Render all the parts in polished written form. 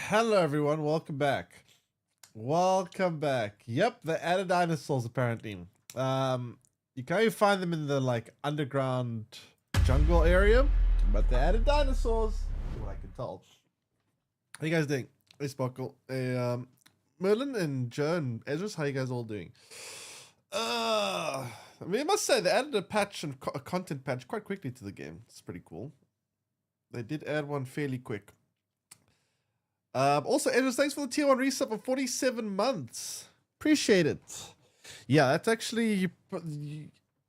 Hello everyone, welcome back. Welcome back. Yep, they added dinosaurs apparently. You can only find them in the like underground jungle area, but they added dinosaurs. From what I can tell. How you guys doing? Hey Sparkle. Hey Merlin and Joe and Ezra, how you guys all doing? I mean, I must say they added a patch and a content patch quite quickly to the game. It's pretty cool. They did add one fairly quick. Also, Edwards, thanks for the tier 1 resub for 47 months. Appreciate it. Yeah, that's actually...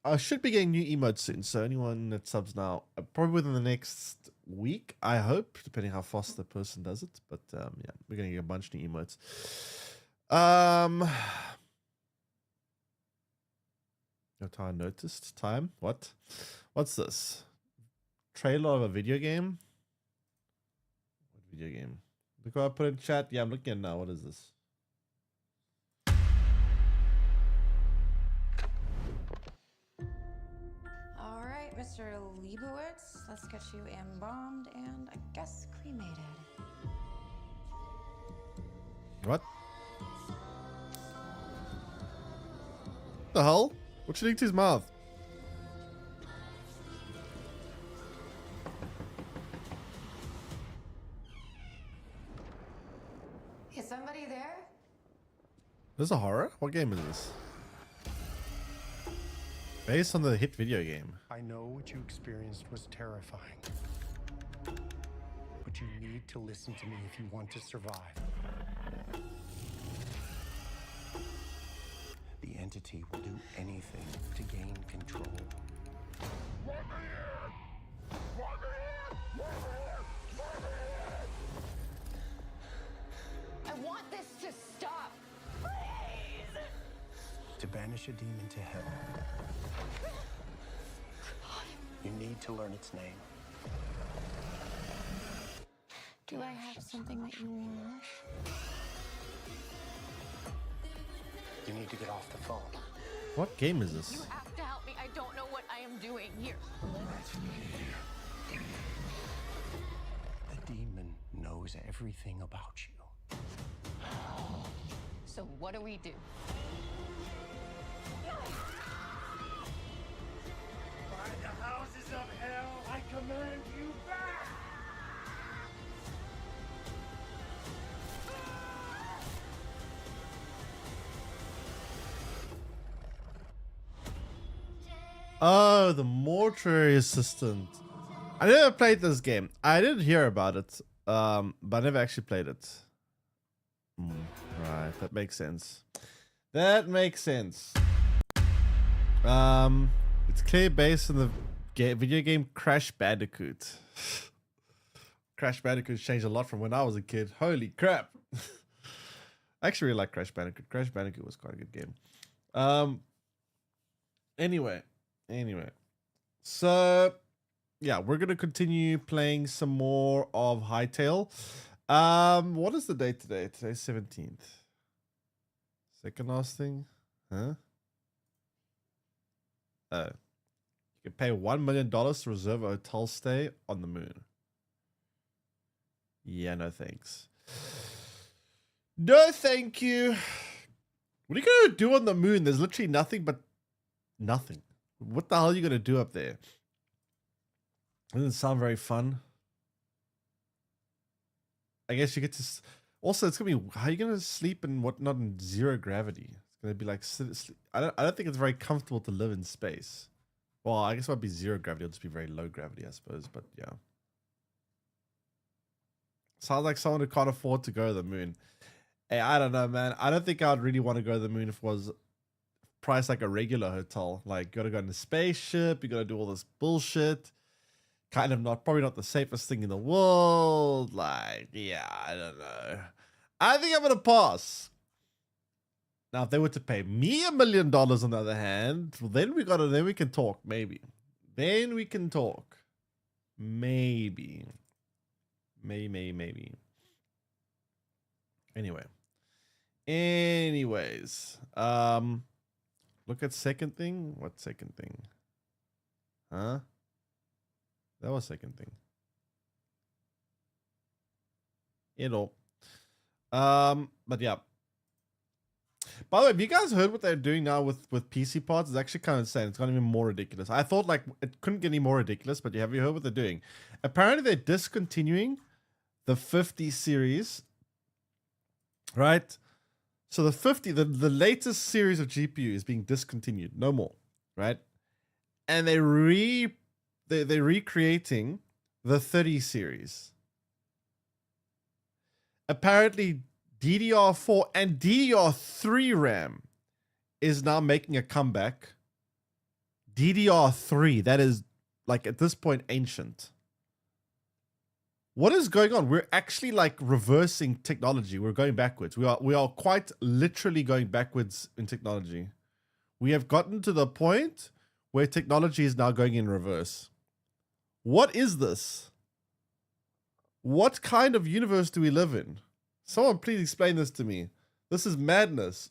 I should be getting new emotes soon, so anyone that subs now, probably within the next week, I hope, depending how fast the person does it. But yeah, we're going to get a bunch of new emotes. What I noticed? Time? What? What's this? Trailer of a video game? What video game? Look what I put in chat. Yeah, I'm looking at it now. What is this? All right, Mr. Leibowitz, let's get you embalmed and I guess cremated. What? The hell? What you think to his mouth? Is somebody there? This is a horror? What game is this? Based on the hit video game. I know what you experienced was terrifying. But you need to listen to me if you want to survive. The entity will do anything to gain control. I want this to stop. Please. To banish a demon to hell, you need to learn its name. Do I have something that you want? You need to get off the phone. What game is this? You have to help me. I don't know what I am doing here. The demon knows everything about you. So what do we do? By the houses of hell, I command you back! Oh, the mortuary assistant. I never played this game. I did hear about it, but I never actually played it. Right, that makes sense. That makes sense. It's clearly based on the video game Crash Bandicoot. Crash Bandicoot changed a lot from when I was a kid. Holy crap. I actually really like Crash Bandicoot. Crash Bandicoot was quite a good game. Anyway, so yeah, we're gonna continue playing some more of Hytale. What is the date today? Today's 17th. Second last thing, huh? You can pay $1 million to reserve a hotel stay on the moon. Yeah, no thanks. No, thank you. What are you gonna do on the moon? There's literally nothing but nothing. What the hell are you gonna do up there? Doesn't sound very fun. I guess you get to. Also, it's gonna be. How are you gonna sleep and whatnot in zero gravity? It's gonna be like. I don't think it's very comfortable to live in space. Well, I guess it might be zero gravity. It'll just be very low gravity, I suppose. But yeah. Sounds like someone who can't afford to go to the moon. Hey, I don't know, man. I don't think I'd really want to go to the moon if it was priced like a regular hotel. Like, you gotta go in a spaceship. You gotta do all this bullshit. Kind of probably not the safest thing in the world. Like, yeah, I don't know. I think I'm gonna pass. Now, if they were to pay me $1 million, on the other hand, well, then we can talk. Maybe. Then we can talk. Maybe. Maybe. Anyways, look at second thing. What second thing? Huh? That was second thing. But yeah. By the way, have you guys heard what they're doing now with PC parts? It's actually kind of insane. It's gotten even more ridiculous. I thought like it couldn't get any more ridiculous, but have you heard what they're doing? Apparently they're discontinuing the 50 series, right? So the 50, the latest series of GPU is being discontinued. No more, right? And they're recreating the 30 series. Apparently DDR4 and DDR3 RAM is now making a comeback. DDR3, that is like at this point ancient. What is going on? We're actually like reversing technology. We're going backwards. We are quite literally going backwards in technology. We have gotten to the point where technology is now going in reverse. What is this? What kind of universe do we live in? Someone please explain this to me. This is madness.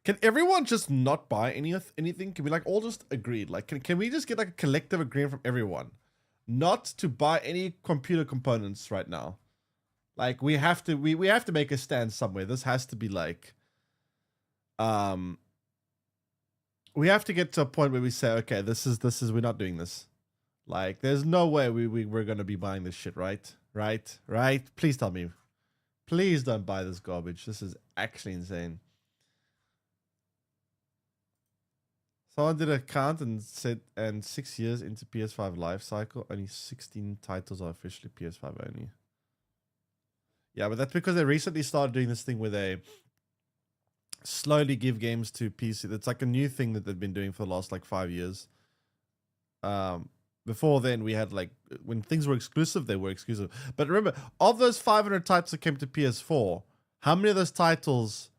Can everyone just not buy anything? Can we like all just agree? Like, can we just get like a collective agreement from everyone not to buy any computer components right now? Like we have to make a stand somewhere. This has to be like, we have to get to a point where we say, okay, this is we're not doing this. Like, there's no way we're gonna be buying this shit, right? Right? Please tell me. Please don't buy this garbage. This is actually insane. Someone did a count and said, and 6 years into PS5 life cycle, only 16 titles are officially PS5 only. Yeah, but that's because they recently started doing this thing where they slowly give games to PC. That's like a new thing that they've been doing for the last like 5 years. Before then, we had like, when things were exclusive, they were exclusive. But remember, of those 500 titles that came to PS4, how many of those titles,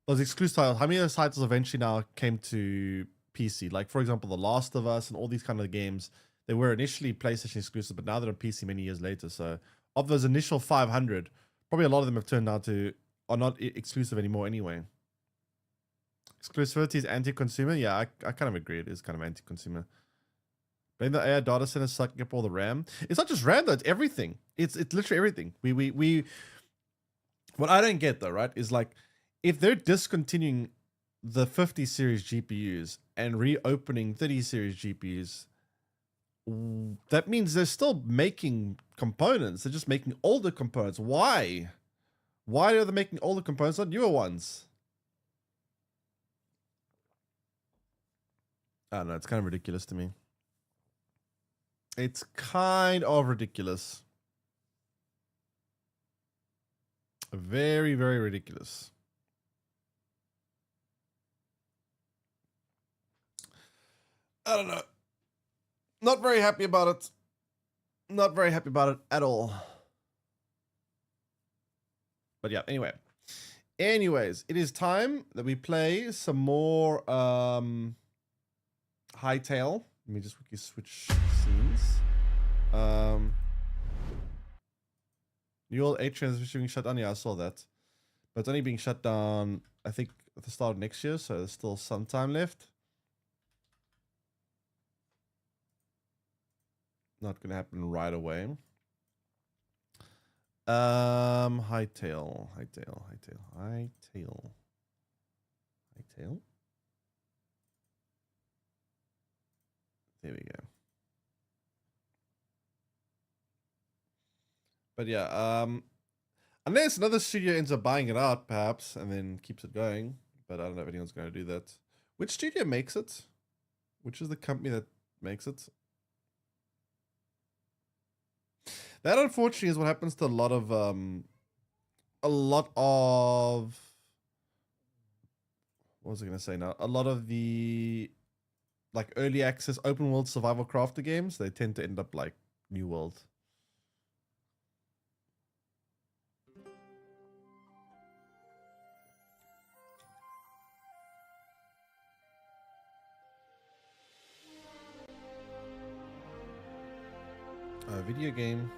those exclusive titles, how many of those titles eventually now came to PC? Like, for example, The Last of Us and all these kind of games, they were initially PlayStation exclusive, but now they're on PC many years later. So of those initial 500, probably a lot of them have turned out to, are not exclusive anymore anyway. Exclusivity is anti-consumer. Yeah, I kind of agree. It is kind of anti-consumer. Blame the AI data center sucking up all the RAM. It's not just RAM though, it's everything. It's literally everything. We what I don't get though, right, is like if they're discontinuing the 50 series GPUs and reopening 30 series GPUs, that means they're still making components. They're just making older components. Why? Why are they making older components, not newer ones? I don't know. It's kind of ridiculous to me. It's kind of ridiculous. Very, very ridiculous. I don't know. Not very happy about it. Not very happy about it at all. But yeah, anyway. Anyways, it is time that we play some more Hytale. Let me just quickly switch scenes. The old Atrium is being shut down. Yeah, I saw that. But it's only being shut down, I think, at the start of next year, so there's still some time left. Not gonna happen right away. Hytale. There we go. But yeah, unless another studio ends up buying it out, perhaps, and then keeps it going. But I don't know if anyone's going to do that. Which studio makes it? Which is the company that makes it? That, unfortunately, is what happens to a lot of what was I going to say now? A lot of the like early access open world survival crafter games, they tend to end up like New World. Video game.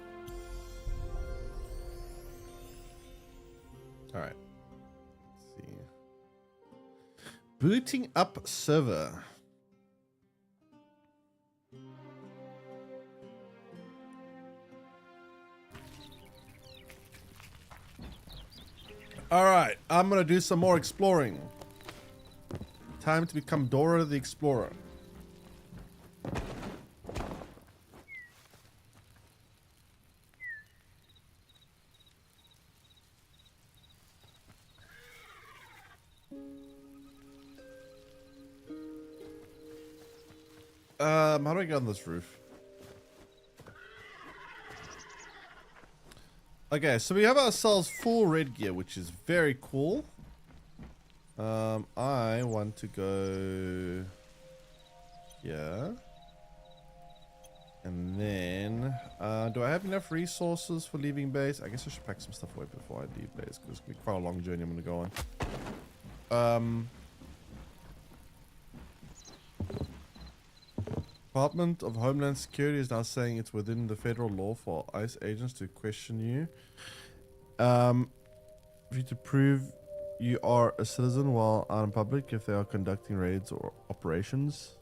All right. Let's see. Booting up server. All right, I'm gonna do some more exploring. Time to become Dora the Explorer. How do I get on this roof? Okay, so we have ourselves full red gear, which is very cool. I want to go here. And then, do I have enough resources for leaving base? I guess I should pack some stuff away before I leave base, because it's going to be quite a long journey I'm going to go on. Department of Homeland Security is now saying it's within the federal law for ICE agents to question you. For you to prove you are a citizen while out in public if they are conducting raids or operations.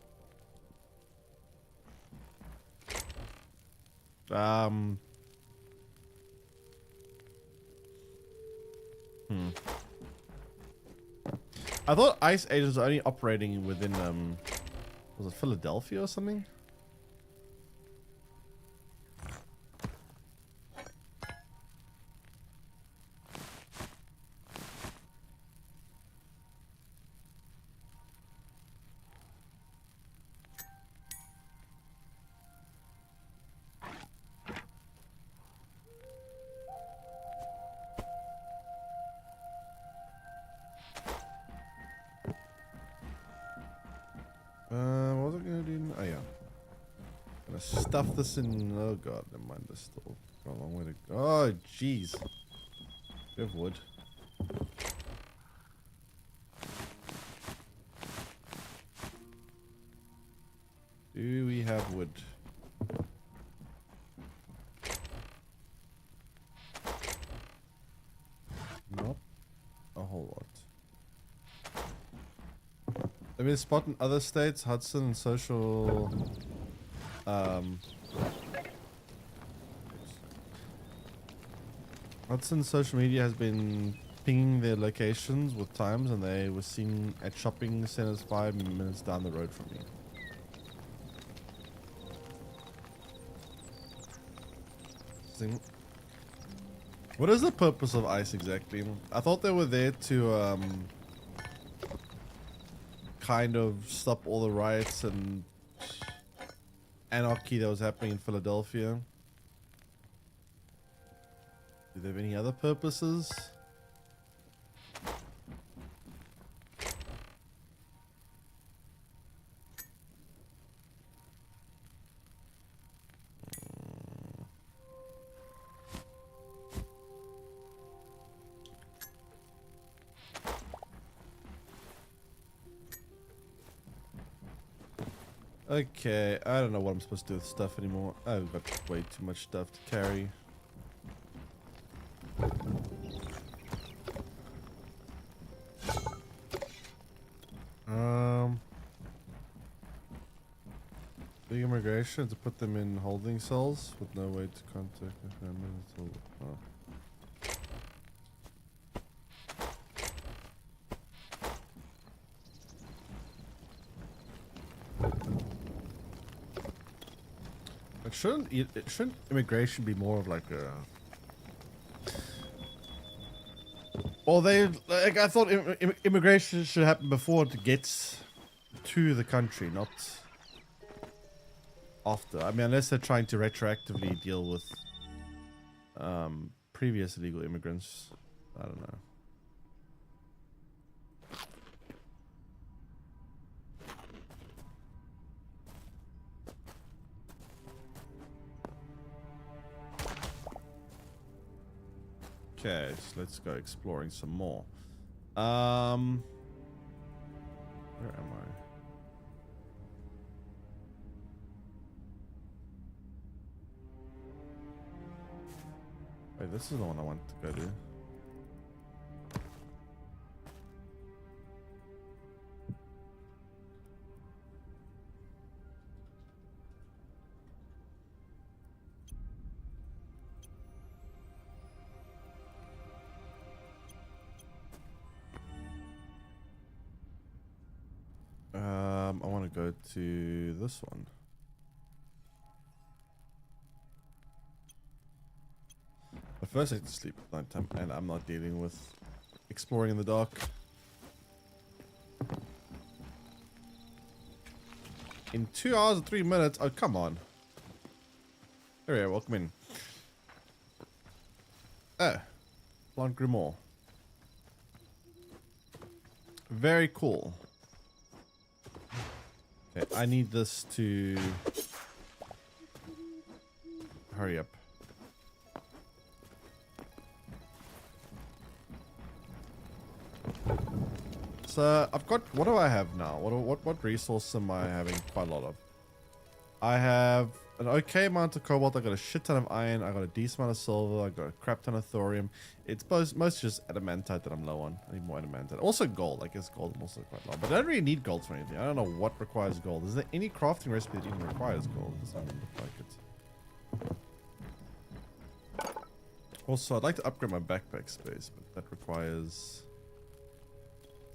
I thought ICE agents are only operating within was it Philadelphia or something? What was I gonna do? Oh yeah. Gonna stuff this in. Oh god, never mind. There's still got a long way to go. Oh jeez. We have wood. Do we have wood? Not a whole lot. I've been spotting other states, Hudson and social Hudson social media has been pinging their locations with times, and they were seen at shopping centers 5 minutes down the road from me. What is the purpose of ICE exactly? I thought they were there to kind of stop all the riots and anarchy that was happening in Philadelphia. Do they have any other purposes? Okay, I don't know what I'm supposed to do with stuff anymore. I've got way too much stuff to carry. Big immigration to put them in holding cells with no way to contact their family until. Oh. Shouldn't immigration be more of like a? Well, like I thought immigration should happen before it gets to the country, not after. I mean, unless they're trying to retroactively deal with previous illegal immigrants. I don't know. Okay, so let's go exploring some more. Where am I? Wait, this is the one I want to go to. want to go to this one. But first I need to sleep at nighttime, and I'm not dealing with exploring in the dark. In 2 hours and 3 minutes. Oh, come on. There we are. Welcome in. Oh. Blanc Grimoire. Very cool. Okay, I need this to hurry up. So I've got, what do I have now? What resource am I having quite a lot of? I have an okay amount of cobalt. I got a shit ton of iron. I got a decent amount of silver. I got a crap ton of thorium. It's mostly just adamantite that I'm low on. I need more adamantite. Also gold. I guess gold is also quite low. But I don't really need gold for anything. I don't know what requires gold. Is there any crafting recipe that even requires gold? It doesn't look like it. Also, I'd like to upgrade my backpack space, but that requires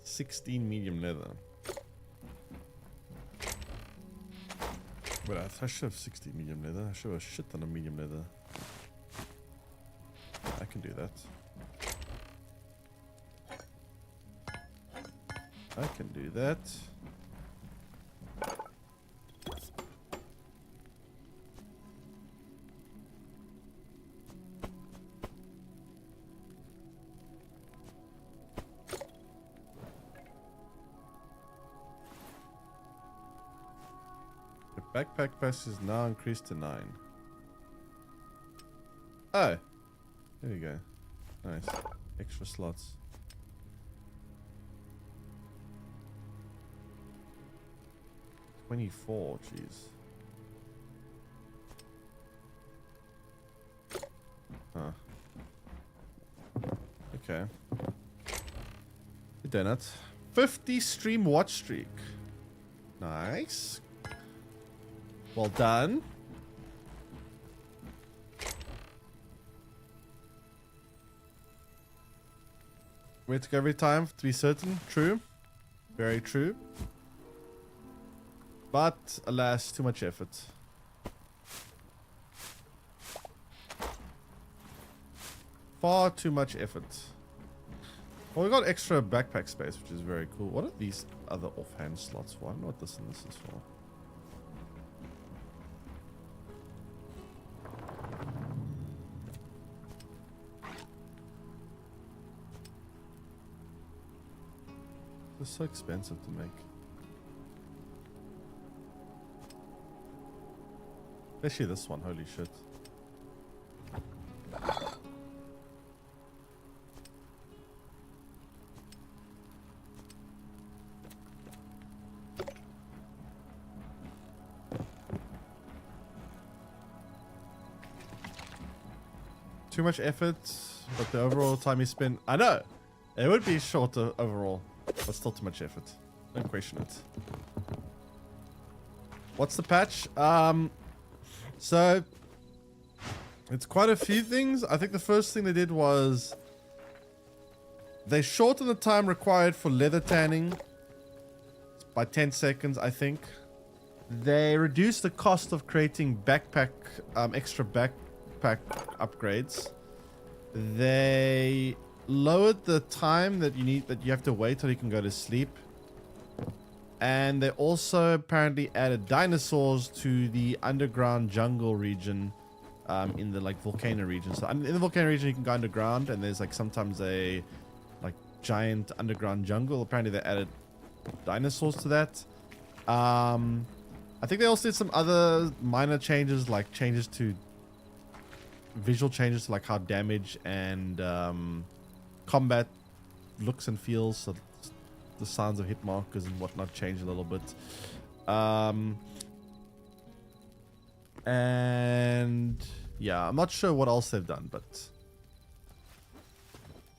16 medium leather. But I should have 60 medium leather. I should have a shit ton of medium leather. I can do that. I can do that. Backpack pass is now increased to 9. Oh, there we go. Nice. Extra slots. $24, jeez. Huh. Okay. You're doing it. 50 stream watch streak. Nice. Well done. We have to go every time to be certain. True. Very true. But, alas, too much effort. Far too much effort. Well, we got extra backpack space, which is very cool. What are these other offhand slots for? I don't know what this and this is for. It's so expensive to make. Especially this one, holy shit. Too much effort, but the overall time you spend... I know! It would be shorter overall. But still too much effort. Don't question it. What's the patch? So it's quite a few things. I think the first thing they did was they shortened the time required for leather tanning by 10 seconds, I think. They reduced the cost of creating backpack, extra backpack upgrades. They lowered the time that you have to wait till you can go to sleep, and they also apparently added dinosaurs to the underground jungle region, in the like volcano region. So in the volcano region you can go underground, and there's like sometimes a like giant underground jungle. Apparently they added dinosaurs to that. I think they also did some other minor changes, like changes to visual changes to like how damage and combat looks and feels, so the signs of hit markers and whatnot change a little bit. And yeah, I'm not sure what else they've done, but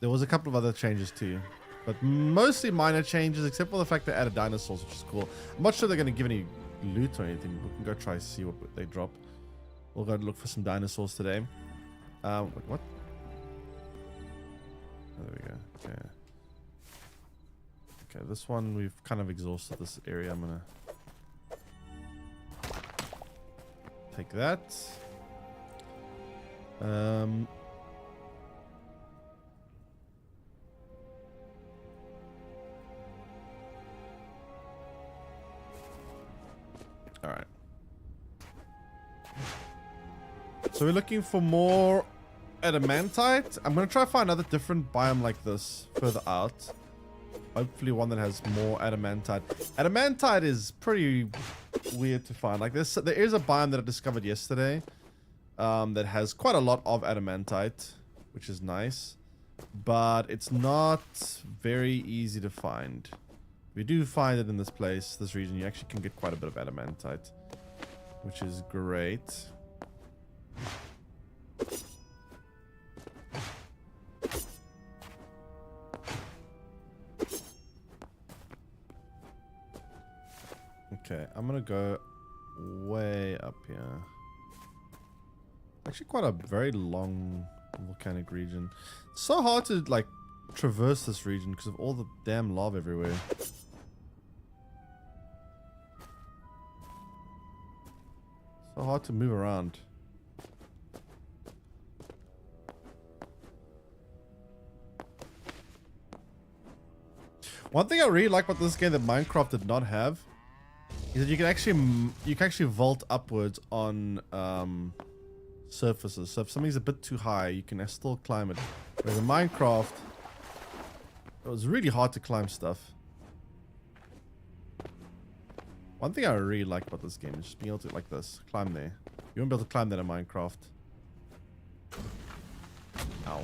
there was a couple of other changes too, but mostly minor changes, except for the fact they added dinosaurs, which is cool. I'm not sure they're going to give any loot or anything. We can go try to see what they drop. We'll go look for some dinosaurs today. What? Oh, there we go. Okay, this one we've kind of exhausted this area. I'm gonna take that. All right. So we're looking for more adamantite. I'm gonna try to find another different biome like this further out. Hopefully one that has more adamantite. Adamantite is pretty weird to find. Like there is a biome that I discovered yesterday that has quite a lot of adamantite, which is nice, but it's not very easy to find. We do find it in this place, this region. You actually can get quite a bit of adamantite, which is great. Okay, I'm gonna go way up here. Actually quite a very long volcanic region. It's so hard to like traverse this region because of all the damn lava everywhere. So hard to move around. One thing I really like about this game that Minecraft did not have is that you can actually vault upwards on surfaces. So if something's a bit too high, you can still climb it. Whereas in Minecraft, it was really hard to climb stuff. One thing I really like about this game is just being able to, like this, climb there. You won't be able to climb that in Minecraft. Ow.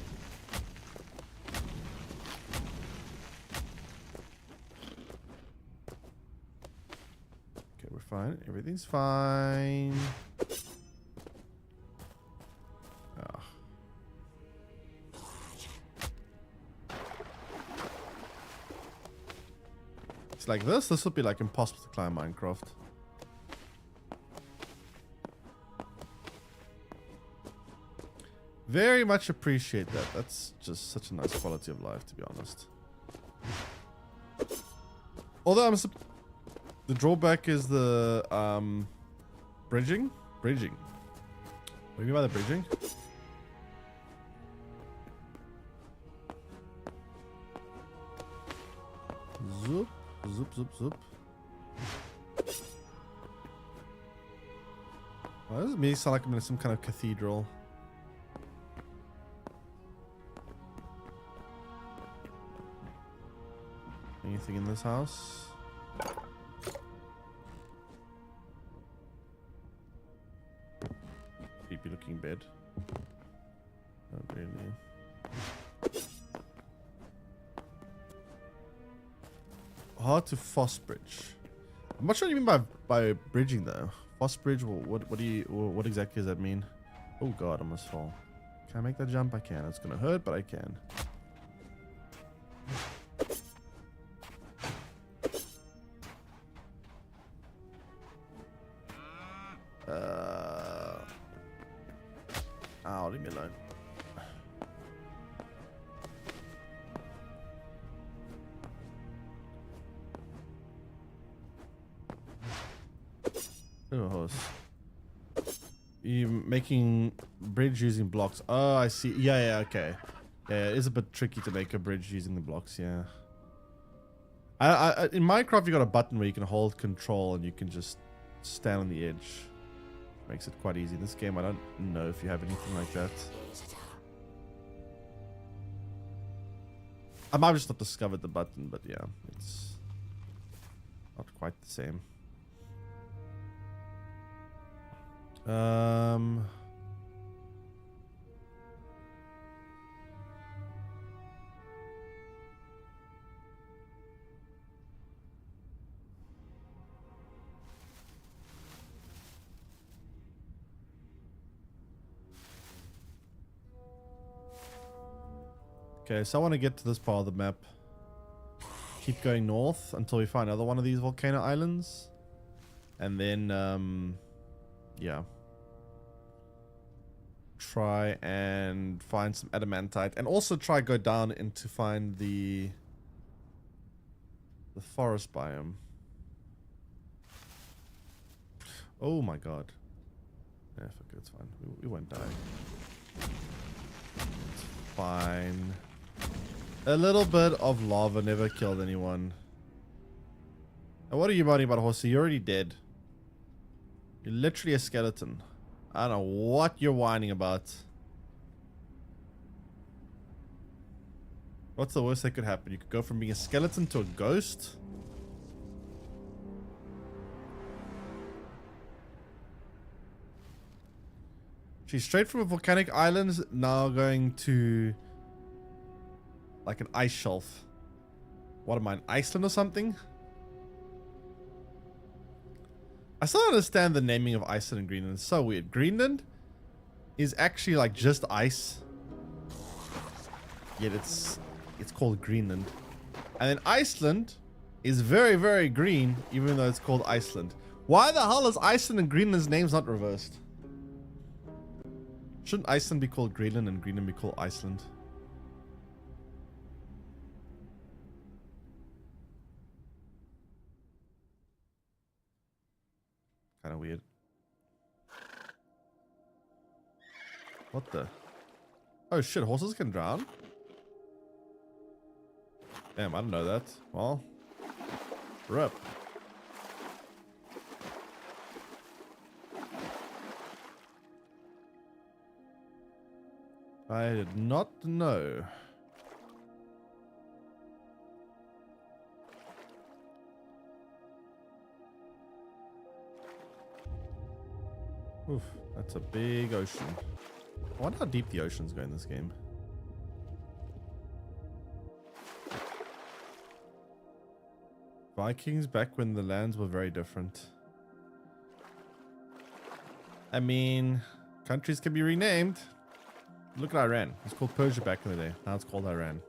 Okay, we're fine. Everything's fine. Ah. It's like this. This would be like impossible to climb Minecraft. Very much appreciate that. That's just such a nice quality of life, to be honest. Although the drawback is the bridging. Bridging. What do you mean by the bridging? Zoop, zoop, zoop, zoop. Why does it make me sound like I'm in some kind of cathedral? Anything in this house? Creepy looking bed. Not really. Hard to Foss bridge. I'm not sure what you mean by bridging though. Foss bridge. What exactly does that mean? Oh god, I must fall. Can I make that jump? I can. It's gonna hurt, but I can. Ow, leave me alone. Oh, you making bridge using blocks? Oh, I see. Yeah, okay. Yeah, it is a bit tricky to make a bridge using the blocks. Yeah. In Minecraft, you got a button where you can hold control and you can just stand on the edge. Makes it quite easy. In this game, I don't know if you have anything like that. I might have just not discovered the button, but yeah, it's not quite the same. Okay, so I want to get to this part of the map. Keep going north until we find another one of these volcano islands. And then, yeah. Try and find some adamantite. And also try go down and to find the forest biome. Oh my god. Yeah, fuck it, it's fine. We won't die. It's fine. A little bit of lava never killed anyone. And what are you moaning about, Horsey? You're already dead. You're literally a skeleton. I don't know what you're whining about. What's the worst that could happen? You could go from being a skeleton to a ghost? She's straight from a volcanic island, now going to like an ice shelf. What am I, in Iceland or something? I still don't understand the naming of Iceland and Greenland. It's so weird. Greenland is actually like just ice. Yet it's called Greenland. And then Iceland is very, very green, even though it's called Iceland. Why the hell is Iceland and Greenland's names not reversed? Shouldn't Iceland be called Greenland and Greenland be called Iceland? Kind of weird. What the? Oh shit, horses can drown? Damn, I didn't know that. Well, rip. I did not know. Oof, that's a big ocean. I wonder how deep the oceans go in this game. Vikings back when the lands were very different. I mean, countries can be renamed. Look at Iran. It's called Persia back in the day. Now it's called Iran.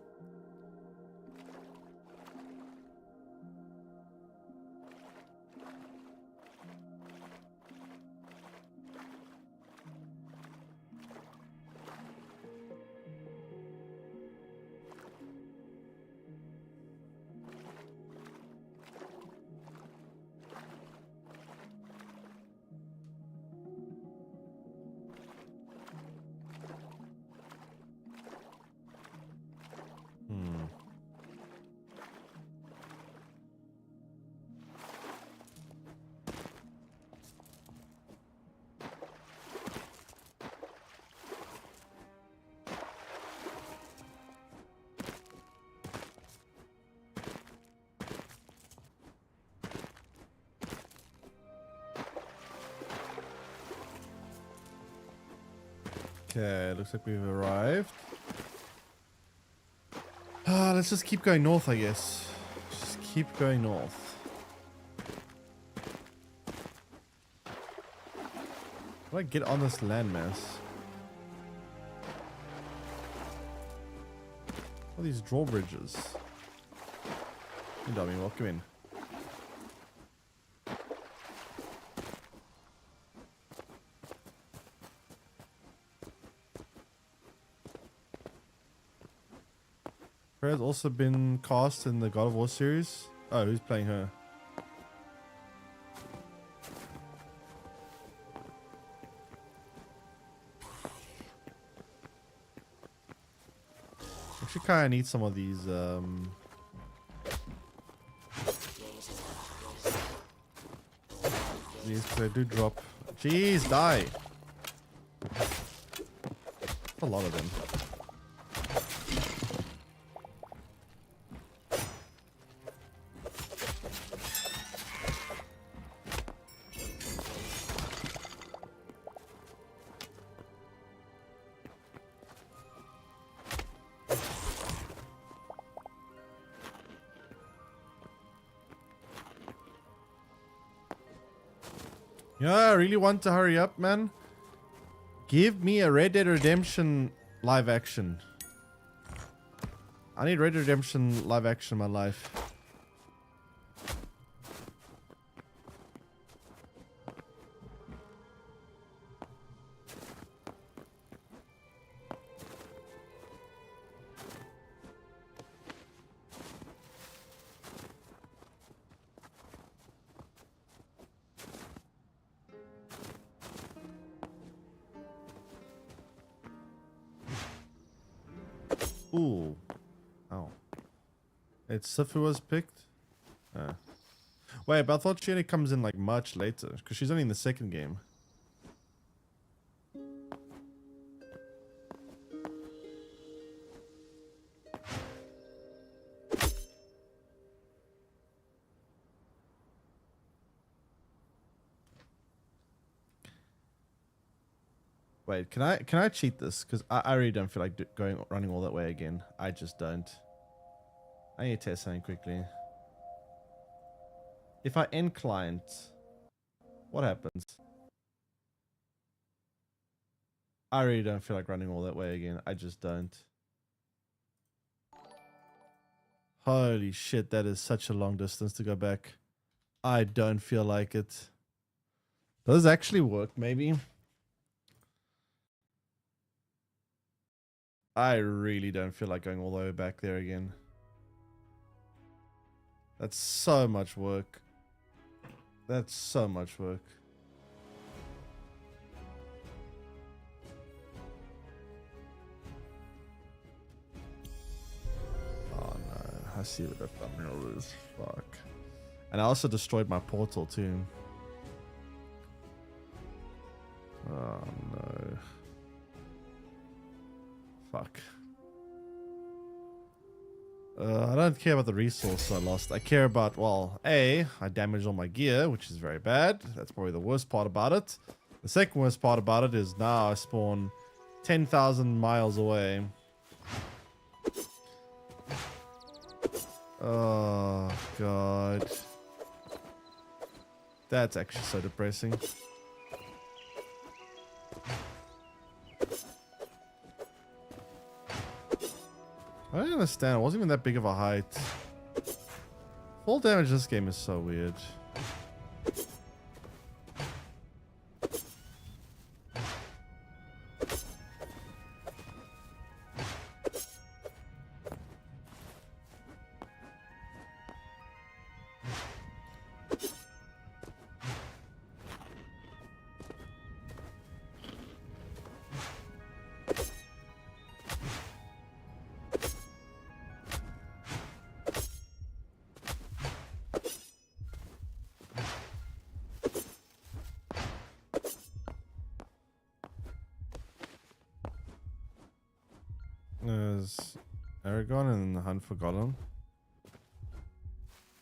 Okay, looks like we've arrived. Let's just keep going north, I guess. Just keep going north. How do I get on this landmass? All these drawbridges. Hey, dummy, welcome in. Freya's also been cast in the God of War series. Oh, who's playing her? Actually, kind of need some of these. These, because they do drop. Jeez, die! A lot of them. Yeah, I really want to hurry up, man. Give me a Red Dead Redemption live action. I need Red Dead Redemption live action in my life. Ooh. Oh. It's Sifu was picked? Wait, but I thought she only comes in like much later. Because she's only in the second game. Wait, can I cheat this? Because I really don't feel like running all that way again. I just don't. I need to test something quickly. If I end client, what happens? I really don't feel like running all that way again. I just don't. Holy shit, that is such a long distance to go back. I don't feel like it. Does it actually work, maybe? I really don't feel like going all the way back there again. That's so much work. That's so much work. Oh no, I see what the thumbnail is. Fuck. And I also destroyed my portal too. Oh no. Fuck. I don't care about the resource I lost. I care about, well, A, I damaged all my gear, which is very bad. That's probably the worst part about it. The second worst part about it is now I spawn 10,000 miles away. Oh, God. That's actually so depressing. I don't understand. It wasn't even that big of a height. Full damage this game is so weird. There's Aragon and the Hunt for Gollum.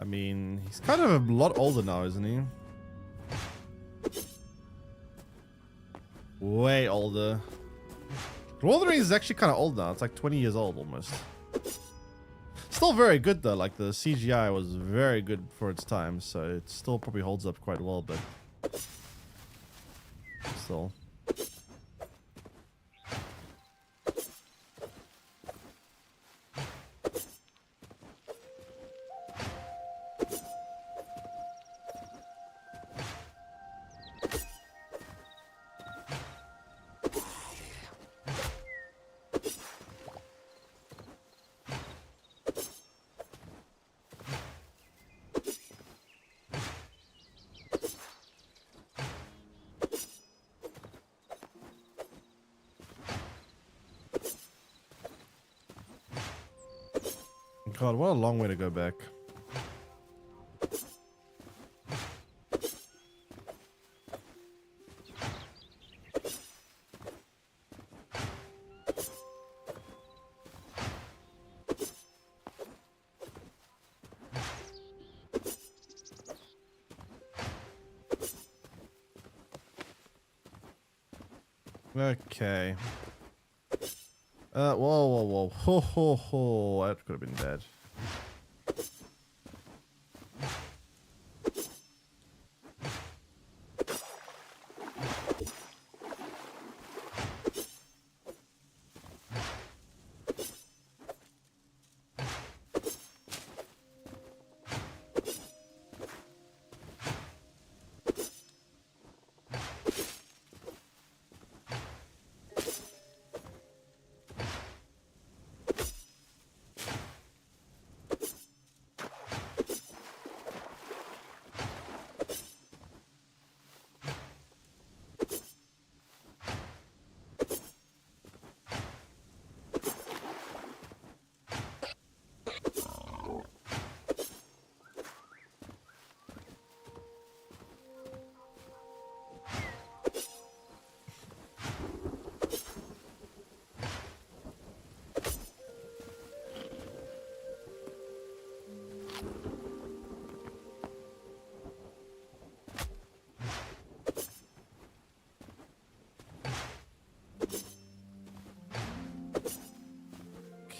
I mean, he's kind of a lot older now, isn't he? Way older. Lord of the Rings is actually kind of old now. It's like 20 years old almost. Still very good though. Like the CGI was very good for its time, so it still probably holds up quite well, but still. God, what a long way to go back. Okay. Whoa, whoa, whoa. Ho, ho, ho. That could have been bad.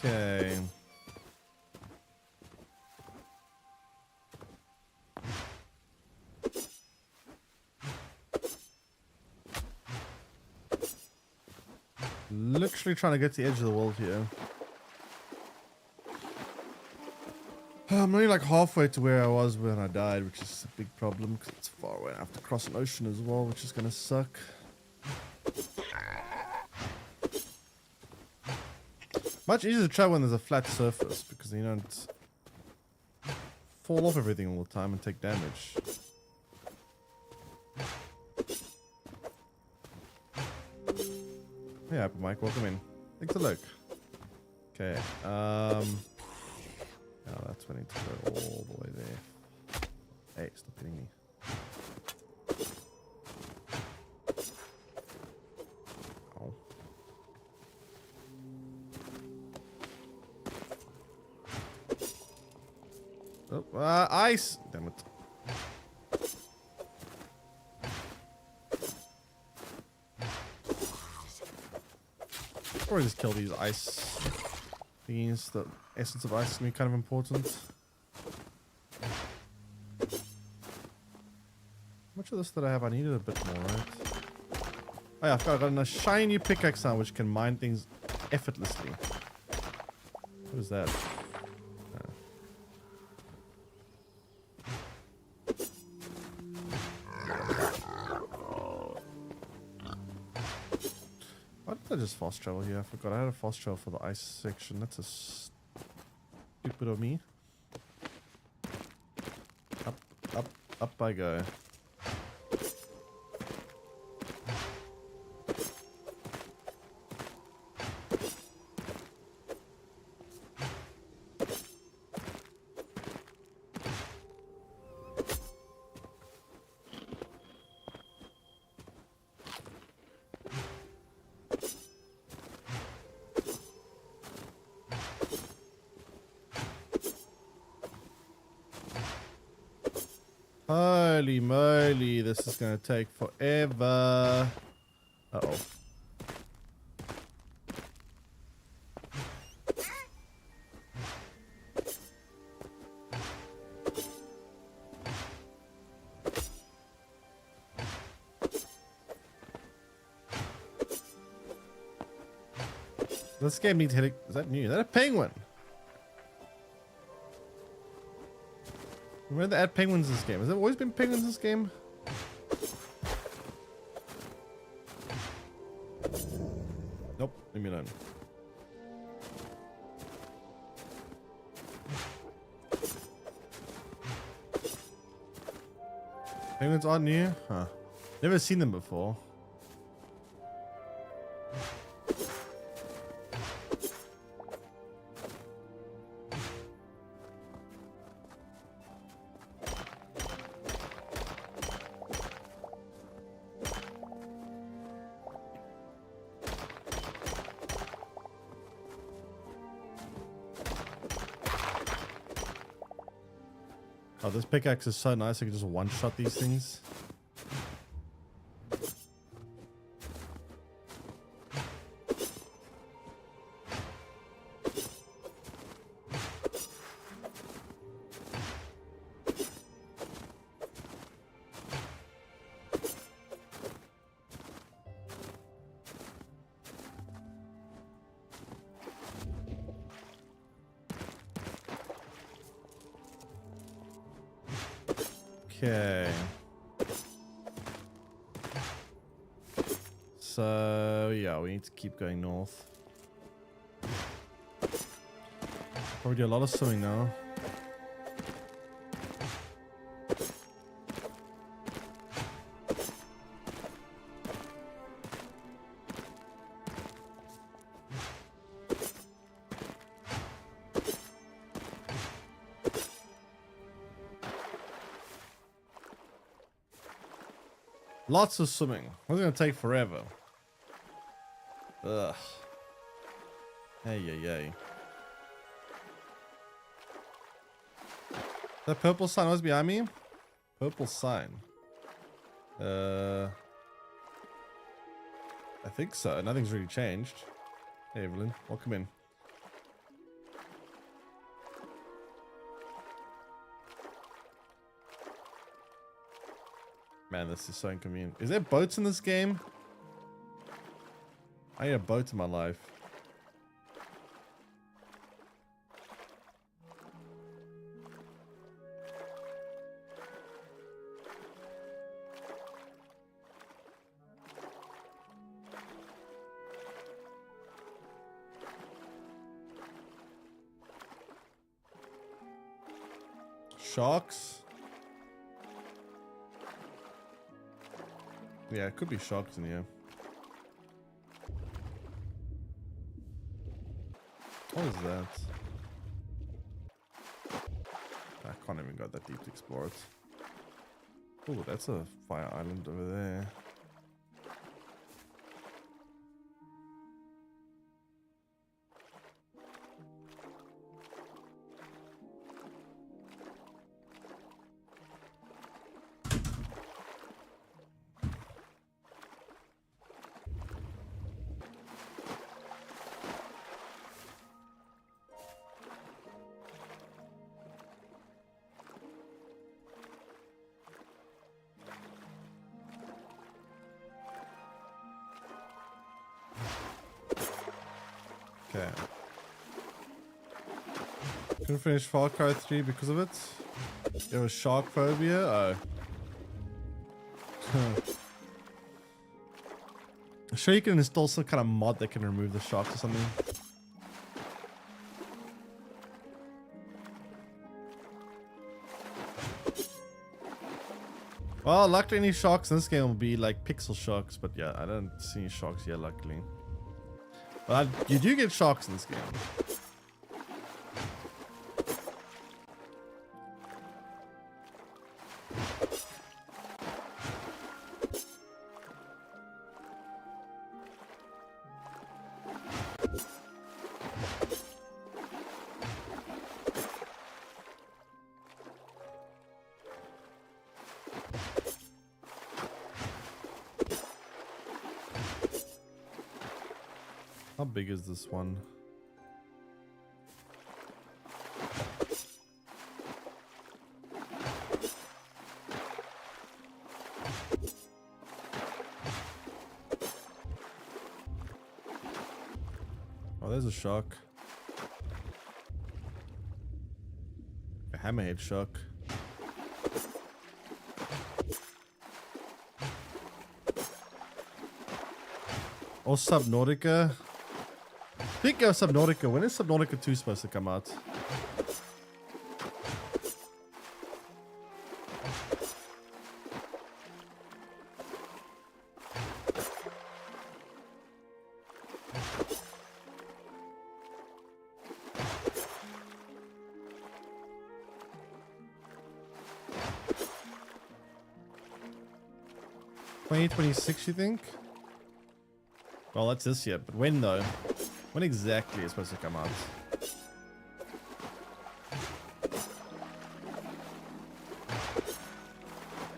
Okay. Literally trying to get to the edge of the world here. I'm only like halfway to where I was when I died, which is a big problem because it's far away. I have to cross an ocean as well, which is gonna suck. Much easier to travel when there's a flat surface because you don't fall off everything all the time and take damage. Yeah, Mike, welcome in. Thanks a look. Okay, now that's when I need to go all the way there. Hey, stop hitting me. Ow. Oh, ice! Damn it. Or just kill these ice thingies. The essence of ice is going to be kind of important. How much of this that I have? I needed a bit more, right? Oh yeah, I got a shiny pickaxe now which can mine things effortlessly. What is that? Why did I just fast travel here? I forgot I had a fast travel for the ice section. That's a stupid of me. Up I go. Holy moly, this is going to take forever. Uh-oh. This game needs hitting. Is that new? Is that a penguin? Where did they add penguins in this game? Has there always been penguins in this game? Nope, leave me alone. Penguins aren't new? Huh. Never seen them before. Oh, this pickaxe is so nice I can just one-shot these things. Okay. So, yeah, we need to keep going north. Probably do a lot of swimming now. Lots of swimming. It's gonna take forever. Ugh. Hey, hey, hey. That purple sign was behind me? Purple sign. I think so. Nothing's really changed. Hey, Evelyn. Welcome in. Man, this is so inconvenient. Is there boats in this game? I need a boat in my life. Sharks? Yeah, it could be sharks in here. What is that? I can't even go that deep to explore it. Oh, that's a fire island over there. Okay. Couldn't finish Far Cry 3 because of it. It was shark phobia. Oh. I'm sure you can install some kind of mod that can remove the sharks or something. Well, luckily any sharks in this game will be like pixel sharks, but yeah, I don't see any sharks here, luckily. But you do get sharks in this game. How big is this one? Oh, there's a shark. A hammerhead shark. Or Subnautica. Speaking of Subnautica, when is Subnautica 2 supposed to come out? $2026, you think? Well, that's this year, but when though? When exactly is supposed to come out?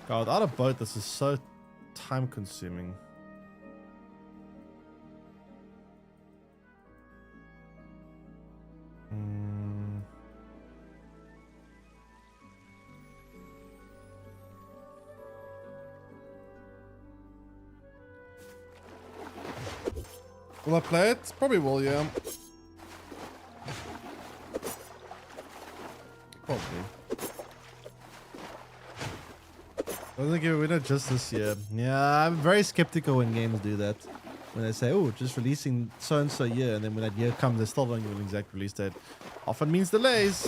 God, without a boat, this is so time consuming. Will I play it? Probably will, yeah. Probably. I think we not just this year. Yeah, I'm very skeptical when games do that. When they say, oh, just releasing so-and-so year, and then when that year comes, they still don't give an exact release date. Often means delays.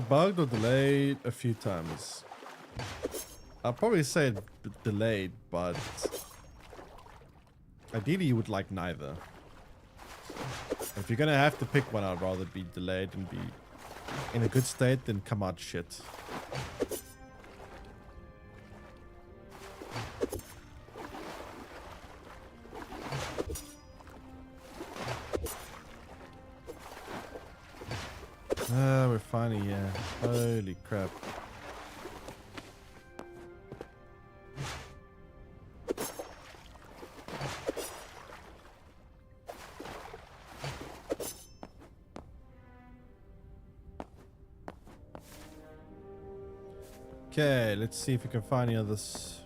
Bugged or delayed a few times. I'll probably say delayed, but ideally you would like neither. If you're gonna have to pick one, I'd rather be delayed and be in a good state than come out shit. finally here. Holy crap. Okay, let's see if we can find any other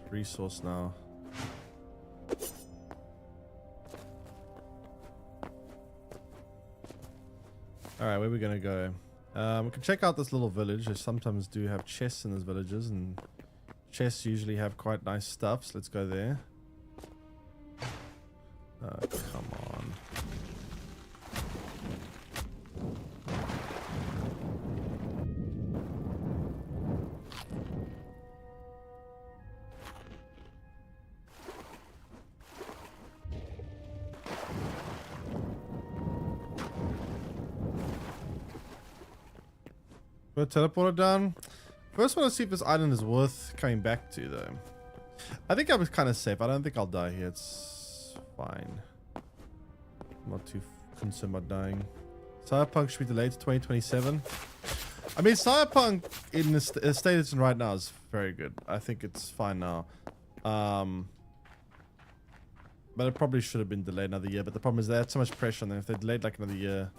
resource now. Alright, where are we gonna go? We can check out this little village. They sometimes do have chests in these villages, and chests usually have quite nice stuff, so let's go there. Oh, come on. Put a teleporter down. First, want to see if this island is worth coming back to, though. I think I was kind of safe. I don't think I'll die here. It's fine. I'm not too concerned about dying. Cyberpunk should be delayed to 2027. I mean, Cyberpunk in the state it's in right now is very good. I think it's fine now. But it probably should have been delayed another year. But the problem is they had so much pressure on them. If they delayed like another year,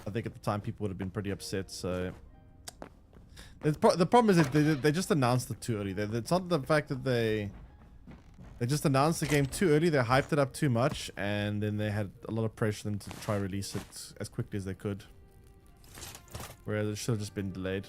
I think at the time people would have been pretty upset. So the problem is that they just announced it too early. It's not the fact that they just announced the game too early. They hyped it up too much, and then they had a lot of pressure on them to try release it as quickly as they could. Whereas it should have just been delayed.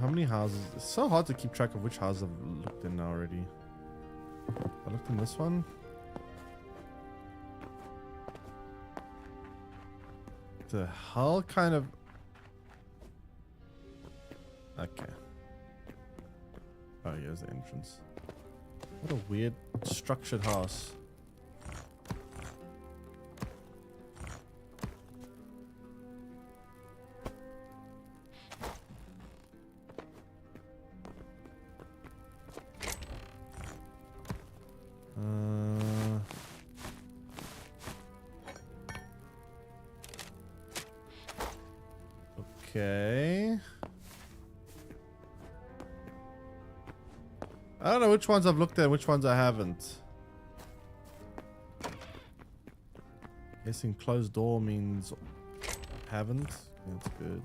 How many houses? It's so hard to keep track of which house I've looked in now already. I looked in this one. The hell kind of... Okay. Oh, here's the entrance. What a weird structured house. Okay. I don't know which ones I've looked at, which ones I haven't. Guessing closed door means haven't. That's good.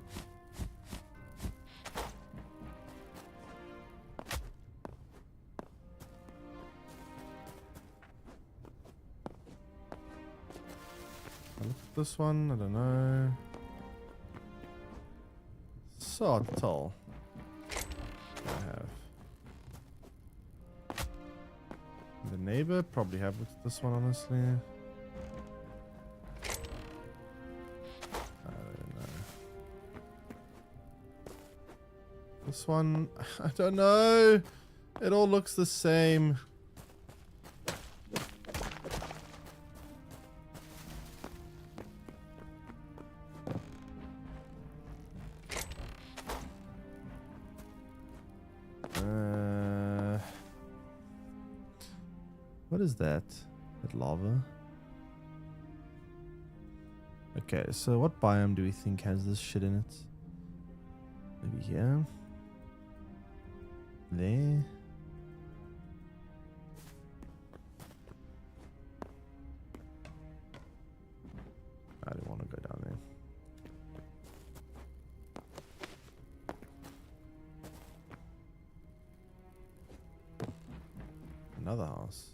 I look at this one, I don't know. So tall. I have. The neighbor probably have looked at this one, honestly. I don't know. This one, I don't know. It all looks the same. What is that? That lava? Okay, so what biome do we think has this shit in it? Maybe here? There? I don't want to go down there. Another house.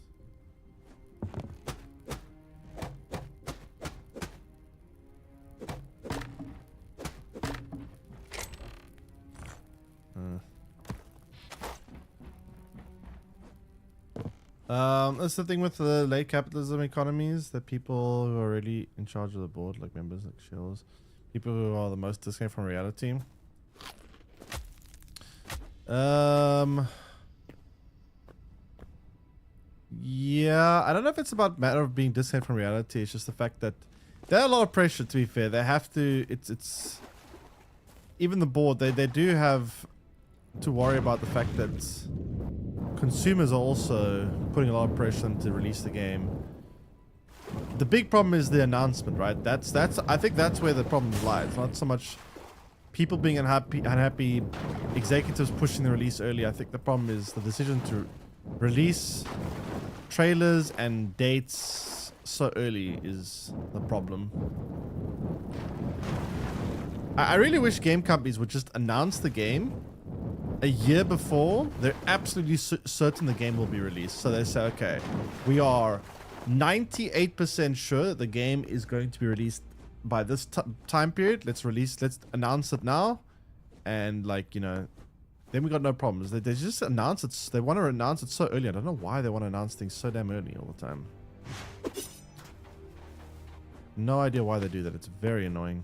That's the thing with the late capitalism economies, that people who are really in charge of the board, like members, like shareholders, people who are the most disconnected from reality. Yeah, I don't know if it's about matter of being disconnected from reality. It's just the fact that there's a lot of pressure. To be fair, they have to. It's even the board. They do have to worry about the fact that consumers are also putting a lot of pressure to release the game. The big problem is the announcement, right? That's I think that's where the problem lies. Not so much people being unhappy, executives pushing the release early. I think the problem is the decision to release trailers and dates so early is the problem. I really wish game companies would just announce the game a year before they're absolutely certain the game will be released. So they say, okay, we are 98% sure the game is going to be released by this time period. Let's announce it now. And like, you know, then we got no problems. They just announce it. They want to announce it so early. I don't know why they want to announce things so damn early all the time. No idea why they do that. It's very annoying.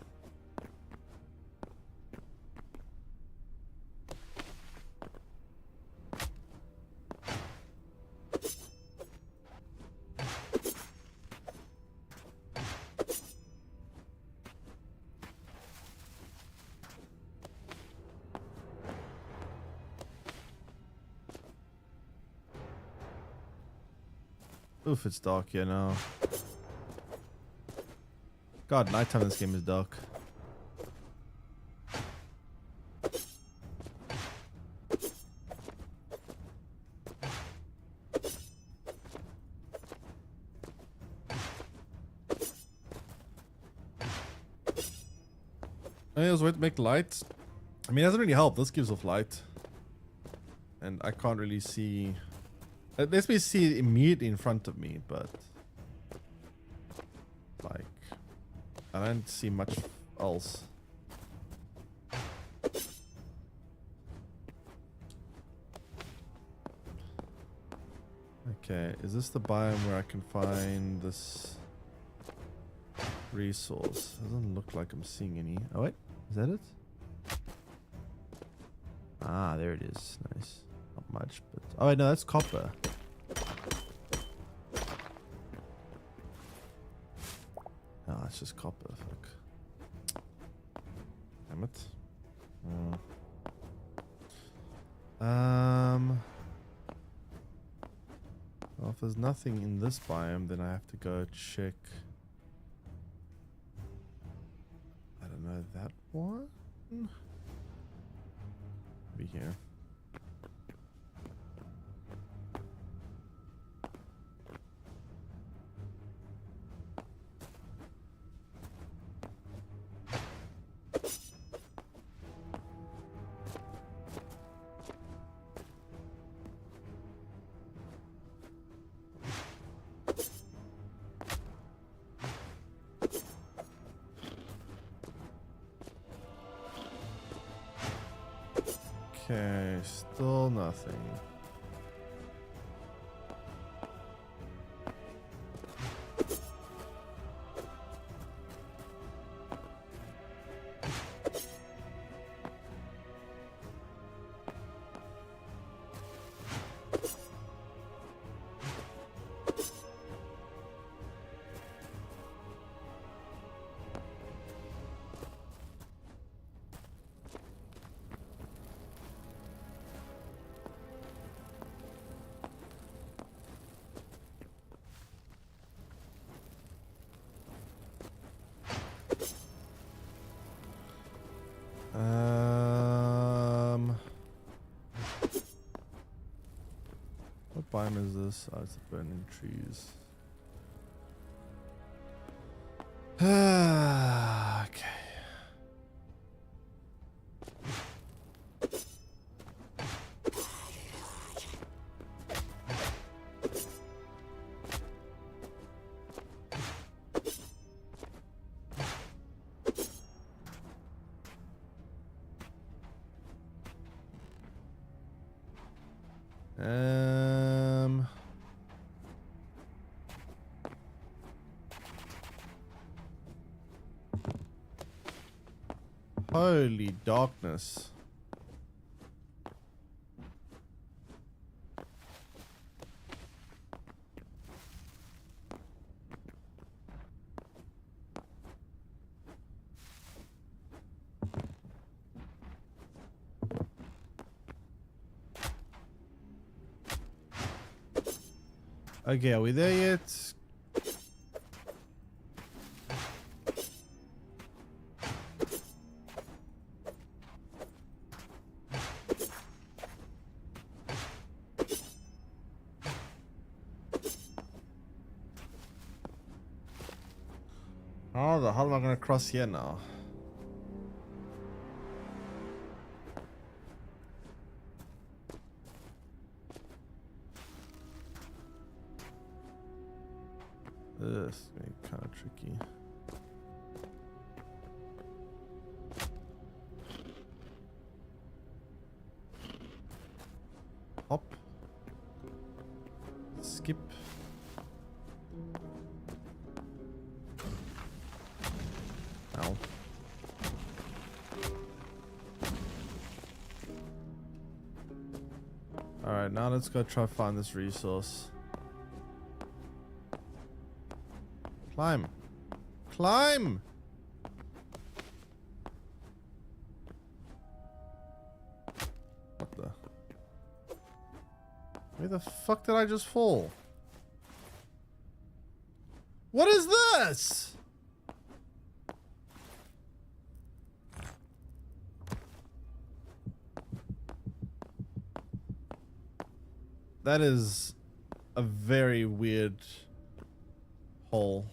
Oof, it's dark here now. God, nighttime in this game is dark. I was waiting to make light. I mean, it doesn't really help. This gives off light. And I can't really see. It lets me see it immediately in front of me, but like I don't see much else. Okay, is this the biome where I can find this resource? Doesn't look like I'm seeing any. Oh wait, is that it? Ah, there it is. Nice. Not much, but oh wait, no, that's copper. No, it's just copper. Fuck. Damn it. Well, if there's nothing in this biome, then I have to go check. I don't know, that one? Be here. Okay, still nothing. What biome is this? Oh, it's the burning trees. Okay. Holy darkness. Okay, are we there yet? How the hell am I gonna cross here now? This is kind of tricky. Hop. Skip. Ow. Alright, now let's go try to find this resource. Climb. Climb! What the? Where the fuck did I just fall? What is this? That is a very weird hole.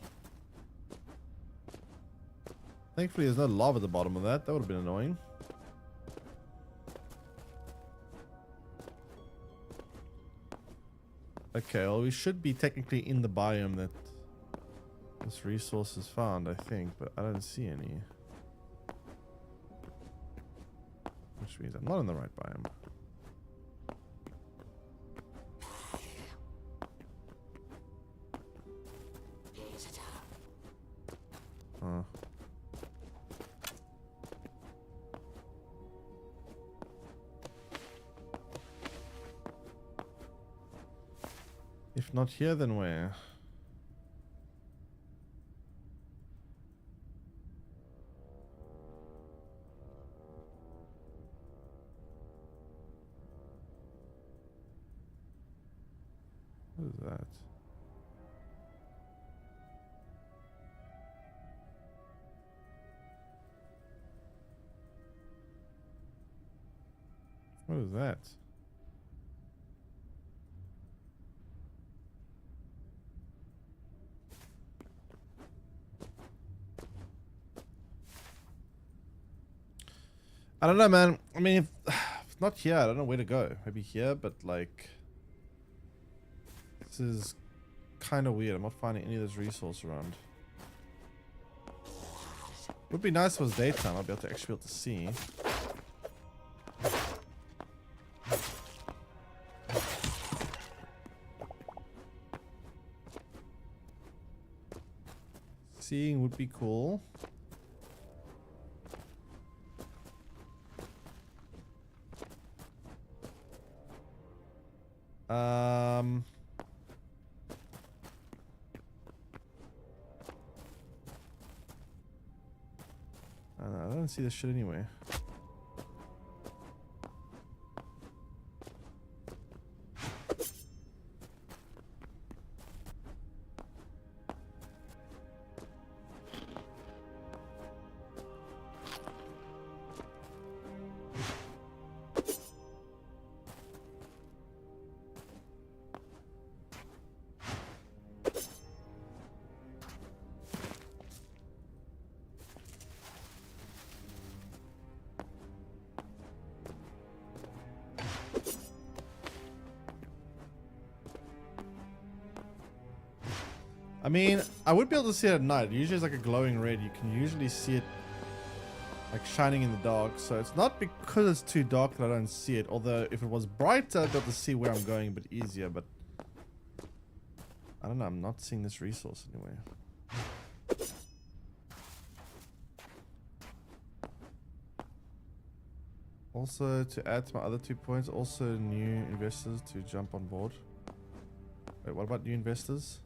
Thankfully there's no lava at the bottom of that. That would have been annoying. Okay, well we should be technically in the biome that this resource is found, I think, but I don't see any. Which means I'm not in the right biome. If not here, then where? What is that? What is that? I don't know, man. I mean, if not here, I don't know where to go. Maybe here, but like, this is kind of weird. I'm not finding any of this resource around. Would be nice if it was daytime. I'd be able to actually be able to see. Seeing would be cool. I don't see this shit anyway. I mean, I would be able to see it at night. Usually it's like a glowing red. You can usually see it like shining in the dark. So it's not because it's too dark that I don't see it. Although if it was brighter, I'd be able to see where I'm going a bit easier. But I don't know. I'm not seeing this resource anywhere. Also, to add to my other 2 points, also new investors to jump on board. Wait, what about new investors?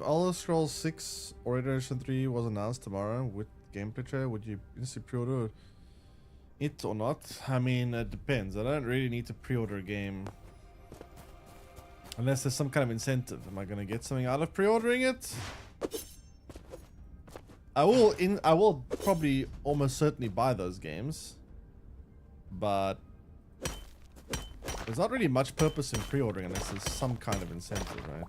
If Elder Scrolls 6 or Iteration 3 was announced tomorrow with gameplay trailer, would you instantly pre-order it or not? I mean, it depends. I don't really need to pre-order a game unless there's some kind of incentive. Am I going to get something out of pre-ordering it? I will probably almost certainly buy those games, but there's not really much purpose in pre-ordering unless there's some kind of incentive, right?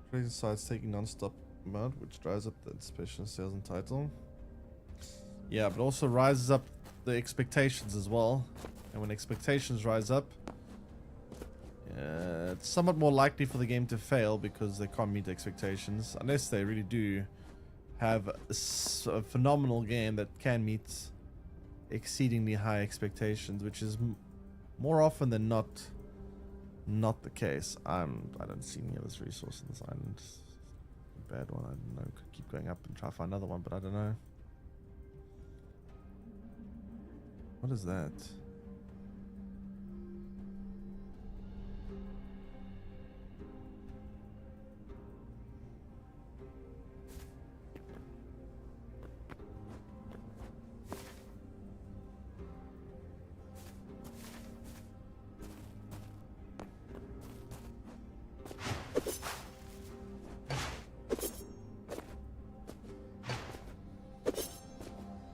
Trading sites taking non-stop mode, which drives up the anticipation of sales and title. Yeah, but also rises up the expectations as well. And when expectations rise up, it's somewhat more likely for the game to fail because they can't meet expectations. Unless they really do have a phenomenal game that can meet exceedingly high expectations, which is more often than not the case. I don't see any of this resource on this island. A bad one. I don't know. Could keep going up and try to find another one, but I don't know. What is that?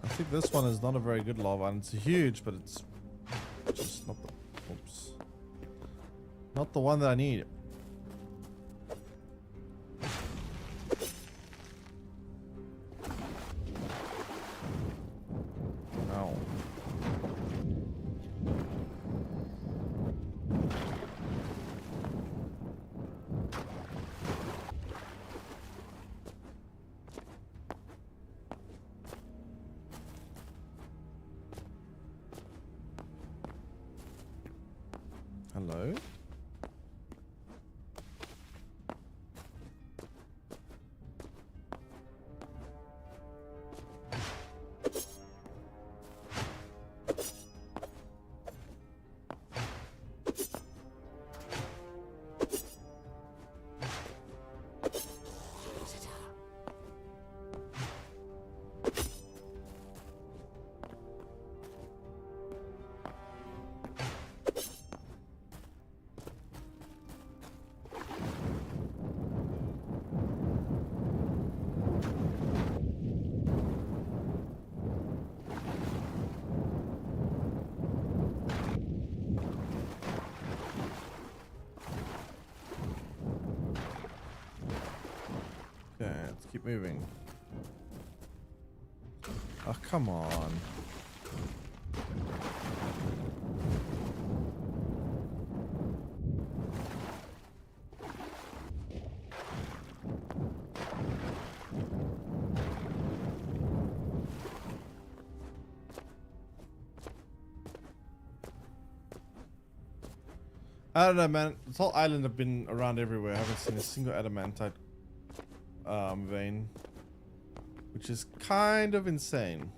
I think this one is not a very good lava, and it's huge, but it's just not the, oops, not the one that I need. No. Hello? Okay, let's keep moving. Oh, come on. I don't know, man. This whole island have been around everywhere. I haven't seen a single adamantite vein, which is kind of insane.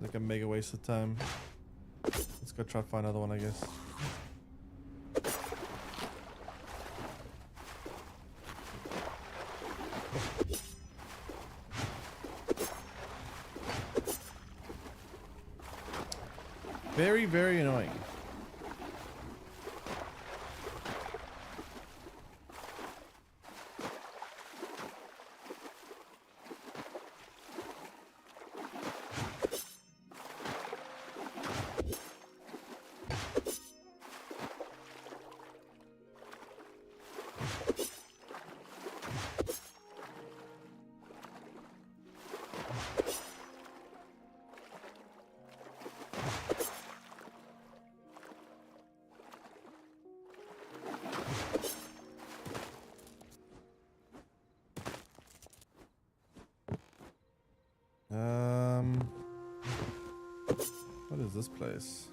Like a mega waste of time. Let's go try to find another one, I guess. Very, very annoying. What is this place?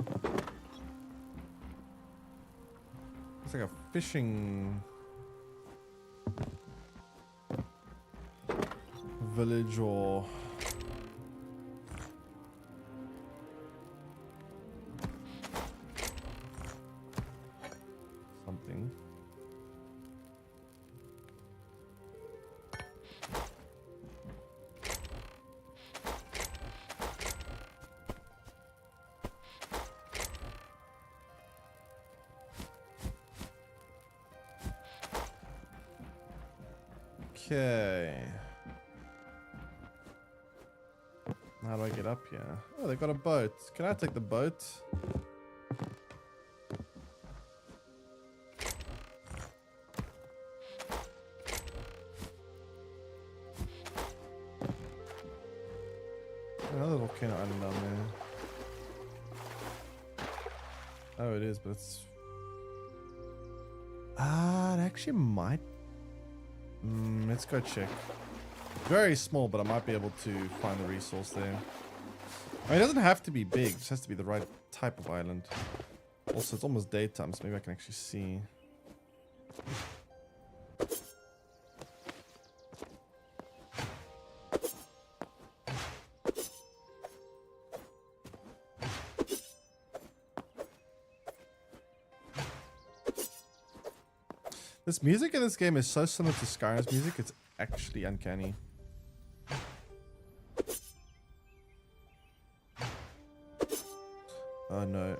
It's like a fishing village or something. Okay. How do I get up here? Oh, they got a boat. Can I take the boat? Another volcano island down there. Oh, it is, but it's... Ah, it actually might... let's go check. Very small, but I might be able to find the resource there. I mean, it doesn't have to be big. It just has to be the right type of island. Also, it's almost daytime, so maybe I can actually see. This music in this game is so similar to Skyrim's music, it's actually uncanny. Oh no.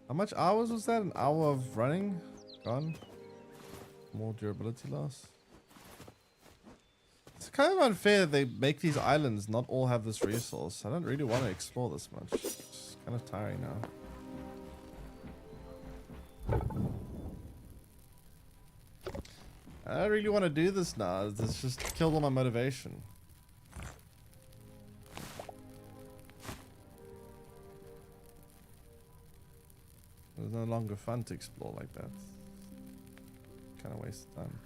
How much hours was that? An hour of running? Gone? More durability loss. It's kind of unfair that they make these islands not all have this resource. I don't really want to explore this much. It's kind of tiring now. I don't really want to do this now. It's just killed all my motivation. It's no longer fun to explore like that. Kind of waste of time.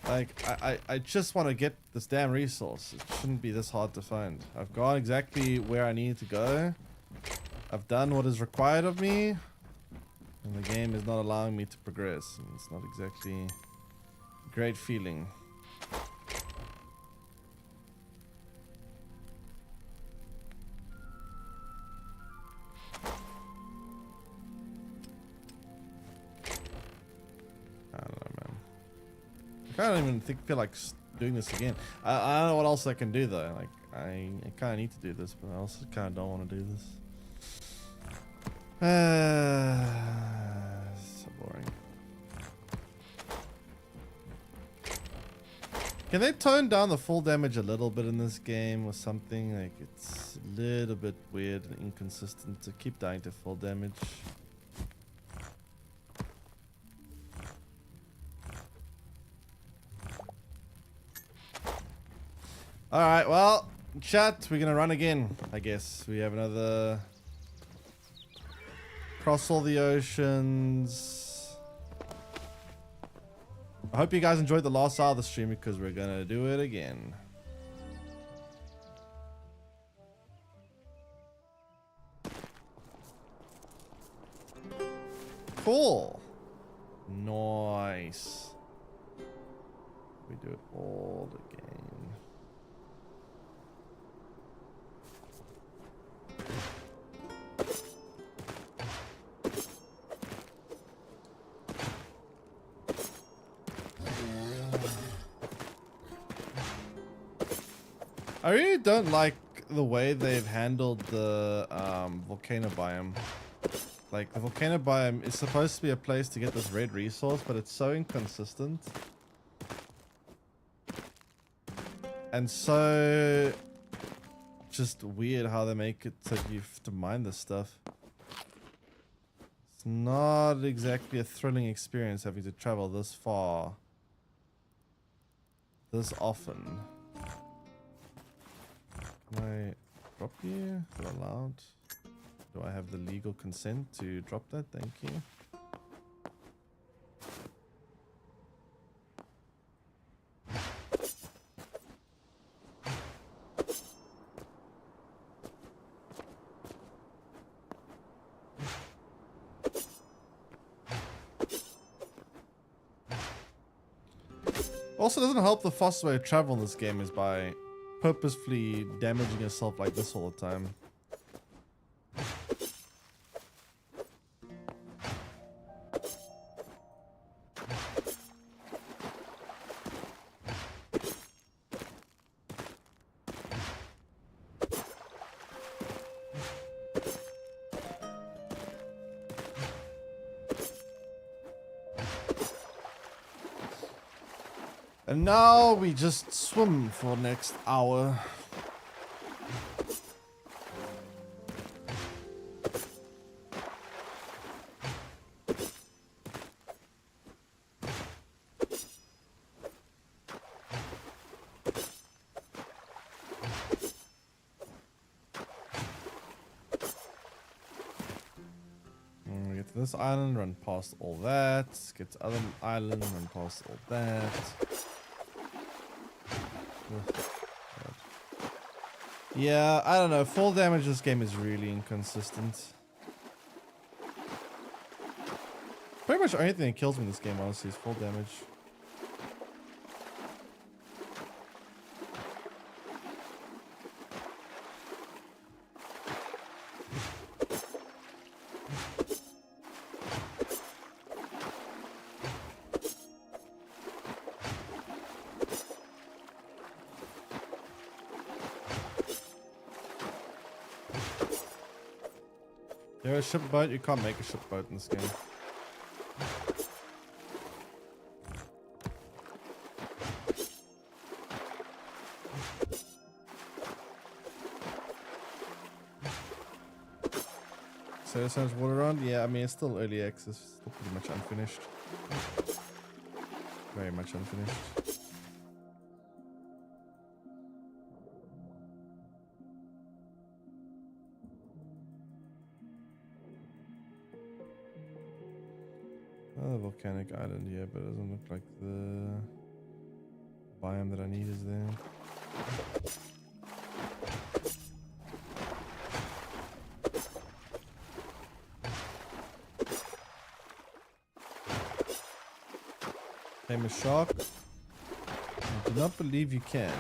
Like, I just want to get this damn resource. It shouldn't be this hard to find. I've gone exactly where I need to go. I've done what is required of me. And the game is not allowing me to progress. And it's not exactly a great feeling. I don't even feel like doing this again. I don't know what else I can do though. Like I kind of need to do this, but I also kind of don't want to do this. So boring. Can they tone down the full damage a little bit in this game or something? Like it's a little bit weird and inconsistent to keep dying to full damage. Alright, well, chat, we're gonna run again, I guess. We have another... Cross all the oceans. I hope you guys enjoyed the last hour of the stream because we're gonna do it again. Cool. Nice. We do it all again. I really don't like the way they've handled the volcano biome. Like, the volcano biome is supposed to be a place to get this red resource, but it's so inconsistent. And so just weird how they make it so you have to mine this stuff. not exactly a thrilling experience having to travel this far, this often. Can I drop you? Is it allowed? Do I have the legal consent to drop that? Thank you. Also, doesn't help the fastest way to travel in this game is by purposefully damaging yourself like this all the time. And now we just swim for the next hour. We get to this island, run past all that. Get to other island, run past all that. Yeah, I don't know. Full damage this game is really inconsistent. Pretty much anything that kills me in this game, honestly, is full damage. There's a ship boat. You can't make a ship boat in this game. So there's so much water around. Yeah, I mean it's still early access, still pretty much unfinished. Very much unfinished. Another volcanic island here, but it doesn't look like the biome that I need is there. Famous shark. I do not believe you can.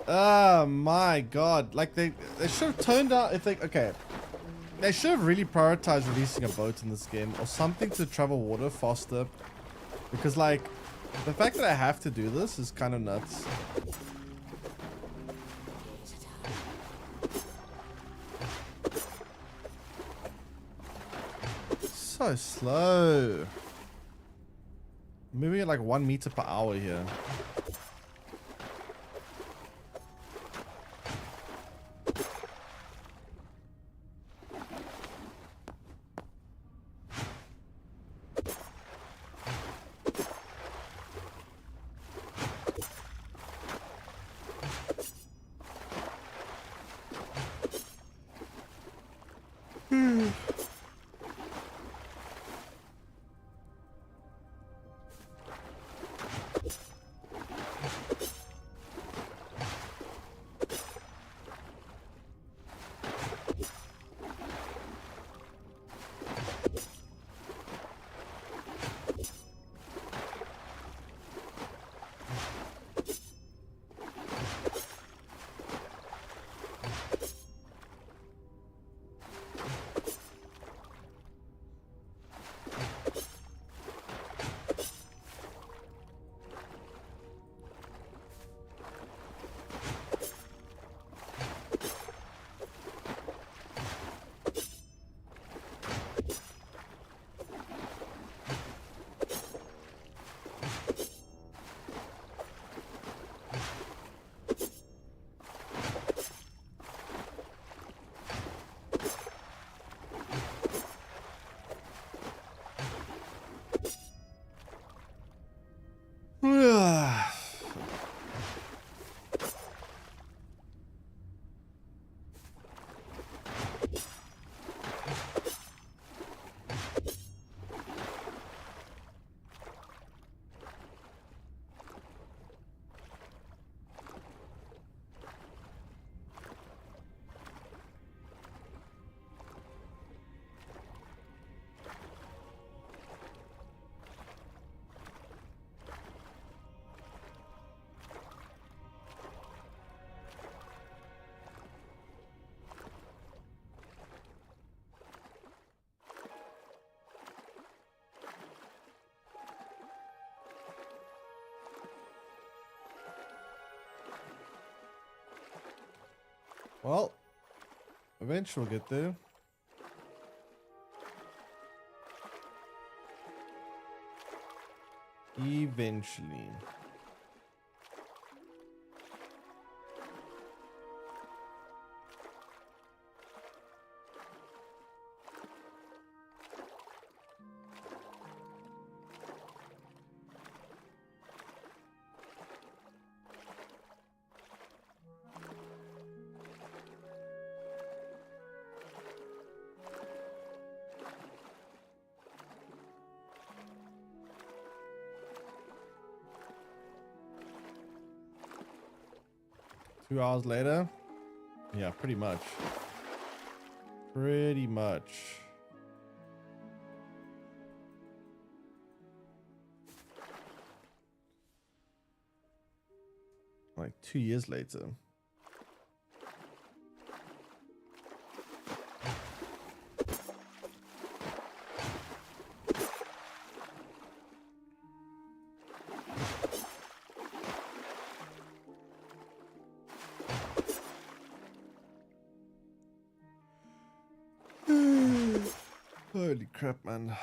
Oh my god. Like they should have turned out if they okay. They should have really prioritized releasing a boat in this game or something to travel water faster. Because like the fact that I have to do this is kind of nuts. So slow. Moving at like 1 meter per hour here. Well, eventually we'll get there. Eventually. Two hours later? Yeah, pretty much. Pretty much. Like 2 years later. Holy crap, man.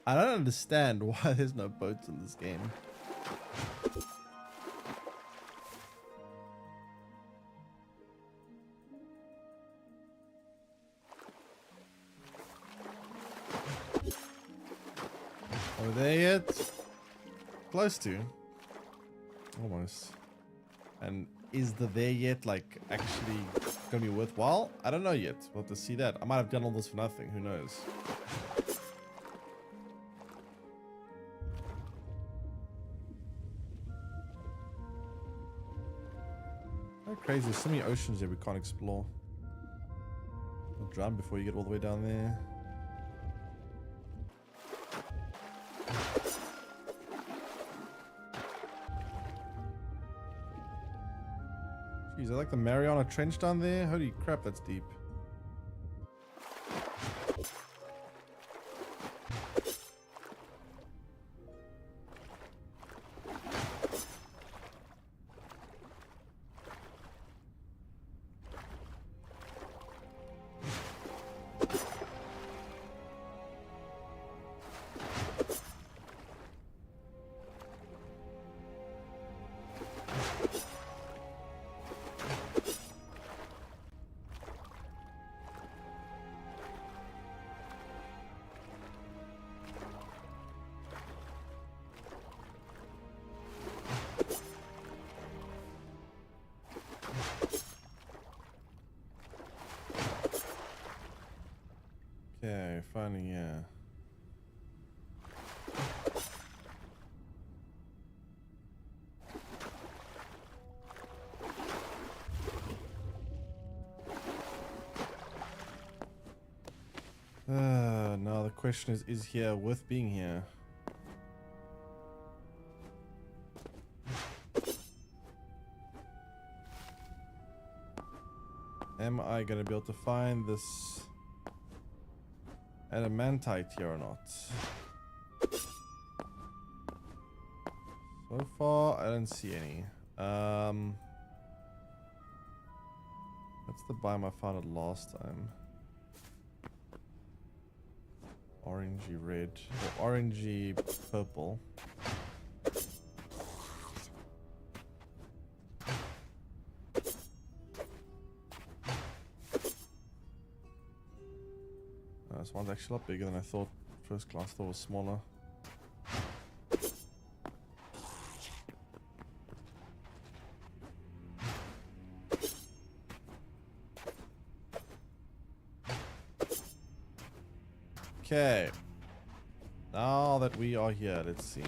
I don't understand why there's no boats in this game. Are we there yet? Close to. Almost. And is the there yet like actually gonna be worthwhile? I don't know yet. We'll have to see that. I might have done all this for nothing. Who knows? How crazy. There's so many oceans that we can't explore. You'll drown before you get all the way down there. Jeez, I like the Mariana Trench down there. Holy crap, that's deep. Okay, finally, yeah. Now the question is here worth being here? Am I gonna be able to find this adamantite here or not? So far, I don't see any. That's the biome I found it last time. Orangey red or orangey purple. This one's actually a lot bigger than I thought. First class thought was smaller. Okay. Now that we are here, let's see.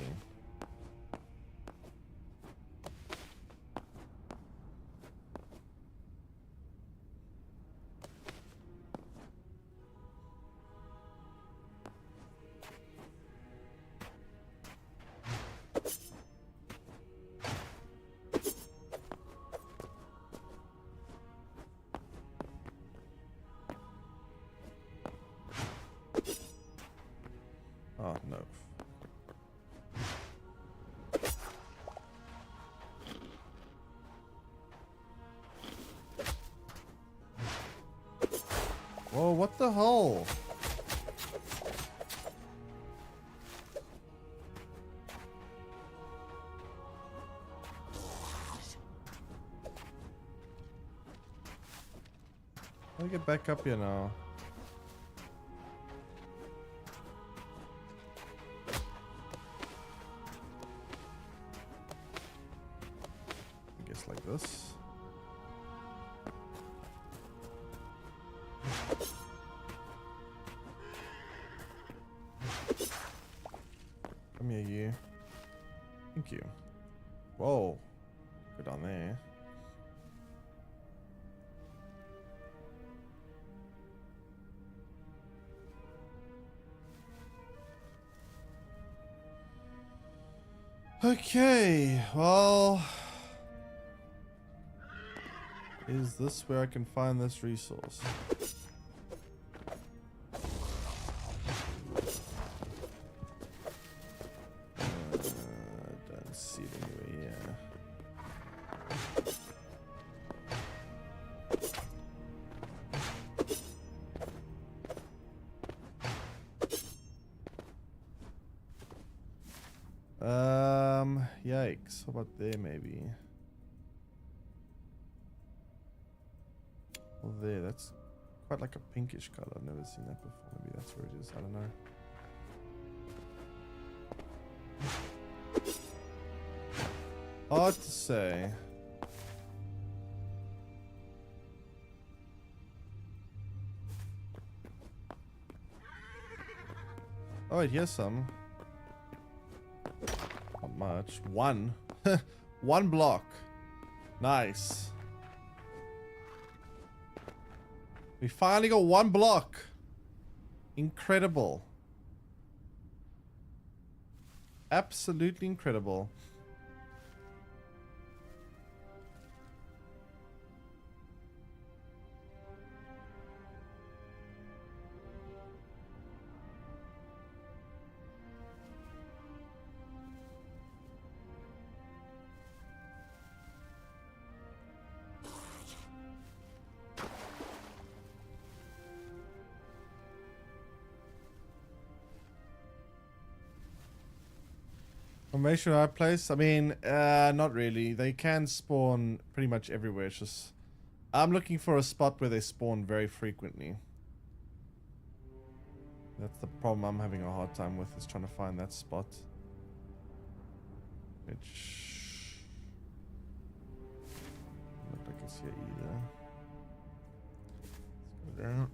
Oh, no. Whoa, what the hell? Let me get back up here now. Like this. Come here, you. Thank you. Whoa. Good on there. Okay, well... Is this where I can find this resource? Don't see it anywhere here. Yikes. How about there maybe? Well, there, that's quite like a pinkish color. I've never seen that before. Maybe that's where it is. I don't know. Hard to say. Oh, wait, here's some. Not much. One. One block. Nice. We finally got one block. Incredible. Absolutely incredible. Formation right place? I mean, not really. They can spawn pretty much everywhere. It's just I'm looking for a spot where they spawn very frequently. That's the problem I'm having a hard time with, is trying to find that spot. Which I don't look like it's here either. Let's go down.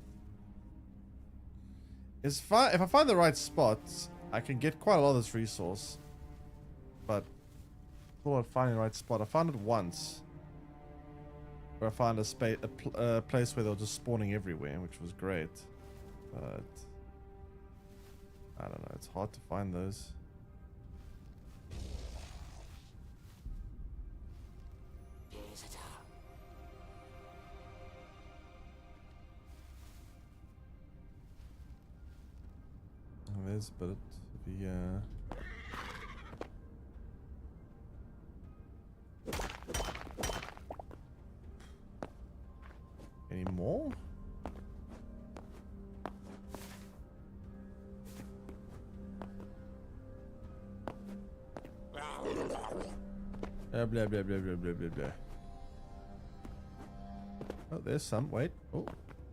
If I find the right spot, I can get quite a lot of this resource. But it's all about finding the right spot. I found it once, where I found a place where they were just spawning everywhere, which was great. But I don't know. It's hard to find those. Oh, there's a bit of the any more? Blah blah blah blah blah blah blah blah. Oh, there's some. Wait. Oh,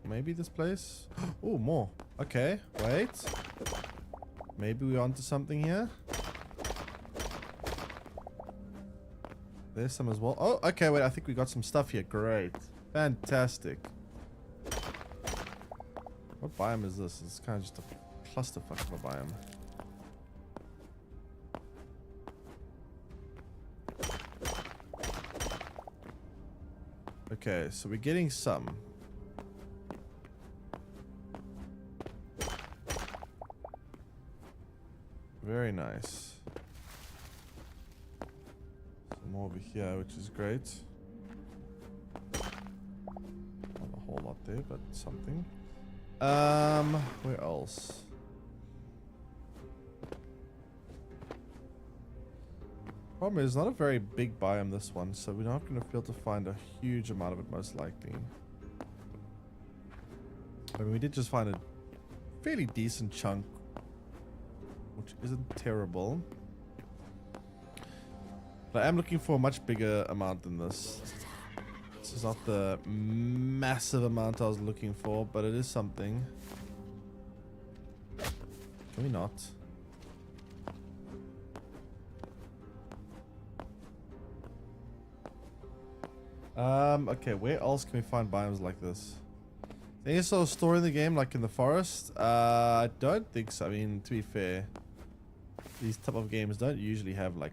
maybe this place. Oh, more. Okay. Wait. Maybe we're onto something here. There's some as well. Oh, okay. Wait. I think we got some stuff here. Great. Fantastic. What biome is this? It's kind of just a clusterfuck of a biome. Okay, so we're getting some. Very nice. Some more over here, which is great. Not a whole lot there, but something. Where else? Problem is, not a very big biome, this one, so we're not going to be able to find a huge amount of it, most likely. I mean, we did just find a fairly decent chunk, which isn't terrible. But I am looking for a much bigger amount than this. This is not the massive amount I was looking for, but it is something. Can we not? Okay, where else can we find biomes like this? Think it's a story in the game, like in the forest? I don't think so. I mean, to be fair, these type of games don't usually have like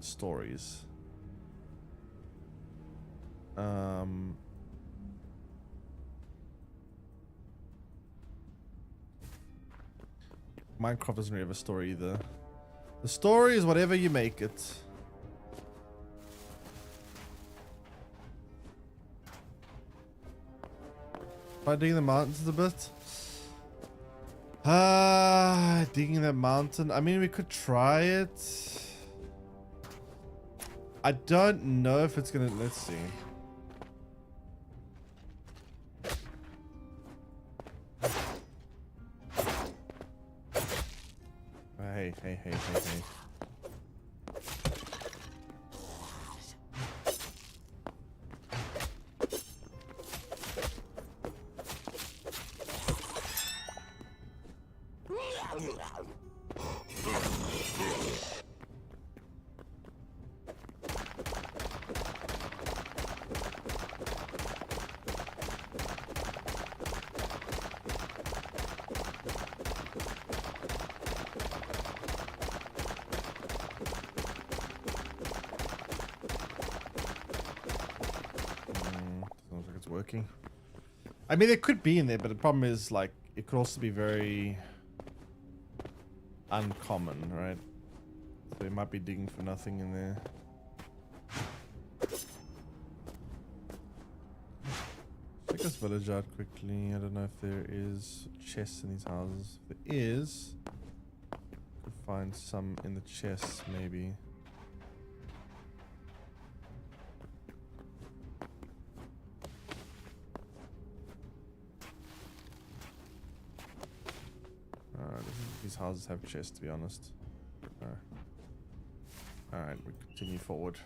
stories. Minecraft doesn't really have a story either. The story is whatever you make it. Try digging the mountains a bit. Digging the mountain. I mean, we could try it. I don't know if it's gonna. Let's see. Hey. Sounds like it's working. I mean, it could be in there, but the problem is, like, it could also be very uncommon, right? So they might be digging for nothing in there. Check this village out quickly. I don't know if there is chests in these houses. If there is, could find some in the chests, maybe. These houses have chests, to be honest. Alright, we continue forward.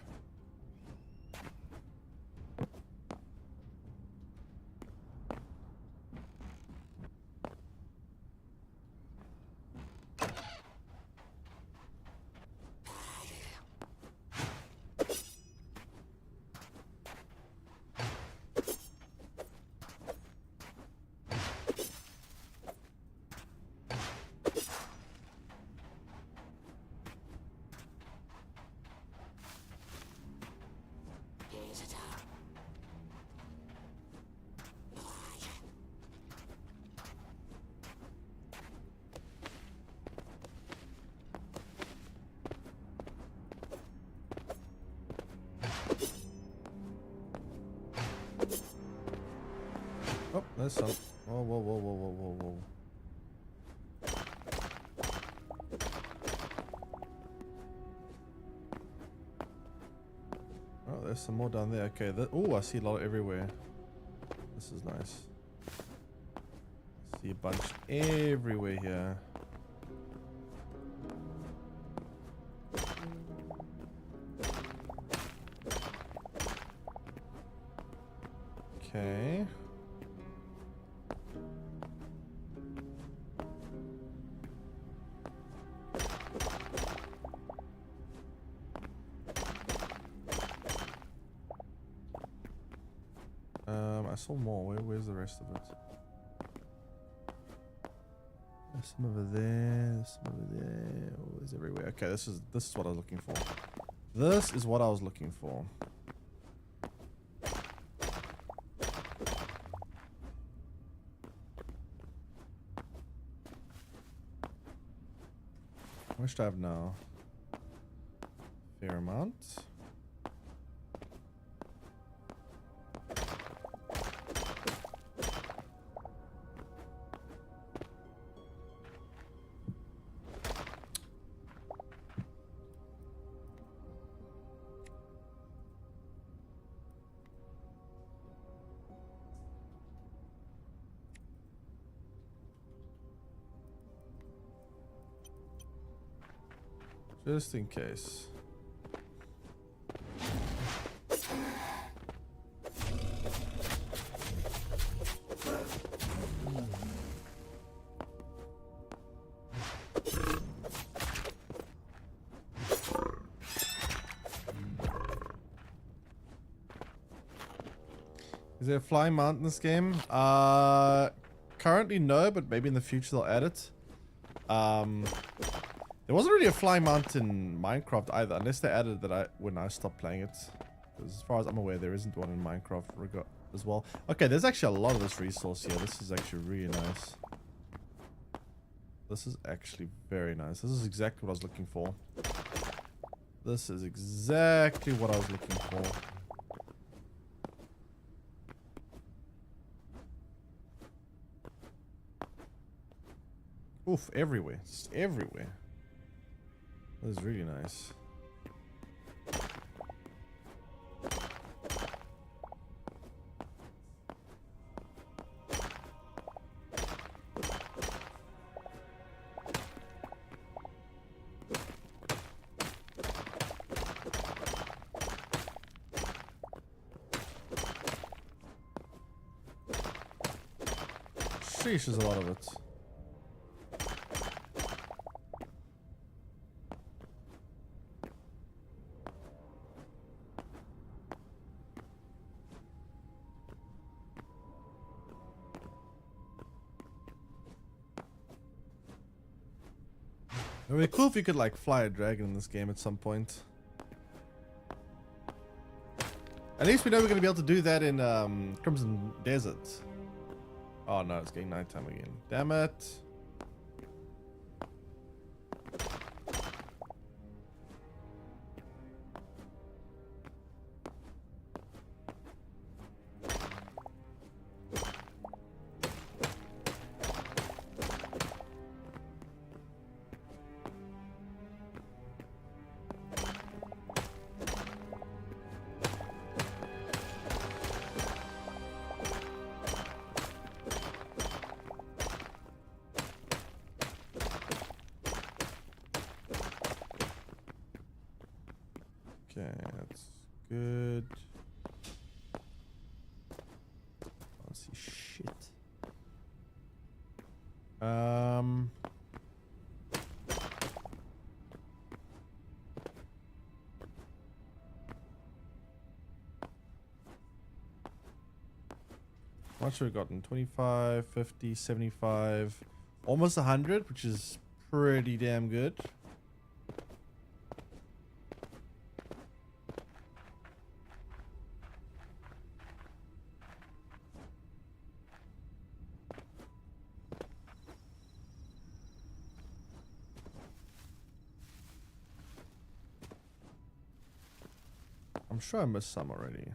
There's some. Whoa, whoa, whoa, whoa, whoa, whoa, whoa. Oh, there's some more down there. Okay. Oh, I see a lot everywhere. This is nice. See a bunch everywhere here. Okay. I saw more. Where's the rest of it? There's some over there. There's some over there. Oh, it's everywhere. Okay, this is what I was looking for. This is what I was looking for. How much do I have now? Fair amount. Just in case. Is there a flying mount in this game? Currently no, but maybe in the future they'll add it. There wasn't really a flying mount in Minecraft either, unless they added that when I stopped playing it. Because as far as I'm aware, there isn't one in Minecraft as well. Okay, there's actually a lot of this resource here. This is actually really nice. This is actually very nice. This is exactly what I was looking for. This is exactly what I was looking for. Oof, everywhere. Just everywhere. That is really nice. Sheesh, there's a lot of it. It would be cool if you could like fly a dragon in this game at some point. At least we know we're going to be able to do that in Crimson Desert. Oh no, it's getting nighttime again. Damn it. Okay, that's good. I don't see shit. How much have we gotten? 25, 50, 75, almost 100, which is pretty damn good. I'm sure I missed some already.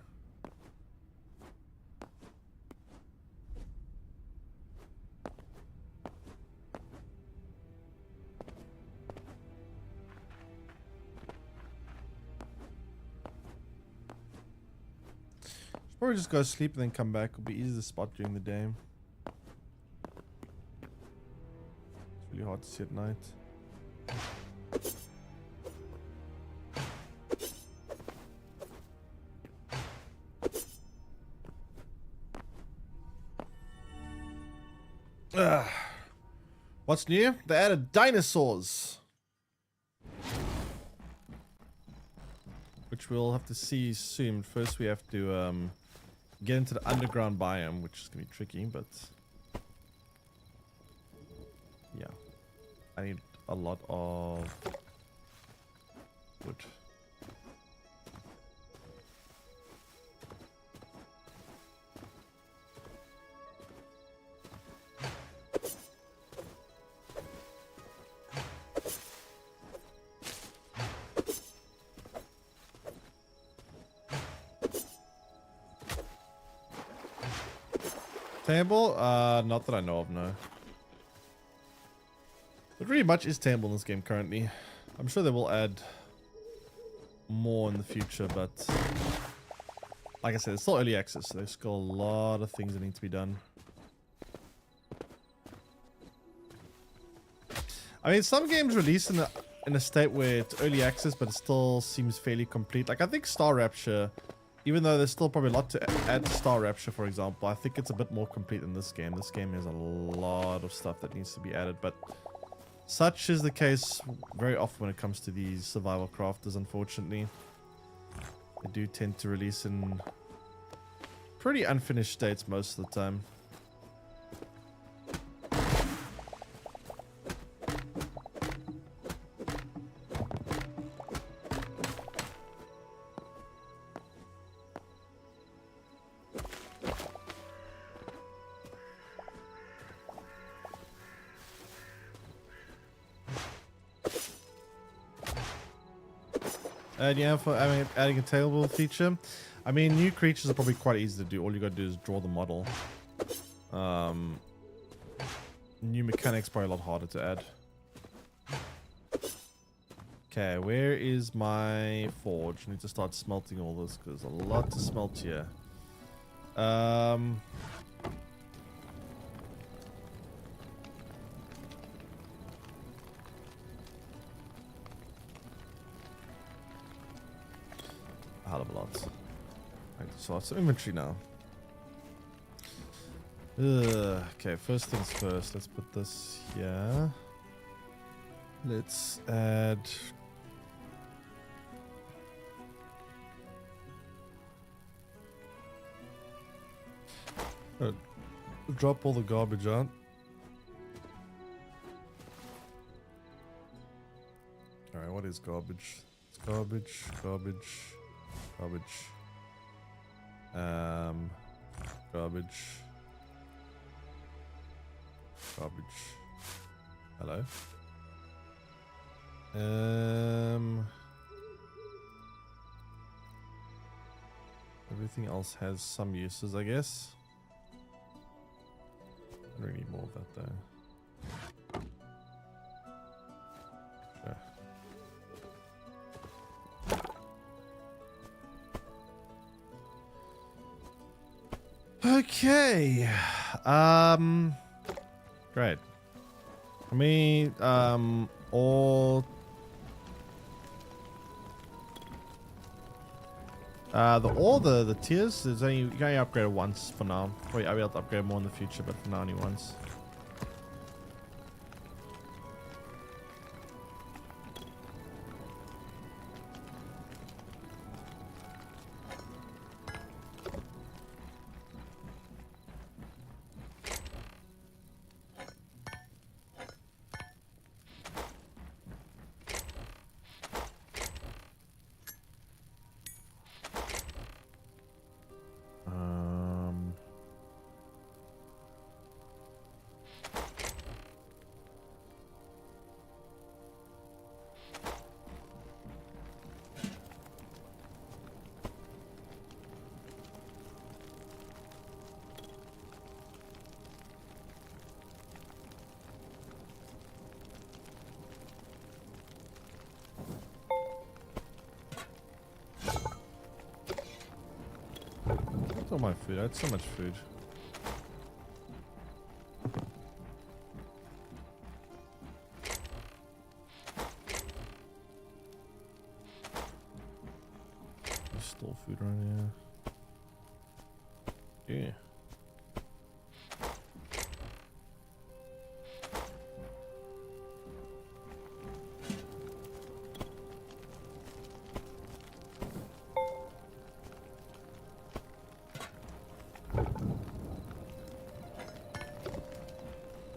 Or just go sleep and then come back. It'll be easy to spot during the day. It's really hard to see at night. What's new? They added dinosaurs, which we'll have to see soon. First, we have to get into the underground biome, which is gonna be tricky, but yeah, I need a lot of wood. Table? Not that I know of, no. But really much is table in this game currently. I'm sure they will add more in the future, but like I said, it's still early access, so there's still a lot of things that need to be done. I mean, some games release in a state where it's early access, but it still seems fairly complete. Like, I think Star Rapture, even though there's still probably a lot to add to Star Rapture, for example, I think it's a bit more complete than this game. This game has a lot of stuff that needs to be added, but such is the case very often when it comes to these survival crafters, unfortunately. They do tend to release in pretty unfinished states most of the time. Yeah, for adding a table feature. I mean, new creatures are probably quite easy to do. All you gotta do is draw the model. New mechanics probably a lot harder to add. Okay, where is my forge? I need to start smelting all this because there's a lot to smelt here. A hell of a lot. I need to start some inventory now. Okay, first things first. Let's put this here. Let's add... drop all the garbage out. Alright, what is garbage? It's garbage, garbage, garbage. Garbage. Garbage. Hello? Everything else has some uses, I guess. I don't need more of that though. Okay. Great. For me, all the tiers is only you can only upgrade it once for now. Probably I'll be able to upgrade more in the future, but for now only once. my food. I had so much food. I stole food right here. Yeah.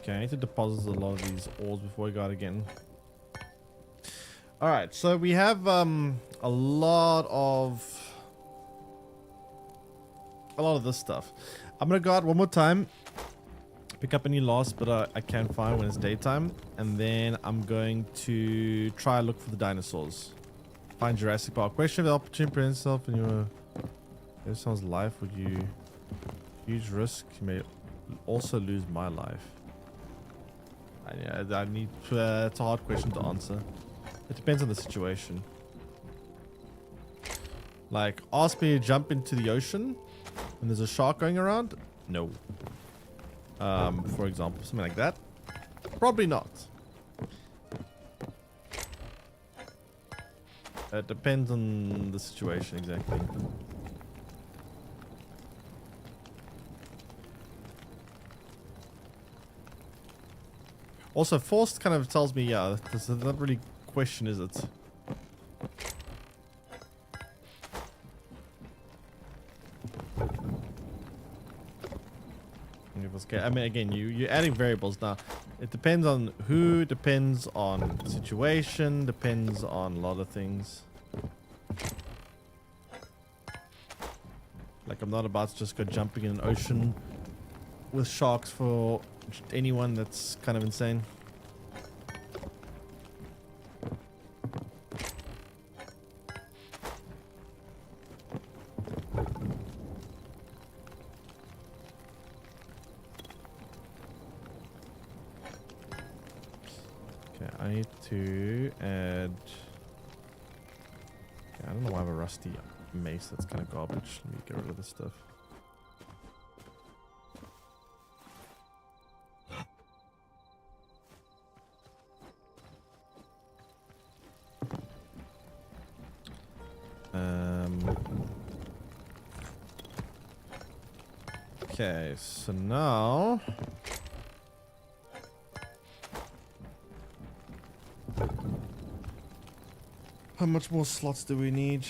Okay, I need to deposit a lot of these ores before I go out again. All right, so we have a lot of this stuff. I'm gonna go out one more time, pick up any loss, but I can't find when it's daytime, and then I'm going to try look for the dinosaurs. Find Jurassic Park. Question: the opportunity presents itself in your someone's life. Would you huge risk? You may also lose my life. I need to, it's a hard question to answer. It depends on the situation. Like, ask me to jump into the ocean when there's a shark going around? No. For example, something like that. Probably not. It depends on the situation exactly. Also, forced kind of tells me, yeah, that's not really question, is it? Okay, I mean, again, you're adding variables now. It depends on who, depends on situation, depends on a lot of things. Like, I'm not about to just go jumping in an ocean with sharks for anyone. That's kind of insane. Okay, I need to add... Okay, I don't know why I have a rusty mace. That's kind of garbage. Let me get rid of this stuff. Okay, so now how much more slots do we need?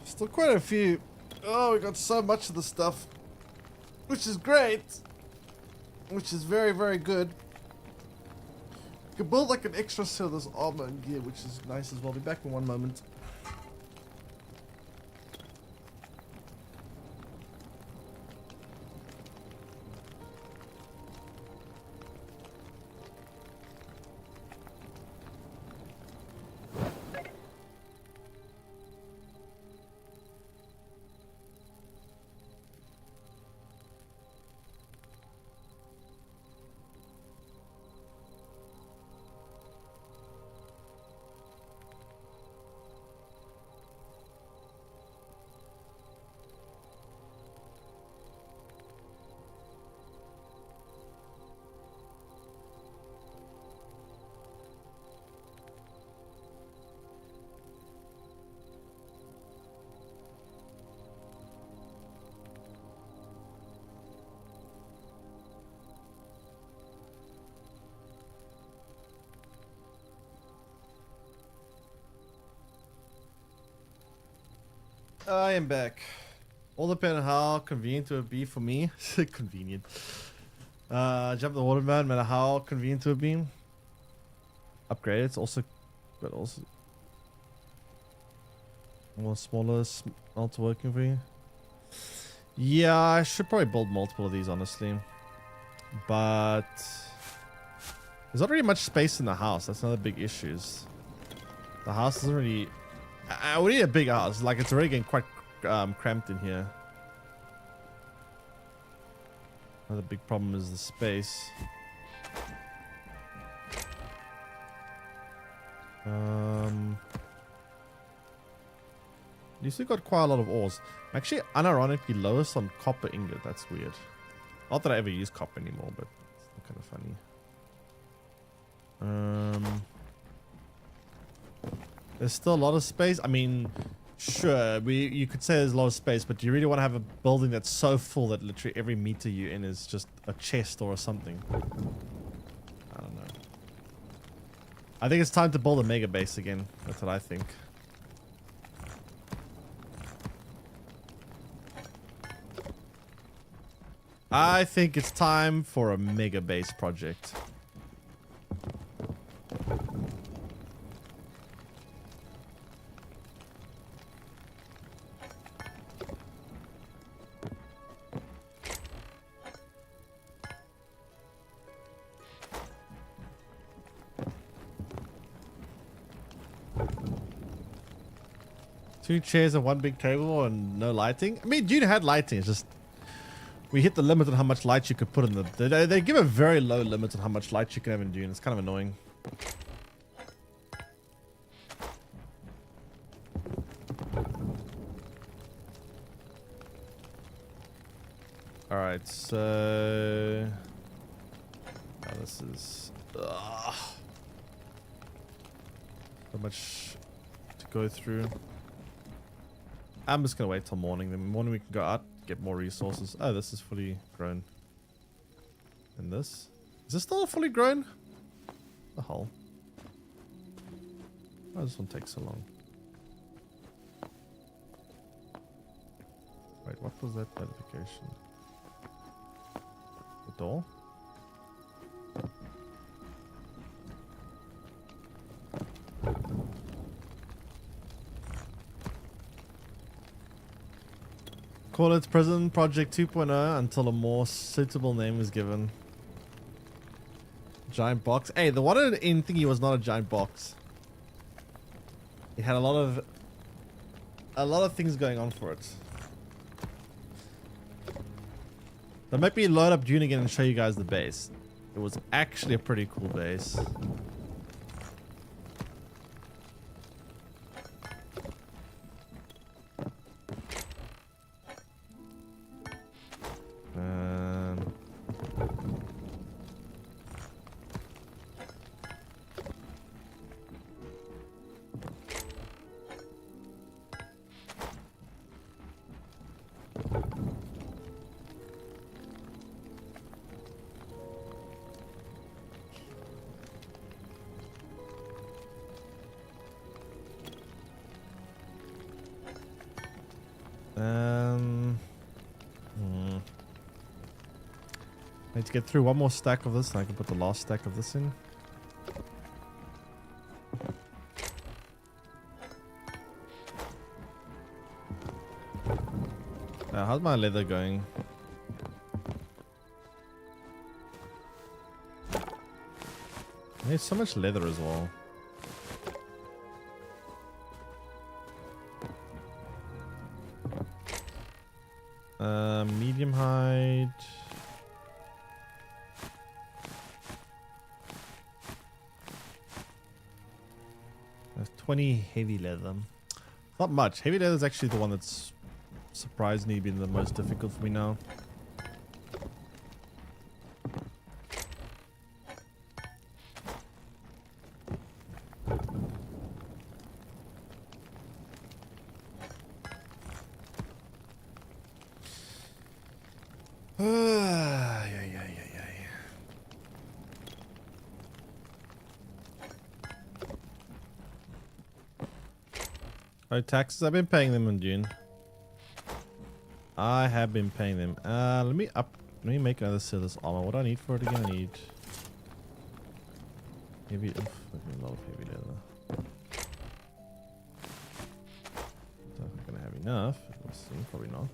Still quite a few. Oh, we got so much of the stuff, which is great, which is very, very good. We can build like an extra set of this armor and gear, which is nice as well. I'll be back in one moment. I am back. All depends on how convenient it would be for me. Convenient. Jump the water, man. No matter how convenient it would be. Upgrade. It's also, but also more smaller smelter working for you. Yeah, I should probably build multiple of these, honestly. But there's not really much space in the house. That's another big issue. The house doesn't really. I would need a big house. Like, it's already getting quite cramped in here. Another big problem is the space. You still got quite a lot of ores. I'm actually unironically lowest on copper ingot. That's weird. Not that I ever use copper anymore, but it's kind of funny. There's still a lot of space. I mean, sure, you could say there's a lot of space, but do you really want to have a building that's so full that literally every meter you're in is just a chest or something? I don't know. I think it's time to build a mega base again. That's what I think. I think it's time for a mega base project. Two chairs and one big table and no lighting. I mean, Dune had lighting. It's just we hit the limit on how much light you could put in the. They give a very low limit on how much light you can have in Dune. It's kind of annoying. All right, so this is so much to go through. I'm just gonna wait till morning. Then morning we can go out, get more resources. Oh, this is fully grown. And this? Is this still fully grown? The hell? Why does this one take so long? Wait, what was that notification? The door? Call it Prison Project 2.0 until a more suitable name is given. Giant box. Hey, the one in thingy was not a giant box. It had a lot of things going on for it. But let me load up Dune again and show you guys the base. It was actually a pretty cool base. Need to get through one more stack of this and I can put the last stack of this in. How's my leather going? I need so much leather as well. Medium height. That's 20 heavy leather. Not much. Heavy leather is actually the one that's surprisingly been the most difficult for me now. Oh, taxes. I've been paying them in June. I have been paying them. Let me make another set of this armor. What do I need for it again? I need heavy. Oof, a lot of heavy leather. Don't think I'm gonna have enough. We'll see. Probably not.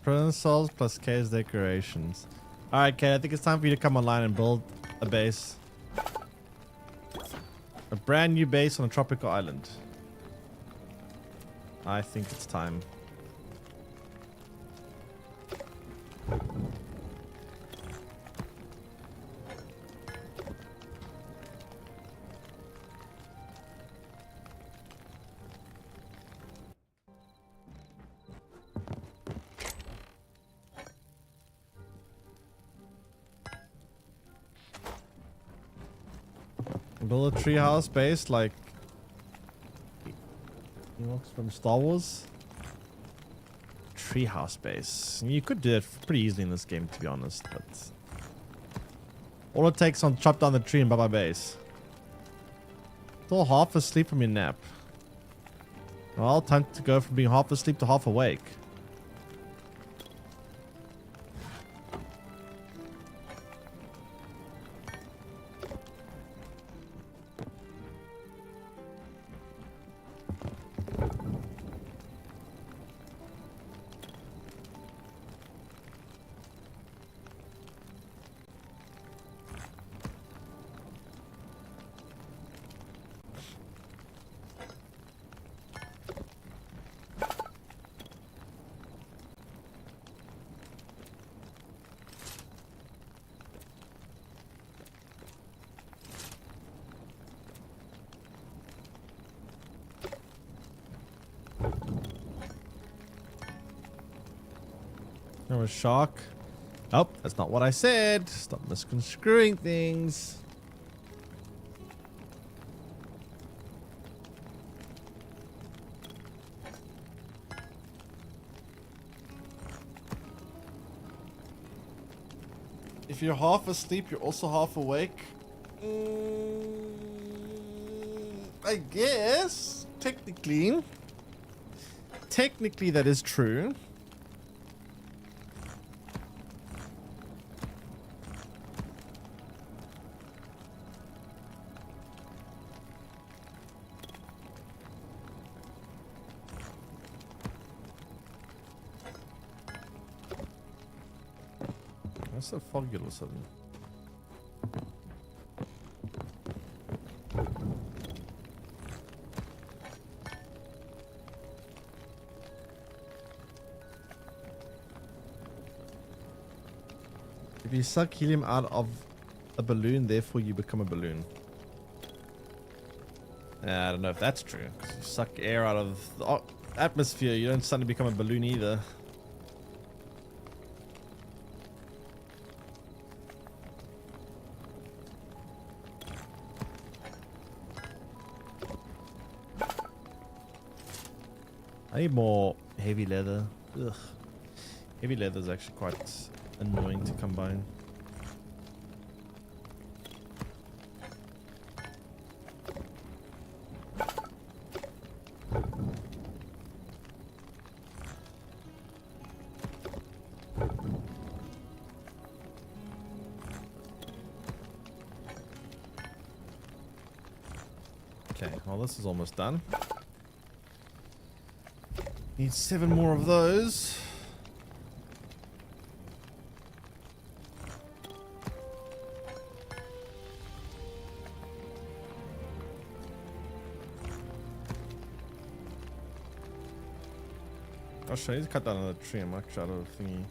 Prison cells plus case decorations. Alright, Kate, I think it's time for you to come online and build a base. A brand new base on a tropical island. I think it's time. Build a treehouse base like Ewoks from Star Wars. Treehouse base. You could do it pretty easily in this game, to be honest, but all it takes is chop down the tree and buy my base. Still half asleep from your nap. Well, time to go from being half asleep to half awake. There was shark. Oh, that's not what I said. Stop misconstruing things. If you're half asleep, you're also half awake. I guess. Technically that is true. What's so foggy all of a sudden? If you suck helium out of a balloon, therefore you become a balloon. I don't know if that's true. 'Cause you suck air out of the atmosphere, you don't suddenly become a balloon either. I need more heavy leather. Ugh. Heavy leather is actually quite annoying to combine. Okay, well this is almost done. Need 7 more of those. Actually, I need to cut down another tree. I'm actually out of thingy.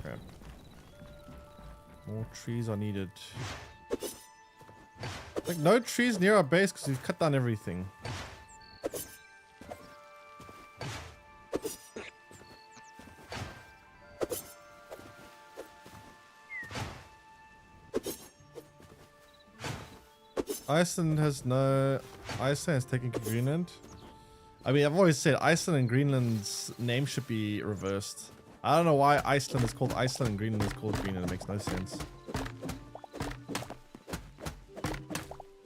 Crap. More trees are needed. Like, no trees near our base because we've cut down everything. Iceland has taken Greenland. I mean, I've always said Iceland and Greenland's name should be reversed. I don't know why Iceland is called Iceland and Greenland is called Greenland. It makes no sense.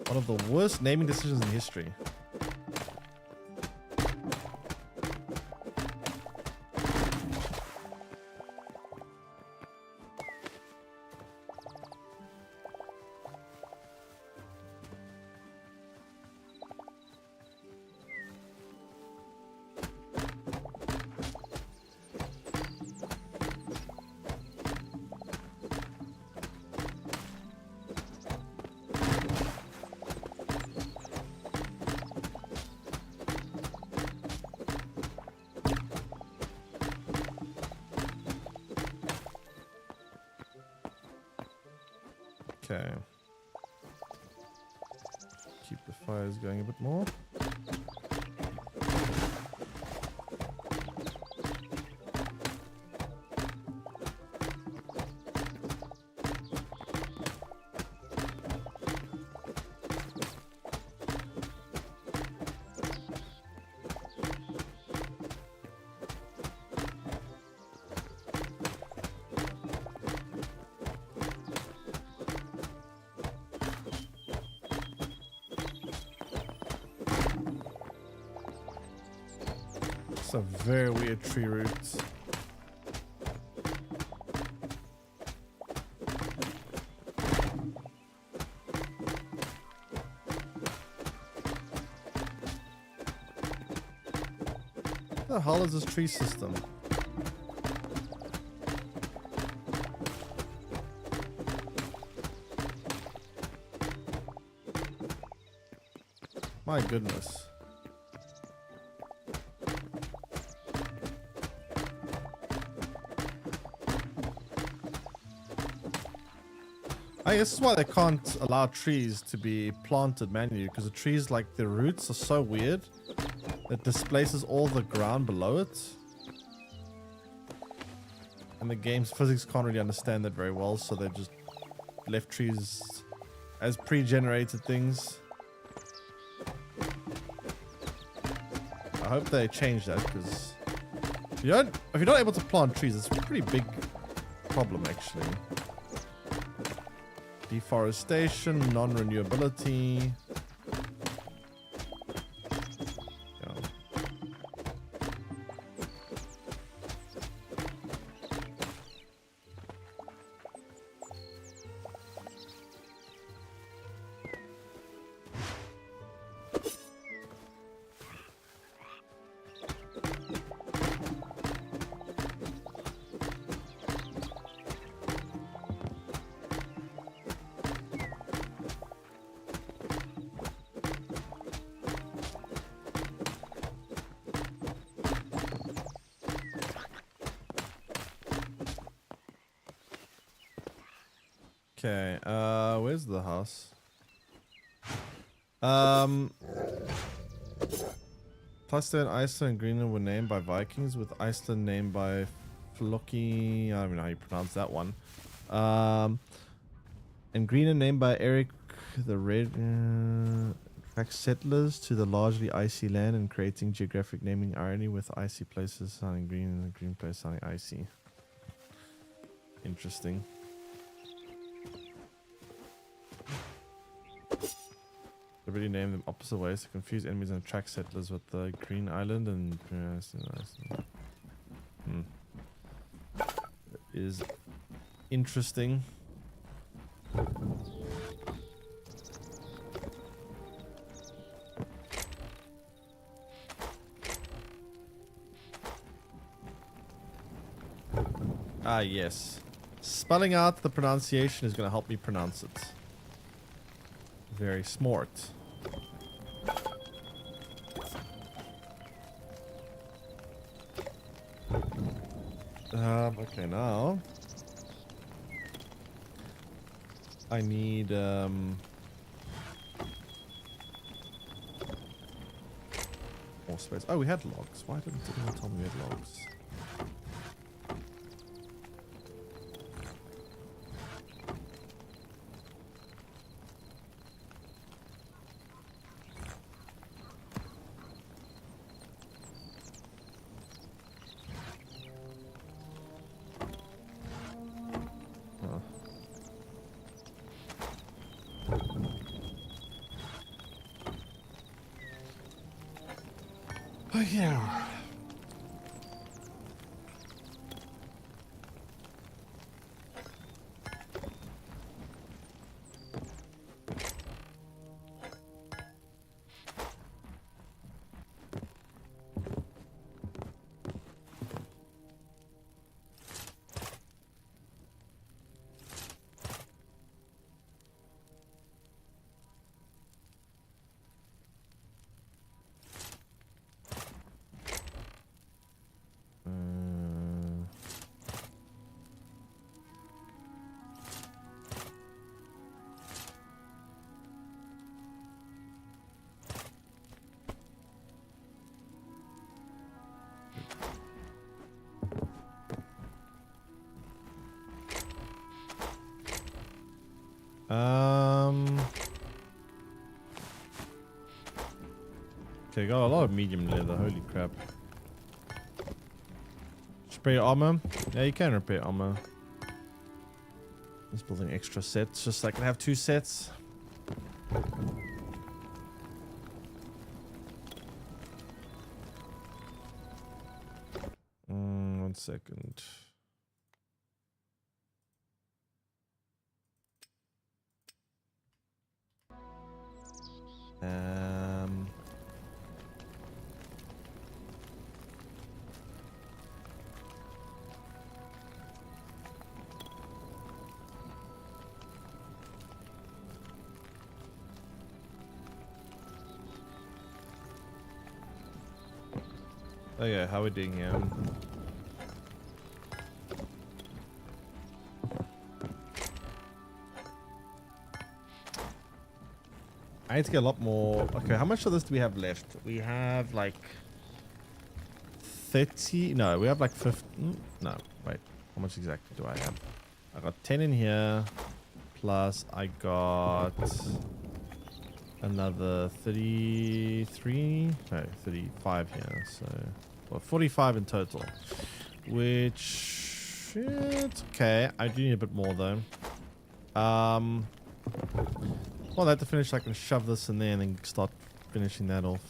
One of the worst naming decisions in history. Okay. Keep the fires going a bit more. It's a very weird tree roots. What the hell is this tree system? My goodness. I guess this is why they can't allow trees to be planted manually, because the trees, like, the roots are so weird that displaces all the ground below it. And the game's physics can't really understand that very well, so they just left trees as pre-generated things. I hope they change that, because if you're not able to plant trees, it's a pretty big problem actually. Deforestation, non-renewability. Yeah. Okay, where's the house? Cluster in Iceland and Greenland were named by Vikings, with Iceland named by Floki. I don't even know how you pronounce that one. And Greenland named by Eric the Red. Attracts settlers to the largely icy land and creating geographic naming irony, with icy places sounding green and the green place sounding icy. Interesting. They really named them opposite ways to confuse enemies and attract settlers, with the green island and is interesting. Ah, yes. Spelling out the pronunciation is going to help me pronounce it. Very smart. Okay, now I need more space. Oh, we had logs. Why didn't anyone tell me we had logs? Oh, yeah. Okay, got a lot of medium leather. Holy crap. Repair armor. Yeah, you can repair armor. Just building extra sets, just so I can have 2 sets. 1 second. Okay, how are we doing here? I need to get a lot more. Okay, how much of this do we have left? We have like 30. No, we have like 50. No, wait. How much exactly do I have? I got 10 in here. Plus I got another 33. No, 35 here. So, well, 45 in total. Which, it's okay. I do need a bit more though. Well, I have to finish. I can shove this in there and then start finishing that off.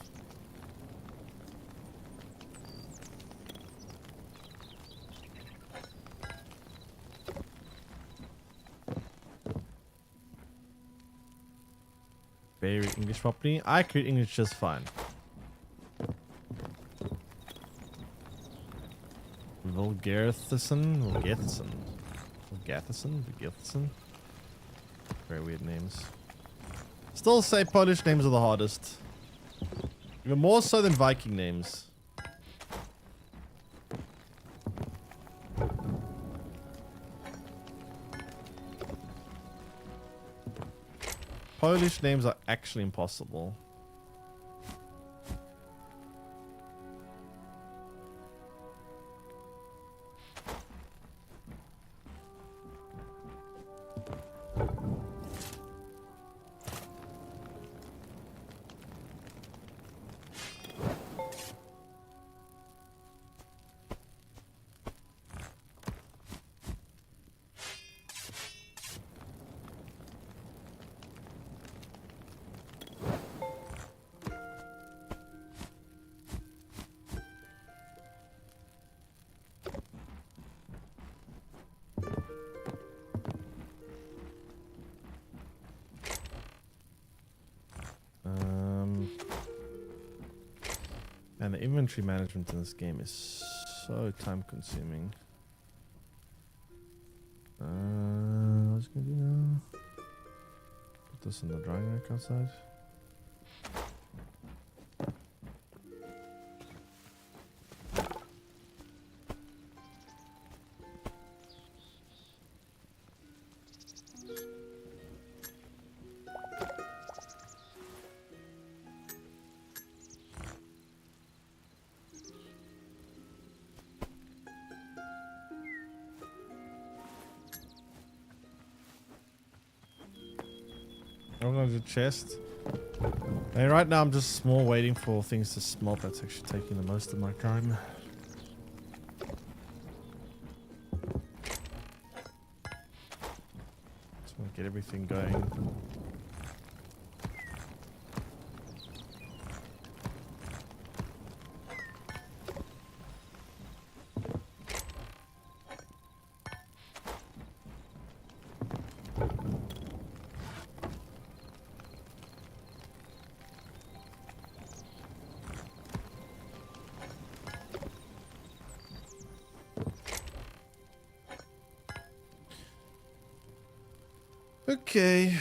Very English properly. I could English just fine. Vulgaritherson. Very weird names. Still say Polish names are the hardest. Even more so than Viking names. Polish names are actually impossible. And the inventory management in this game is so time consuming. What's it gonna do now? Put this in the drying rack outside. I'm going to the chest. And right now I'm just more waiting for things to smelt. That's actually taking the most of my time. Just want to get everything going. Okay.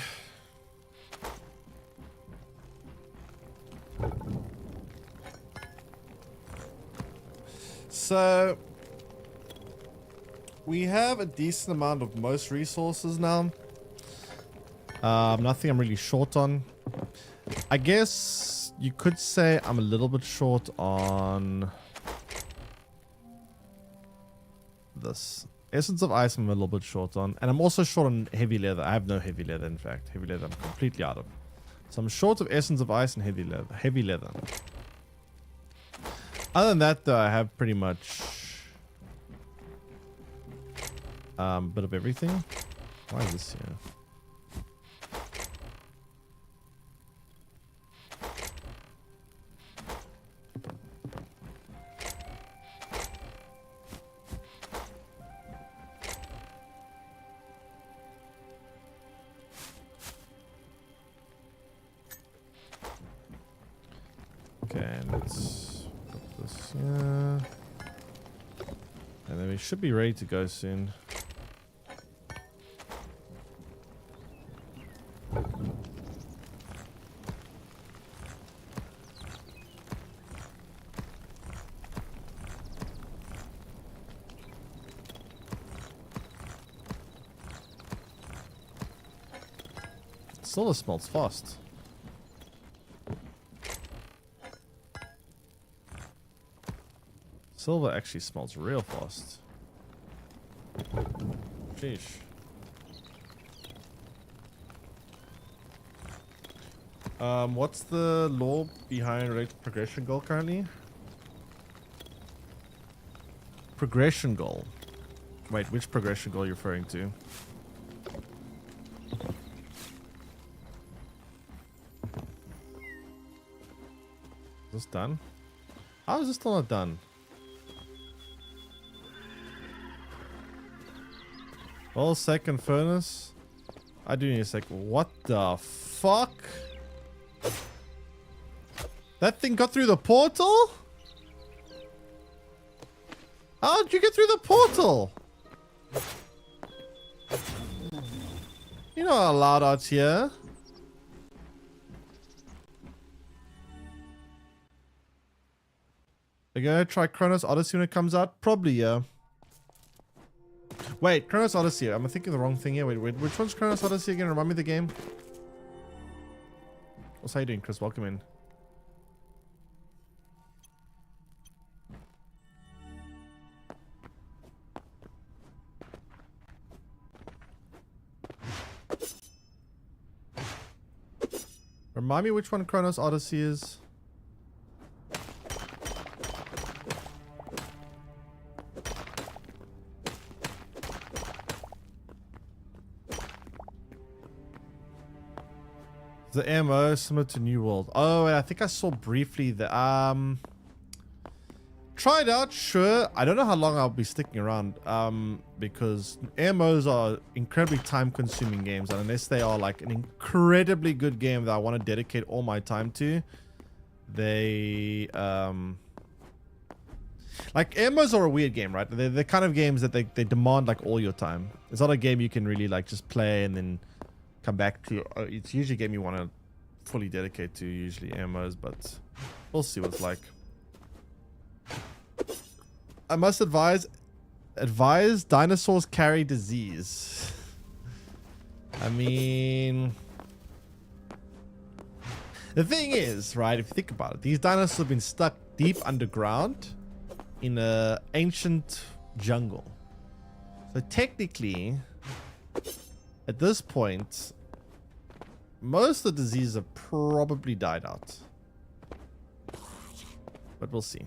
So we have a decent amount of most resources now. Nothing I'm really short on. I guess you could say I'm a little bit short on this. Essence of Ice I'm a little bit short on. And I'm also short on heavy leather. I have no heavy leather, in fact. Heavy leather I'm completely out of. So I'm short of Essence of Ice and heavy leather. Heavy leather. Other than that, though, I have pretty much a bit of everything. Why is this here? Okay, let's put this here. And then we should be ready to go soon. Silver smells fast. Silver actually smells real fast. Sheesh. What's the law behind related progression goal currently? Progression goal. Wait, which progression goal are you referring to? Is this done? How is this still not done? Well, second furnace. I do need a second. What the fuck? That thing got through the portal? How did you get through the portal? You're not allowed out here. Are you gonna try Chronos Odyssey when it comes out? Probably, yeah. Wait, Chronos Odyssey. I'm thinking the wrong thing here. Wait, which one's Chronos Odyssey again? Remind me of the game. What's how you doing, Chris? Welcome in. Remind me which one Chronos Odyssey is. The MO similar to New World. Oh, I think I saw briefly the try it out, sure. I don't know how long I'll be sticking around because MMOs are incredibly time-consuming games, and unless they are like an incredibly good game that I want to dedicate all my time to, they like MMOs are a weird game, right? They're the kind of games that they demand like all your time. It's not a game you can really like just play and then come back to. It's usually a game you want to fully dedicate to, usually MMOs, but we'll see what it's like. I must advise dinosaurs carry disease. I mean, the thing is, right, if you think about it, these dinosaurs have been stuck deep underground in an ancient jungle. So technically, at this point, most of the diseases have probably died out. But we'll see.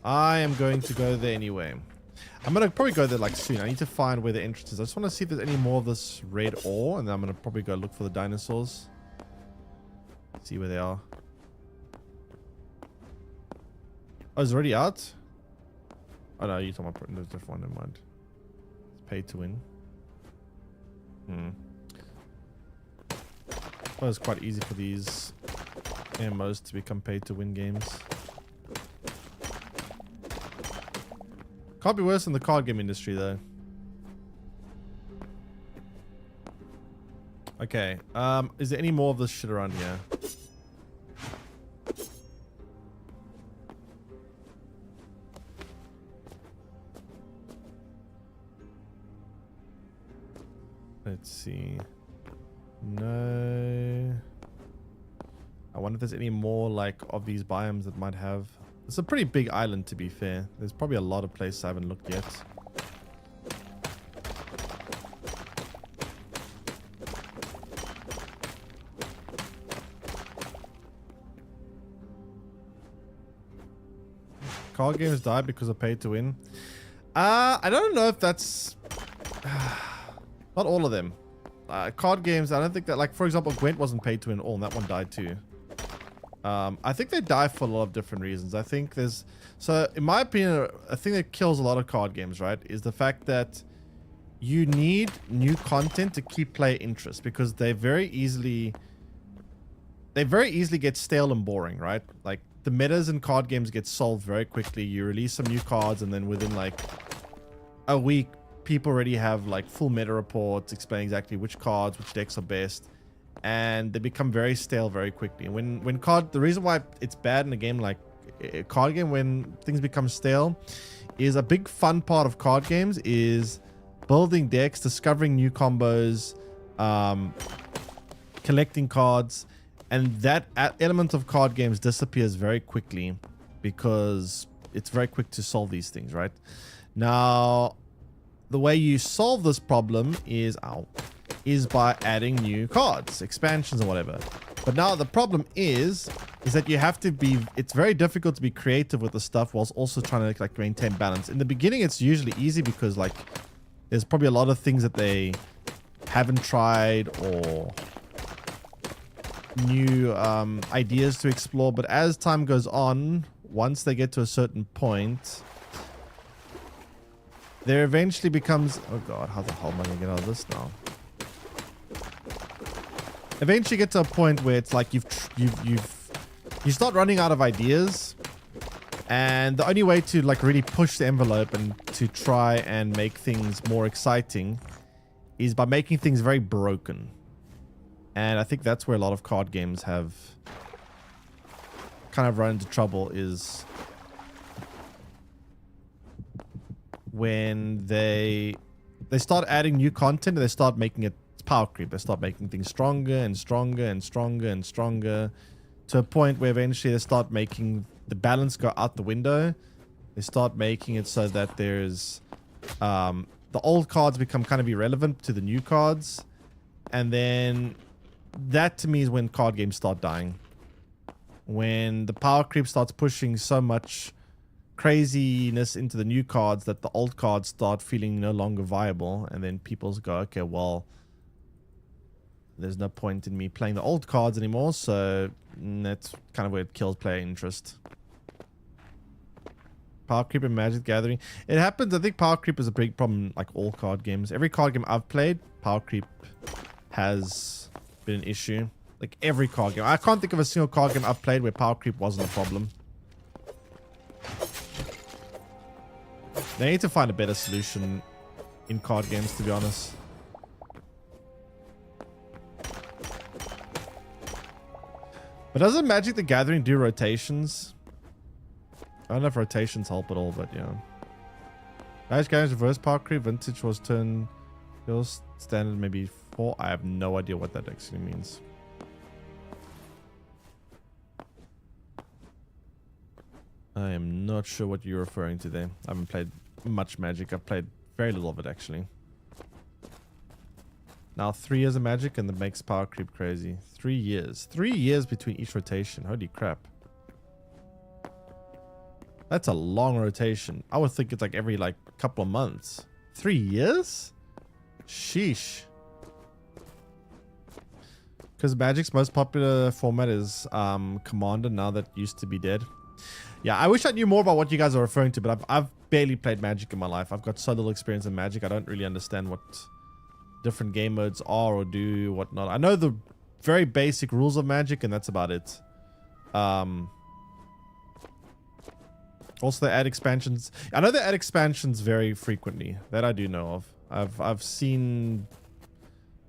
I am going to go there anyway. I'm going to probably go there like soon. I need to find where the entrance is. I just want to see if there's any more of this red ore. And then I'm going to probably go look for the dinosaurs. See where they are. Oh, it's already out? Oh no, you're talking about no, different one. Never mind. It's pay to win. Well, it's quite easy for these MMOs to become pay to win games. Can't be worse than the card game industry, though. Okay. Is there any more of this shit around here? Let's see. No. I wonder if there's any more like of these biomes that might have. It's a pretty big island, to be fair. There's probably a lot of places I haven't looked yet. Card games die because of pay to win. I don't know if that's not all of them. Card games, I don't think that, like, for example, Gwent wasn't paid to win at all, and that one died too. I think they die for a lot of different reasons. I think there's, so in my opinion, a thing that kills a lot of card games, right, is the fact that you need new content to keep player interest, because they very easily get stale and boring, right? Like, the metas in card games get solved very quickly. You release some new cards, and then within like a week, people already have like full meta reports explaining exactly which cards, which decks are best, and they become very stale very quickly. And the reason why it's bad in a game like a card game when things become stale is a big fun part of card games is building decks, discovering new combos, collecting cards. And that element of card games disappears very quickly because it's very quick to solve these things, right? Now, the way you solve this problem is by adding new cards, expansions or whatever. But now the problem is that you have to be, it's very difficult to be creative with the stuff whilst also trying to like maintain balance. In the beginning, it's usually easy because like there's probably a lot of things that they haven't tried or new ideas to explore, but as time goes on, once they get to a certain point, there eventually becomes, oh god, how the hell am I gonna get out of this now? Eventually get to a point where it's like you start running out of ideas, and the only way to like really push the envelope and to try and make things more exciting is by making things very broken. And I think that's where a lot of card games have kind of run into trouble, is when they start adding new content and they start making it power creep. They start making things stronger and stronger and stronger and stronger to a point where eventually they start making the balance go out the window. They start making it so that there's the old cards become kind of irrelevant to the new cards, and then that to me is when card games start dying. When the power creep starts pushing so much craziness into the new cards that the old cards start feeling no longer viable, and then people go, okay, well, there's no point in me playing the old cards anymore, so that's kind of where it kills player interest. Power creep in Magic Gathering. It happens. I think power creep is a big problem in like all card games. Every card game I've played, power creep has been an issue. Like every card game. I can't think of a single card game I've played where power creep wasn't a problem. They need to find a better solution in card games, to be honest. But doesn't Magic the Gathering do rotations? I don't know if rotations help at all, but yeah. Magic Gathering reverse power creep. Vintage was turn standard maybe 4. I have no idea what that actually means. I am not sure what you're referring to there. I haven't played much Magic. I've played very little of it actually. Now 3 years of Magic and that makes power creep crazy. 3 years. 3 years between each rotation. Holy crap. That's a long rotation. I would think it's like every like couple of months. 3 years? Sheesh. Because Magic's most popular format is Commander, now that used to be dead. Yeah, I wish I knew more about what you guys are referring to, but I've barely played Magic in my life. I've got so little experience in Magic, I don't really understand what different game modes are or do, whatnot. I know the very basic rules of Magic, and that's about it. Also, they add expansions. I know they add expansions very frequently. That I do know of. I've seen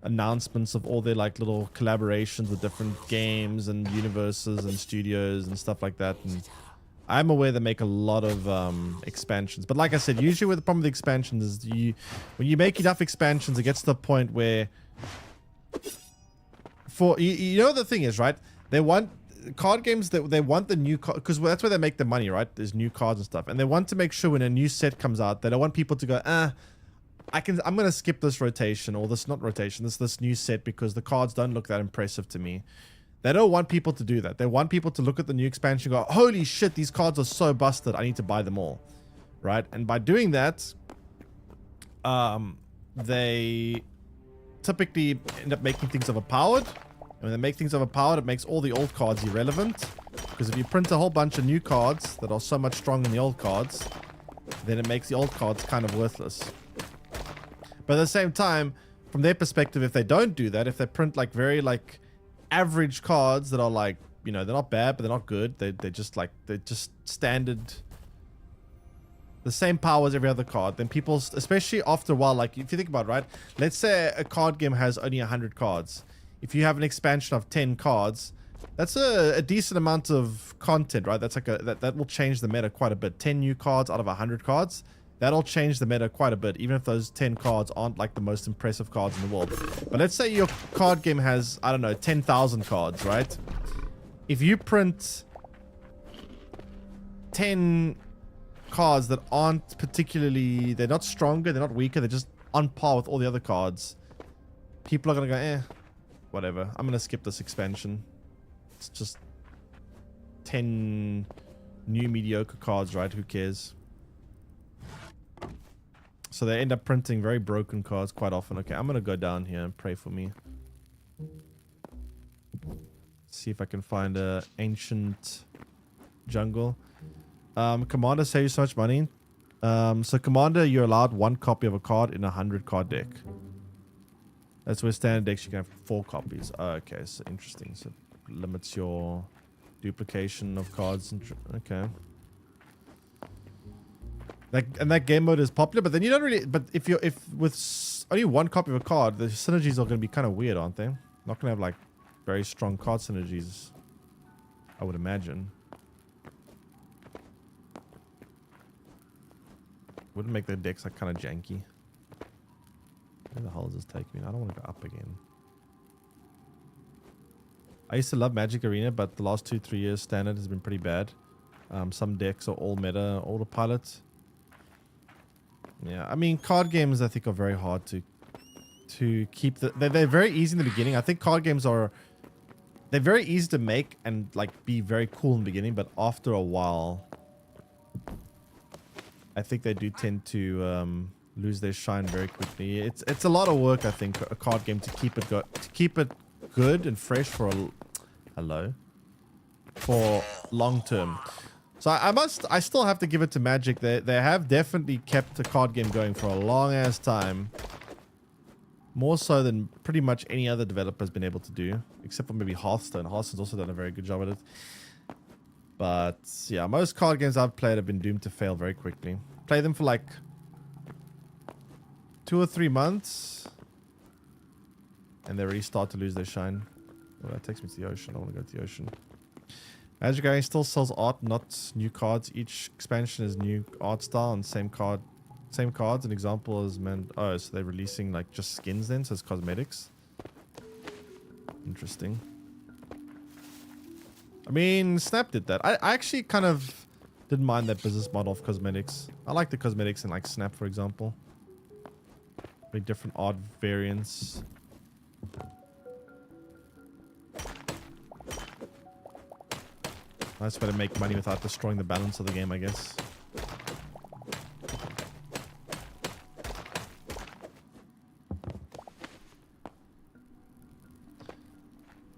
announcements of all their like little collaborations with different games and universes and studios and stuff like that. And I'm aware they make a lot of expansions. But like I said, usually where the problem with the expansions is when you make enough expansions, it gets to the point where you know the thing is, right? They want card games that they want the new card, because that's where they make the money, right? There's new cards and stuff, and they want to make sure when a new set comes out, they don't want people to go, I'm gonna skip this rotation or this not rotation, this new set because the cards don't look that impressive to me. They don't want people to do that. They want people to look at the new expansion and go, holy shit, these cards are so busted. I need to buy them all. Right? And by doing that, they typically end up making things overpowered. And when they make things overpowered, it makes all the old cards irrelevant. Because if you print a whole bunch of new cards that are so much stronger than the old cards, then it makes the old cards kind of worthless. But at the same time, from their perspective, if they don't do that, if they print like very like average cards that are like, you know, they're not bad, but they're not good. They're just standard, the same power as every other card. Then people, especially after a while, like if you think about it, right? Let's say a card game has only 100 cards. If you have an expansion of 10 cards, that's a decent amount of content, right? That's like that will change the meta quite a bit. 10 new cards out of 100 cards. That'll change the meta quite a bit, even if those 10 cards aren't like the most impressive cards in the world. But let's say your card game has, I don't know, 10,000 cards, right? If you print 10 cards that aren't particularly, they're not stronger, they're not weaker, they're just on par with all the other cards, people are going to go, whatever. I'm going to skip this expansion. It's just 10 new mediocre cards, right? Who cares? So they end up printing very broken cards quite often. Okay, I'm going to go down here and pray for me. See if I can find a ancient jungle. Commander saves so much money. So Commander, you're allowed 1 copy of a card in a 100 card deck. That's where standard decks you can have 4 copies. Oh, okay, so interesting. So it limits your duplication of cards. Okay. And that game mode is popular, but then you don't really. But if with only 1 copy of a card, the synergies are going to be kind of weird, aren't they? Not going to have like very strong card synergies, I would imagine. Wouldn't make the decks like kind of janky. Where the hell does this take me? I don't want to go up again. I used to love Magic Arena, but the last 2-3 years standard has been pretty bad. Some decks are all meta autopilot. Yeah, I mean, card games I think are very hard to keep. They're very easy in the beginning. I think card games they're very easy to make and like be very cool in the beginning, but after a while, I think they do tend to lose their shine very quickly. It's a lot of work, I think, a card game to keep it good and fresh for for long term. So I still have to give it to Magic. They have definitely kept a card game going for a long ass time. More so than pretty much any other developer has been able to do. Except for maybe Hearthstone. Hearthstone's also done a very good job at it. But yeah, most card games I've played have been doomed to fail very quickly. Play them for like 2 or 3 months. And they already start to lose their shine. Oh, that takes me to the ocean. I want to go to the ocean. Magic Arena still sells art, not new cards. Each expansion is new art style and same cards. An example is so they're releasing like just skins then, so it's cosmetics. Interesting. I mean, Snap did that. I actually kind of didn't mind that business model of cosmetics. I like the cosmetics in like Snap, for example. Very different art variants. Nice way to make money without destroying the balance of the game, I guess.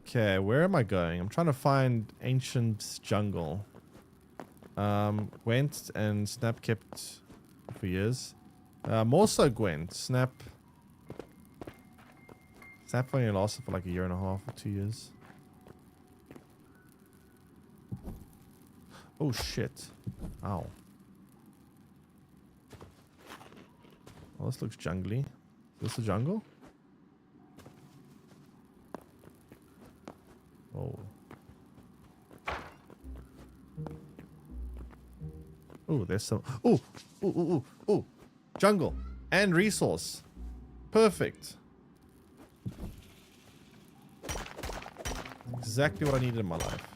Okay, where am I going? I'm trying to find ancient jungle. Gwent and Snap kept for years. More so Gwent. Snap only lasted for like 1.5 years or 2 years. Oh shit. Ow. Well, this looks jungly. Is this a jungle? Oh. Oh, there's some. Oh, oh. Jungle and resource. Perfect. Exactly what I needed in my life.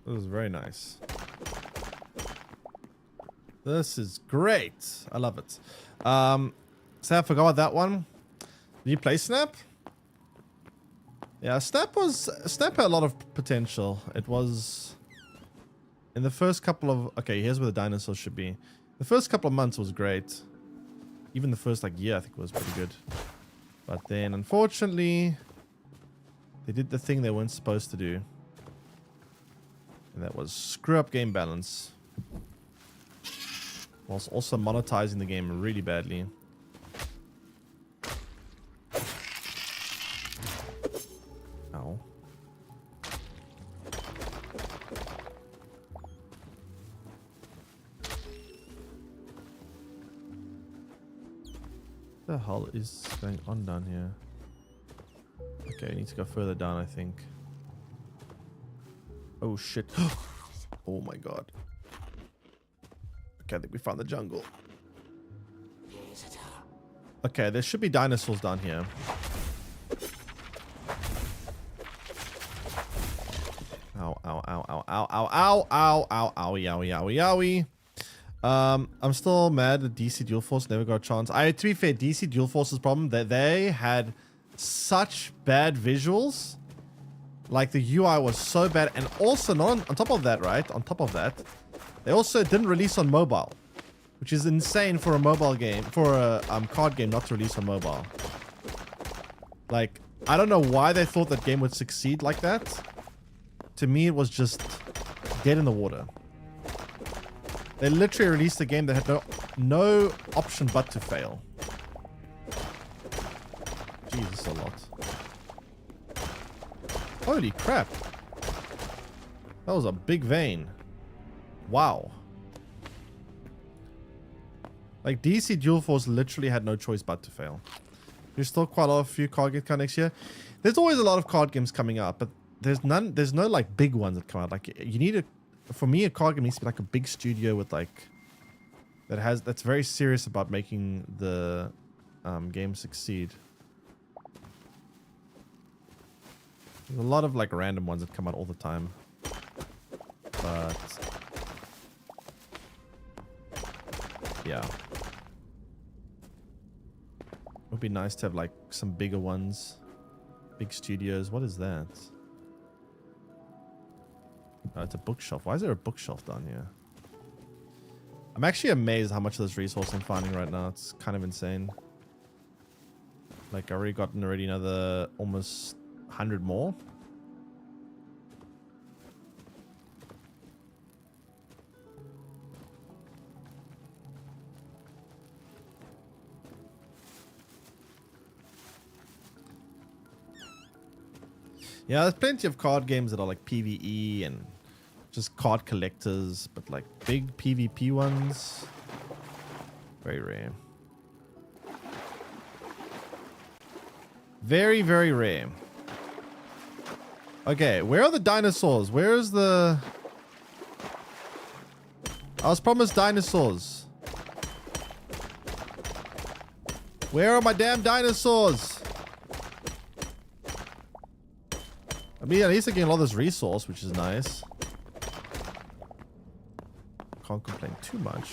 It was very nice. This is great. I love it. So I forgot about that one. Did you play Snap? Yeah, Snap had a lot of potential. It was in the first couple of here's where the dinosaurs should be. The first couple of months was great. Even the first year I think was pretty good. But then unfortunately they did the thing they weren't supposed to do. And that was screw up game balance. Whilst also monetizing the game really badly. Ow. What the hell is going on down here? Okay, I need to go further down, I think. Oh shit. Oh my god. Okay, I think we found the jungle. Okay, there should be dinosaurs down here. Ow, ow, ow, ow, ow, ow, ow, ow, ow, owie, owie, owie, owie. I'm still mad that DC Dual Force never got a chance. To be fair, DC Dual Force's problem that they had such bad visuals. Like the UI was so bad, and also on top of that, right? On top of that, they also didn't release on mobile, which is insane for a mobile game, for a card game not to release on mobile. Like, I don't know why they thought that game would succeed like that. To me, it was just dead in the water. They literally released a game that had no option but to fail. Jesus, a lot. Holy crap. That was a big vein. Wow. Like, DC Dual Force literally had no choice but to fail. There's still quite a few card games coming next year. There's always a lot of card games coming out, but there's no like big ones that come out. Like, you need for me, a card game needs to be like a big studio with like, that's very serious about making the game succeed. There's a lot of like random ones that come out all the time. But yeah. It would be nice to have like some bigger ones. Big studios. What is that? Oh, it's a bookshelf. Why is there a bookshelf down here? I'm actually amazed how much of this resource I'm finding right now. It's kind of insane. Like, I've already gotten another almost 100 more. Yeah, there's plenty of card games that are like PvE and just card collectors, but like big PvP ones, very rare. Very, very rare. Okay, where are the dinosaurs? Where is the... I was promised dinosaurs. Where are my damn dinosaurs? I mean, at least I'm getting a lot of this resource, which is nice. Can't complain too much.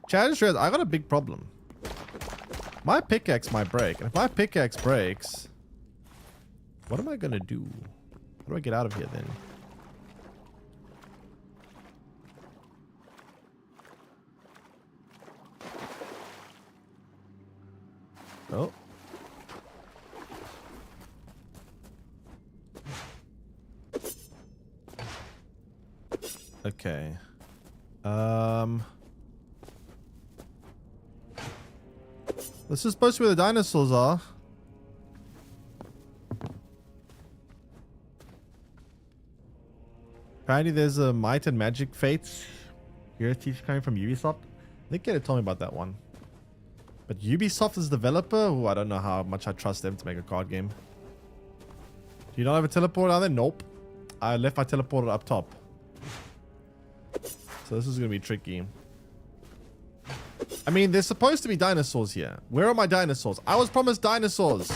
Challenge says, I got a big problem. My pickaxe might break. And if my pickaxe breaks, what am I going to do? How do I get out of here then? Oh. Okay. This is supposed to be where the dinosaurs are. Apparently there's a Might and Magic Fates heritage coming from Ubisoft. I think Gator told me about that one. But Ubisoft is the developer? Oh, I don't know how much I trust them to make a card game. Do you not have a teleporter down there? Nope. I left my teleporter up top. So this is going to be tricky. I mean, there's supposed to be dinosaurs here. Where are my dinosaurs? I was promised dinosaurs.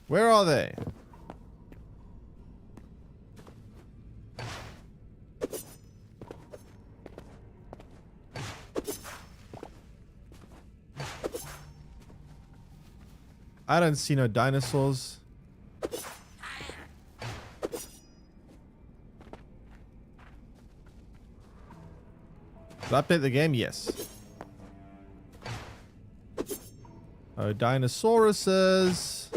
Where are they? I don't see no dinosaurs. Did I update the game? Yes. Oh, Dinosauruses.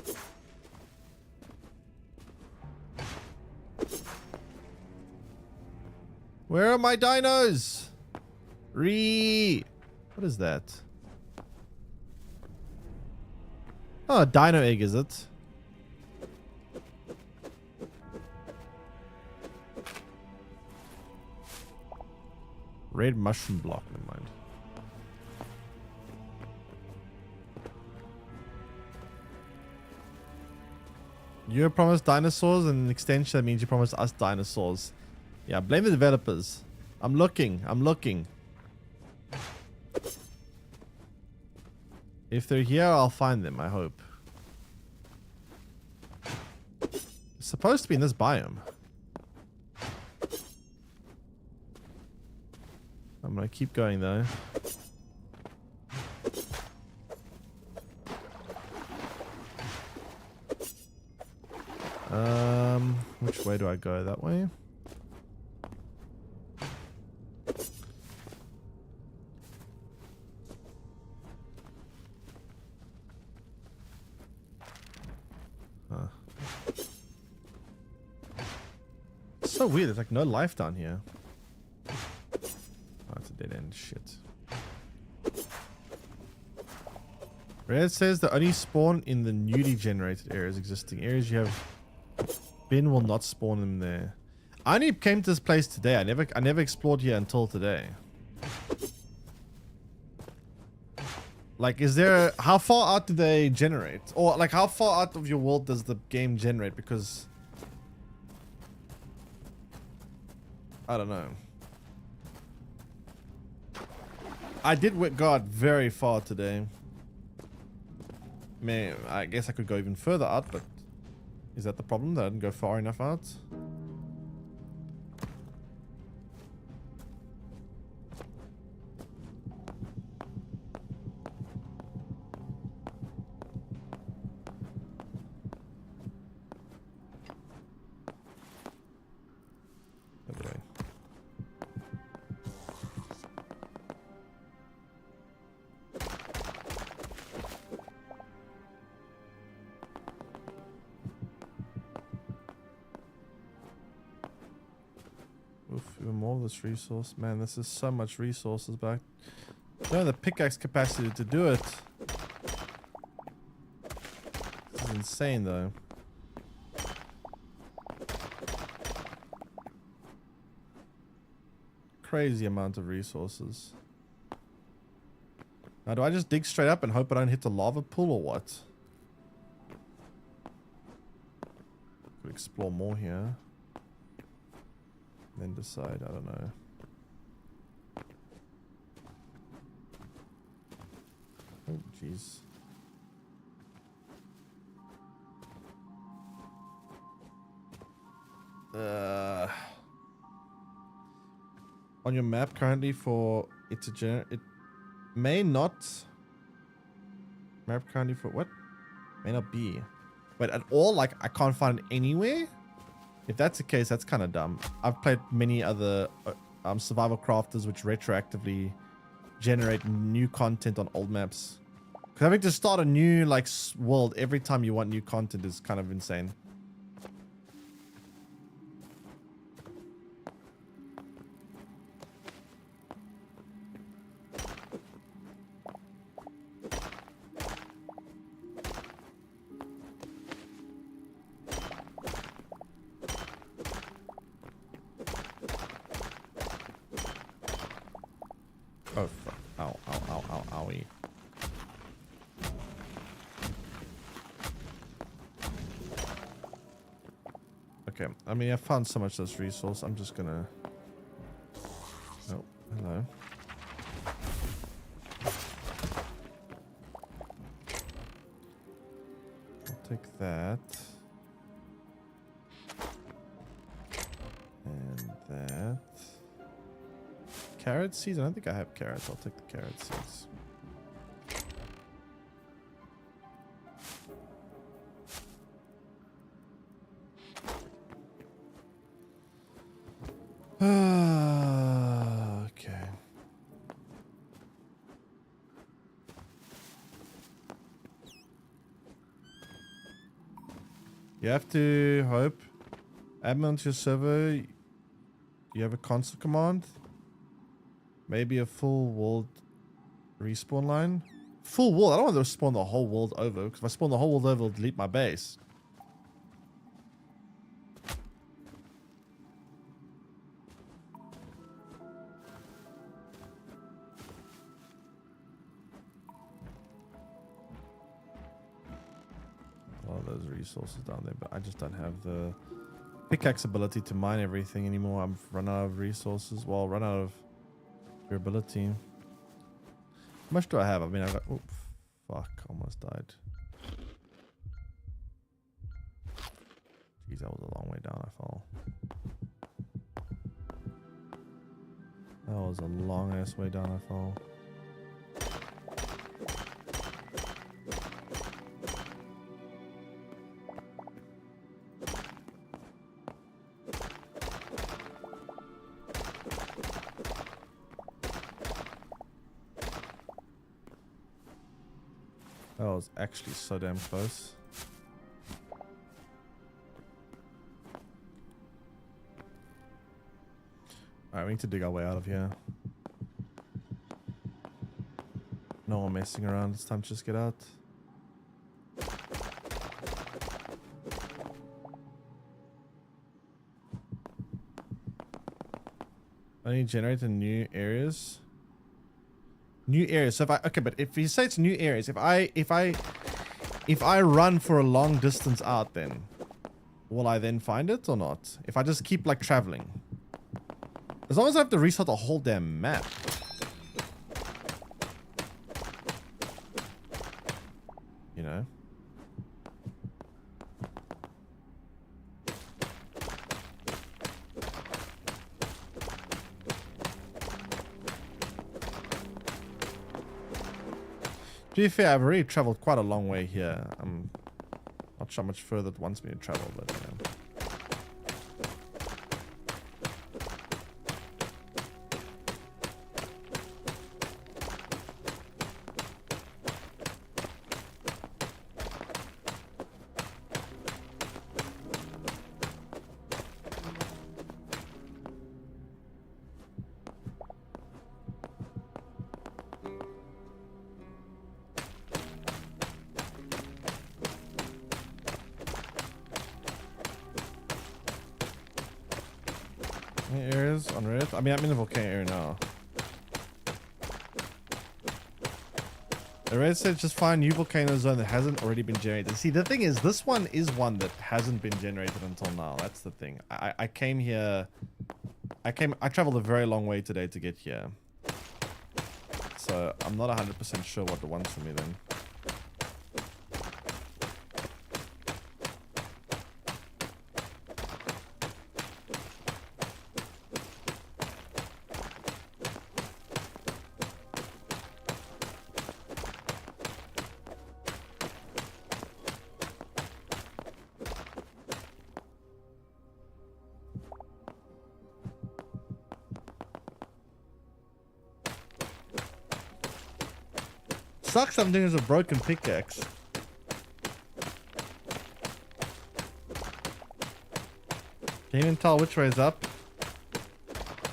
Where are my dinos? What is that? Oh, a dino egg, is it? Red mushroom block, never mind. You promised dinosaurs, and an extension that means you promised us dinosaurs. Yeah, blame the developers. I'm looking. If they're here, I'll find them, I hope. It's supposed to be in this biome. I'm gonna keep going though. Which way do I go? That way? Huh. It's so weird. There's like no life down here. Oh, it's a dead end. Shit. Red says they only spawn in the newly generated areas. Existing areas you have been will not spawn them there. I only came to this place today. I never explored here until today. Like, is there how far out do they generate? Or like how far out of your world does the game generate? Because I don't know. I did go out very far today. Man, I guess I could go even further out, but is that the problem, that I didn't go far enough out? Anyway. Oof, even more of this resource. Man, this is so much resources back. Don't have the pickaxe capacity to do it. This is insane though. Crazy amount of resources. Now, do I just dig straight up and hope I don't hit the lava pool or what? Could explore more here. Then decide, I don't know. Oh, jeez. On your map currently for it to generate, it may not. Map currently for what? May not be. But at all, like I can't find it anywhere. If that's the case, that's kind of dumb. I've played many other survival crafters which retroactively generate new content on old maps. Because having to start a new like world every time you want new content is kind of insane. Oh, fuck. Ow, ow, ow, ow, owie. Okay, I mean, I found so much of this resource. I'm just gonna... Oh, hello. I'll take that. And that. Carrot seeds? I don't think I have carrots. I'll take the carrot seeds. Okay. You have to hope. Admin to your server. You have a console command. Maybe a full world respawn line. Full world? I don't want to spawn the whole world over. Because if I spawn the whole world over, it'll delete my base. All those resources down there, but I just don't have the pickaxe ability to mine everything anymore. I've run out of resources. Well, run out of durability. How much do I have? I mean, I got... Oh, fuck. Almost died. Jeez, that was a long way down. I fall. That was a long ass way down. I fall. That was actually so damn close. Alright, we need to dig our way out of here. No more messing around. It's time to just get out. I need to generate in new areas. New areas. So if I okay, but if you say it's new areas, if I run for a long distance out, then will I then find it or not? If I just keep like traveling, as long as I have to restart the whole damn map. You know. To be fair, I've already traveled quite a long way here. I'm not sure how much further it wants me to travel, but any areas on Reddit? I mean, I'm in the volcano area now. The Reddit said just find new volcano zone that hasn't already been generated. See, the thing is, this one is one that hasn't been generated until now. That's the thing. I came here. I traveled a very long way today to get here. So I'm not 100% sure what the one's for me then. Sucks I'm doing is a broken pickaxe. Can you even tell which way is up?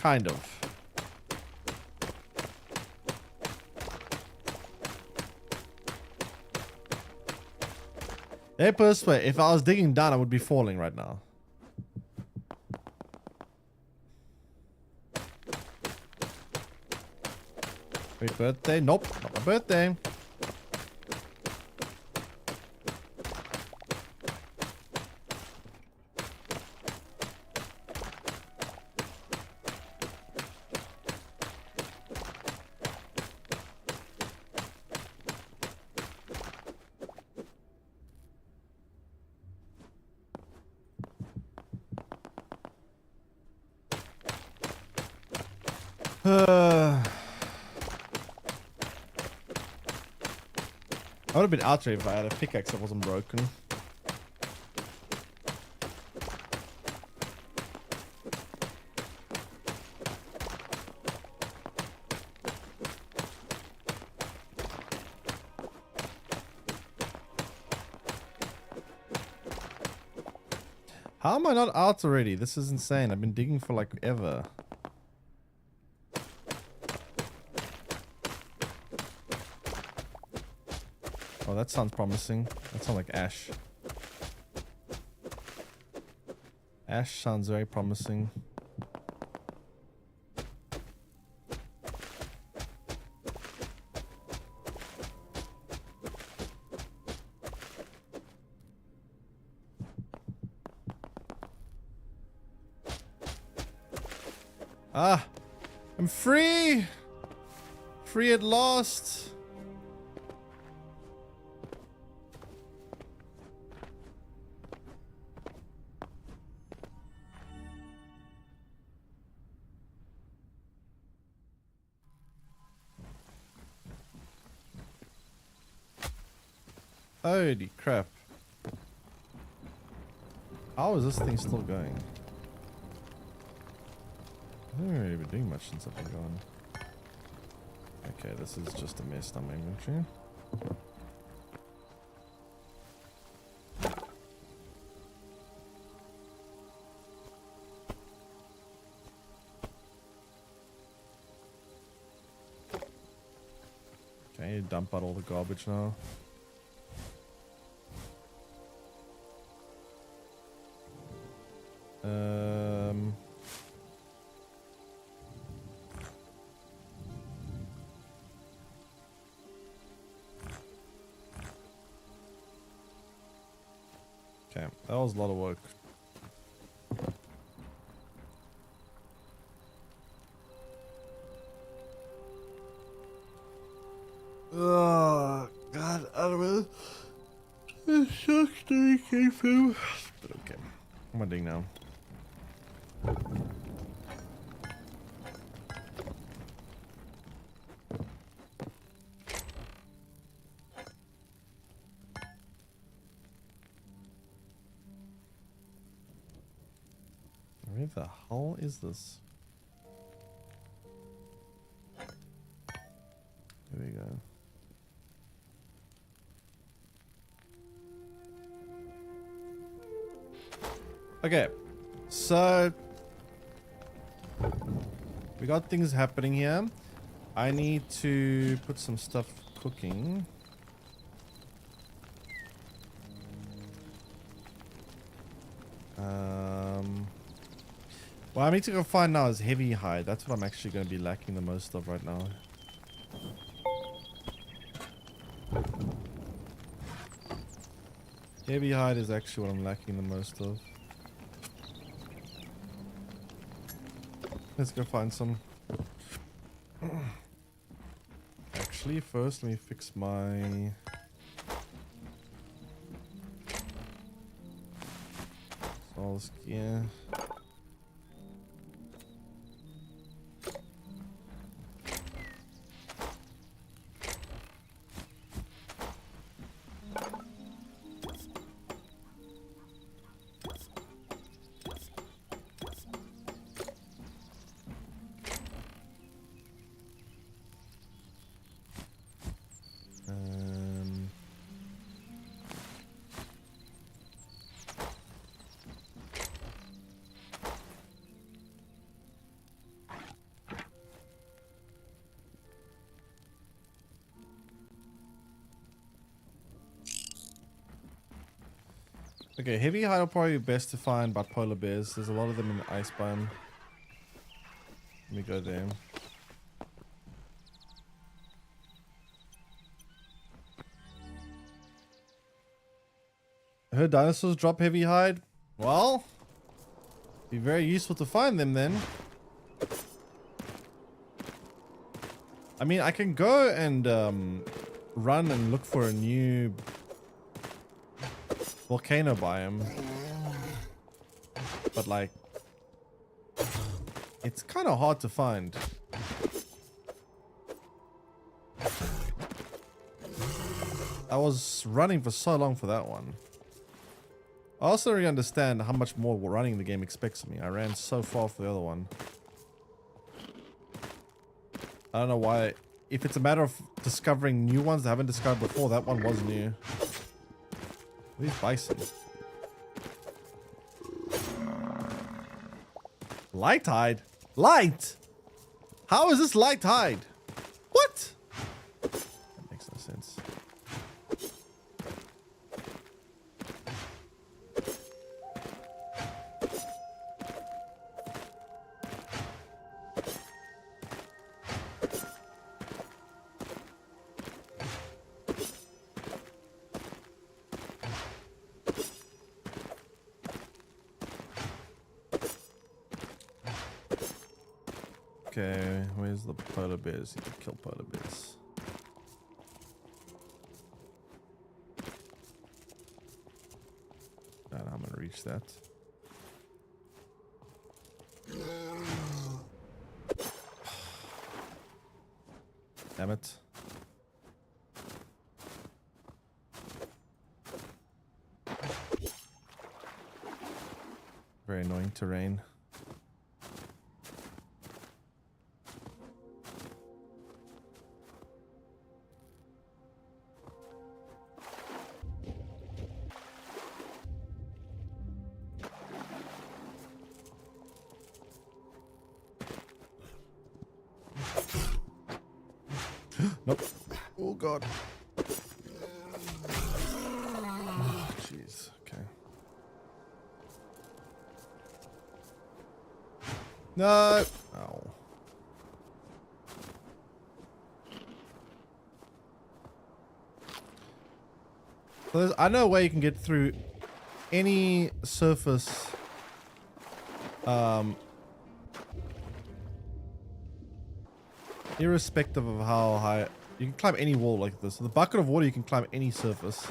Kind of. Hey, put it this way, if I was digging down, I would be falling right now. Wait, birthday? Nope, not my birthday. I would have been out there if I had a pickaxe that wasn't broken. How am I not out already? This is insane. I've been digging for like ever. Oh, that sounds promising. That sounds like ash. Ash sounds very promising. Ah, I'm free! Free at last! Holy crap. How is this thing still going? I haven't really been doing much since I've been gone. Okay, this is just a mess on my inventory. Okay, dump out all the garbage now. Okay, that was a lot of work. Oh God, I don't know. It sucks that it came through. But okay, what am I doing now? Where the hell is this? There we go. Okay, so we got things happening here. I need to put some stuff cooking. What I need to go find now is heavy hide. That's what I'm actually going to be lacking the most of right now. Heavy hide is actually what I'm lacking the most of. Let's go find some. Actually, first let me fix my... Souls gear. Okay, heavy hide will probably be best to find by polar bears. There's a lot of them in the ice biome. Let me go there. I heard dinosaurs drop heavy hide. Well, be very useful to find them then. I mean, I can go and run and look for a new volcano biome, but like it's kind of hard to find. I was running for so long for that one. I also don't really understand how much more running the game expects of me. I ran so far for the other one. I don't know why. If it's a matter of discovering new ones I haven't discovered before, that one was new. These bison. Light hide? Light? How is this light hide? What? That makes no sense. Okay, where's the polar bears? You can kill polar bears. And I'm gonna reach that. Damn it. Very annoying terrain. Nope. Oh god. Jeez. Okay. No. Ow. So I know a way you can get through any surface. Irrespective of how high, you can climb any wall like this. With a bucket of water, you can climb any surface.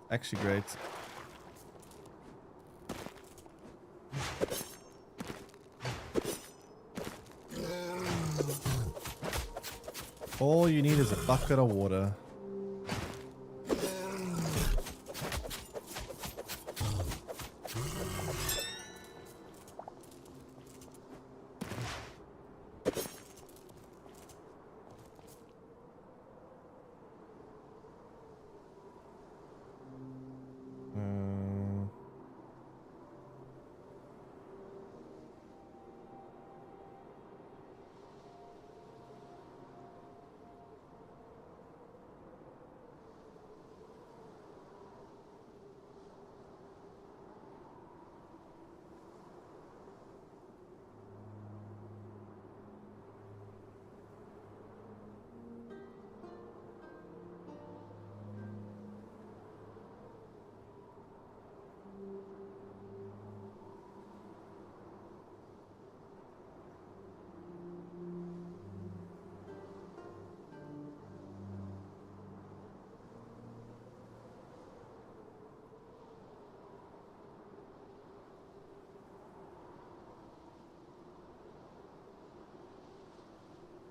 Actually great. All you need is a bucket of water.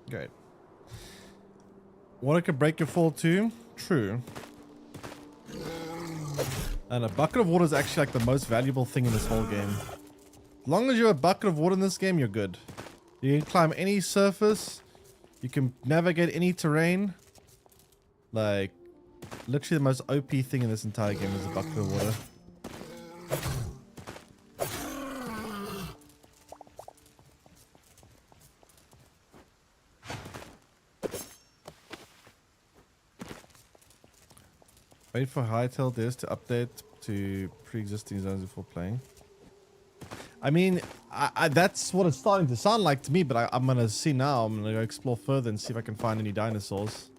Great. Water can break your fall too. True. And a bucket of water is actually like the most valuable thing in this whole game. As long as you have a bucket of water in this game, you're good. You can climb any surface. You can navigate any terrain. Like, literally the most OP thing in this entire game is a bucket of water. Wait for Hytale this to update to pre-existing zones before playing. I mean, that's what it's starting to sound like to me, but I'm gonna see now. I'm gonna go explore further and see if I can find any dinosaurs.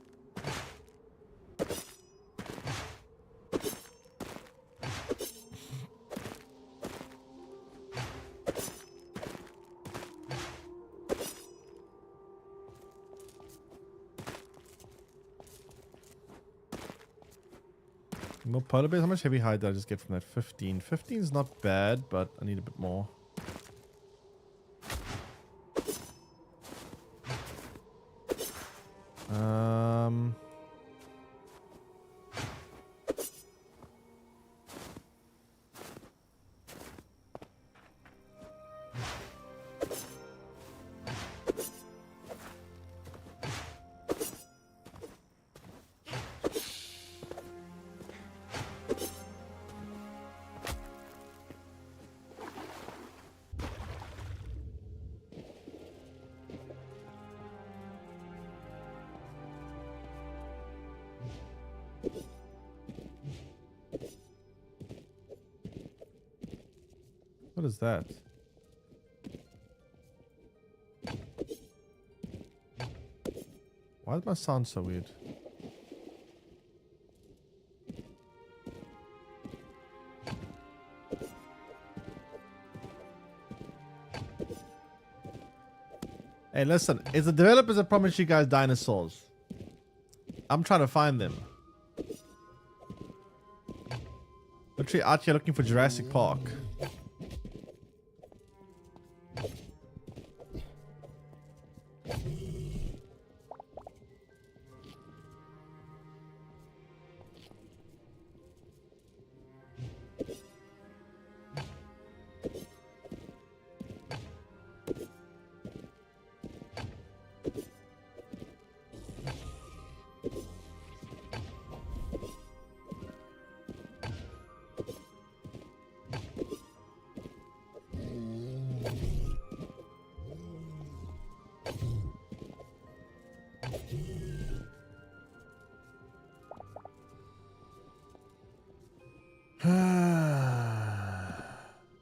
More polar bears. How much heavy hide did I just get from that? 15. 15 is not bad, but I need a bit more. What is that? Why is my sound so weird? Hey, listen, it's the developers that promised you guys dinosaurs. I'm trying to find them. Literally out here looking for Jurassic Park.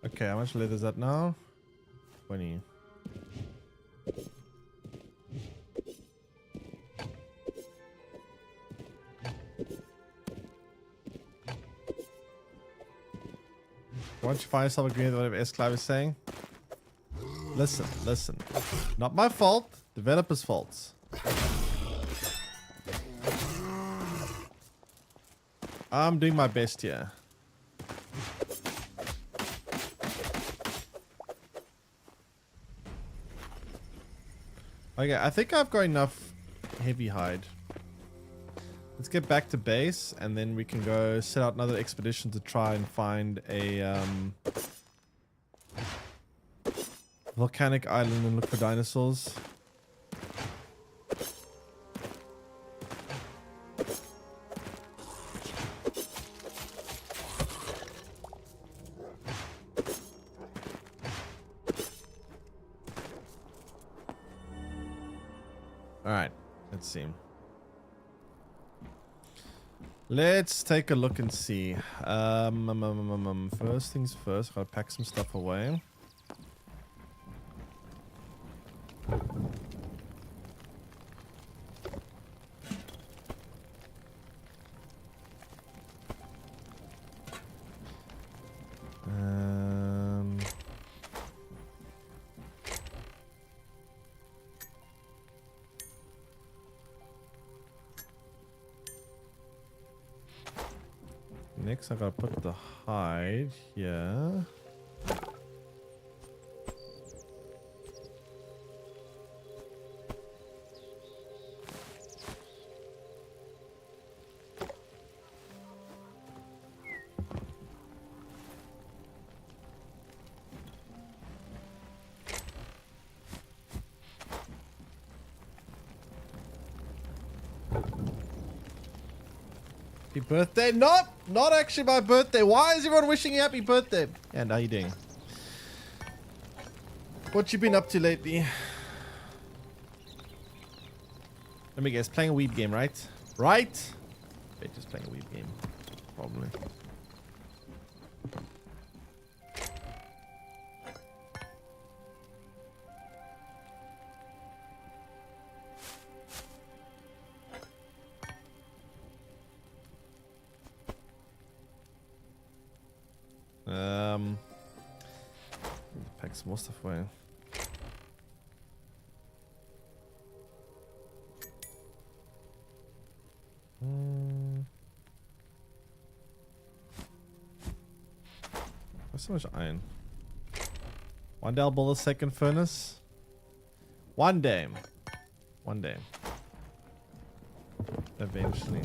Okay, how much leather is that now? 20. Why don't you find yourself agreeing with whatever S. Clive is saying? Listen, listen. Not my fault. Developers' faults. I'm doing my best here. Okay, I think I've got enough heavy hide. Let's get back to base and then we can go set out another expedition to try and find a volcanic island and look for dinosaurs. Alright, let's see. Let's take a look and see. First things first, gotta pack some stuff away. Next, I gotta put the hide here. Happy birthday? Not actually my birthday. Why is everyone wishing you happy birthday? And how you doing? What you been up to lately? Let me guess. Playing a weeb game, right? Right? Wait, just playing a weeb game. Probably. Pack some more stuff away. What's so much iron? One day I'll build a second furnace. One day. One day. Eventually.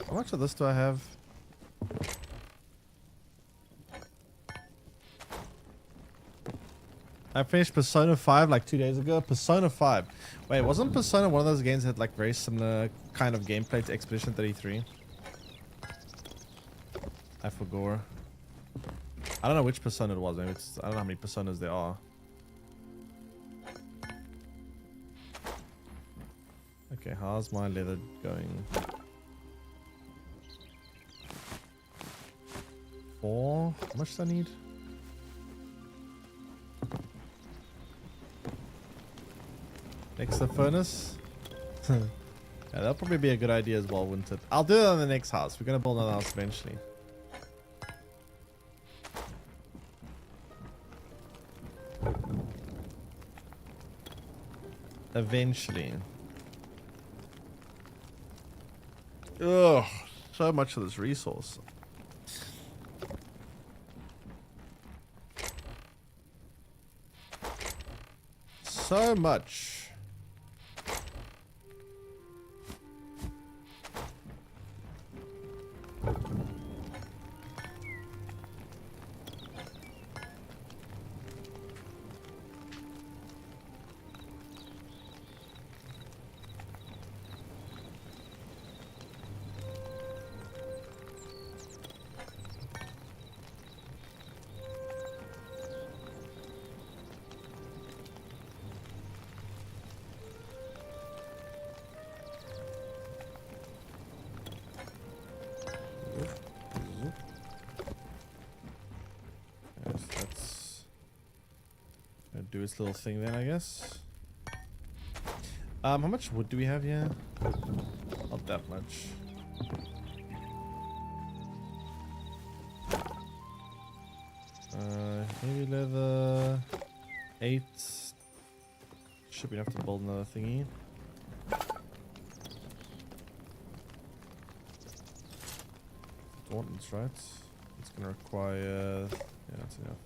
How much of this do I have? I finished Persona 5 like 2 days ago. Persona 5. Wait, wasn't Persona one of those games that had like very similar kind of gameplay to Expedition 33? I forgot. I don't know which Persona it was. Maybe it's, I don't know how many Personas there are. Okay, how's my leather going? 4. How much do I need? Next to the furnace. Yeah, that'll probably be a good idea as well, wouldn't it? I'll do it on the next house. We're gonna build another house eventually. Eventually. Ugh, so much of this resource. So much. That's gonna do its little thing then, I guess. How much wood do we have here? Not that much. Maybe leather 8. Should we have to build another thingy? Importance, right? It's gonna require. Yeah, that's enough.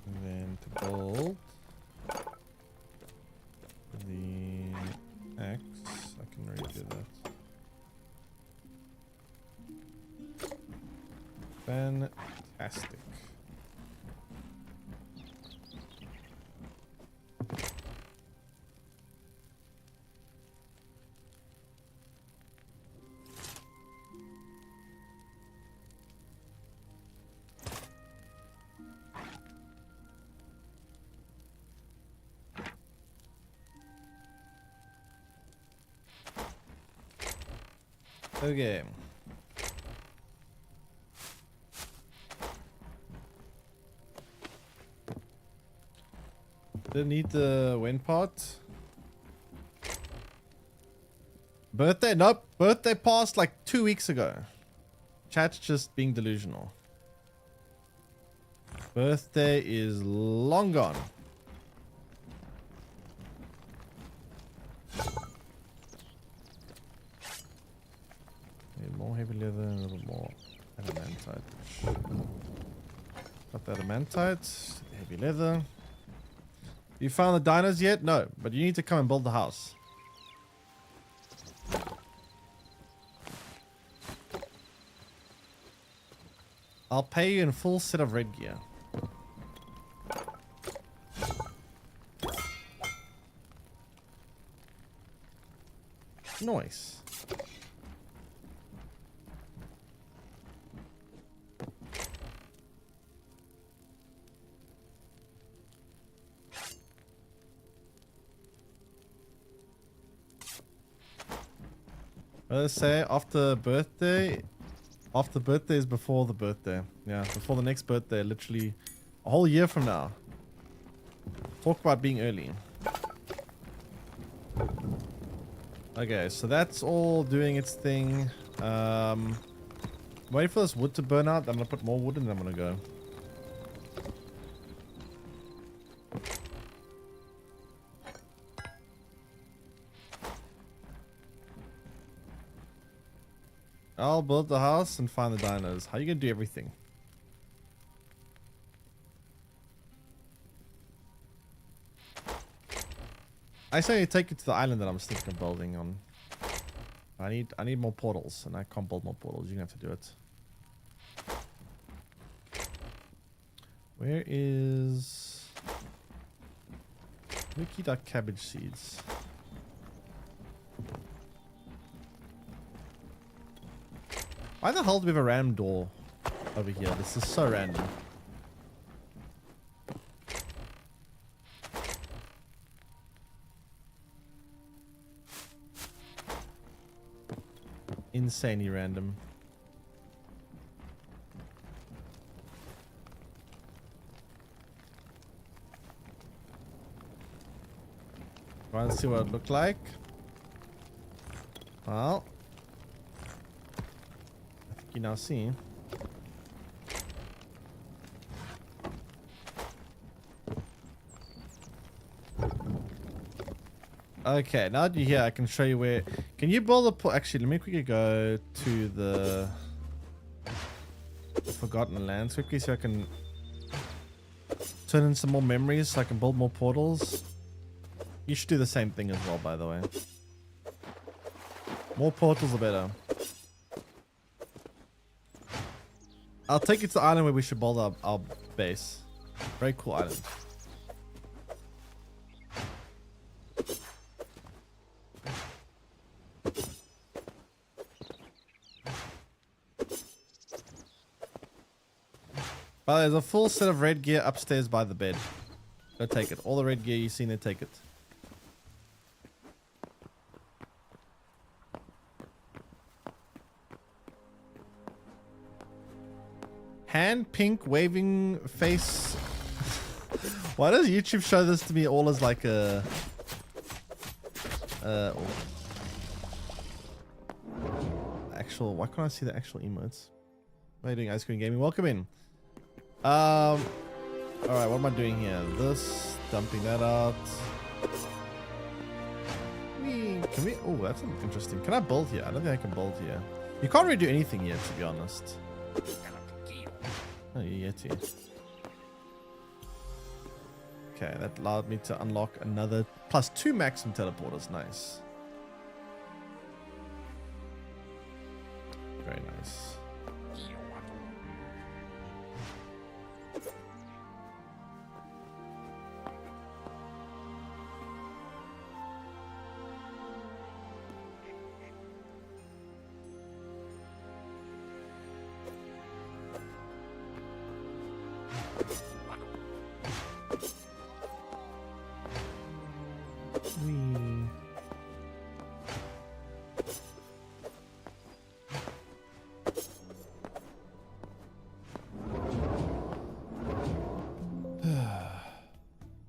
And then to build the axe, I can already do that. Fantastic. Okay. Didn't need the wind part. Birthday? Nope. Birthday passed like 2 weeks ago. Chat's just being delusional. Birthday is long gone. Need more heavy leather and a little more adamantite. Got the adamantite, heavy leather. You found the dinos yet? No, but you need to come and build the house. I'll pay you in full set of red gear. Nice. Let's say after birthday is before the birthday. Yeah, before the next birthday, literally a whole year from now. Talk about being early. Okay, so that's all doing its thing. Wait for this wood to burn out. I'm gonna put more wood and then I'm gonna go. I'll build the house and find the dinos. How are you gonna do everything? I say take it to the island that I'm thinking of building on. I need more portals, and I can't build more portals. You're gonna have to do it. Where is Wiki.cabbage seeds? Why the hell do we have a random door over here? This is so random. Insanely random. Right, let's see what it looked like. Well, I think you now see. Okay, now that you're here, I can show you where. Can you build a actually, let me quickly go to the Forgotten Lands quickly so I can turn in some more memories so I can build more portals. You should do the same thing as well, by the way. More portals the better. I'll take you to the island where we should build our base. Very cool island. By the way, there's a full set of red gear upstairs by the bed. Go take it. All the red gear you've seen there, take it. Hand pink waving face. Why does YouTube show this to me all as like a actual? Why can't I see the actual emotes? What are you doing, Ice Cream Gaming? Welcome in. All right, what am I doing here? This, dumping that out. Can we? Oh, that's interesting. Can I build here? I don't think I can build here. You can't really do anything yet, to be honest. Oh, you Yeti. Okay, that allowed me to unlock another +2 maximum teleporters. Nice. Very nice.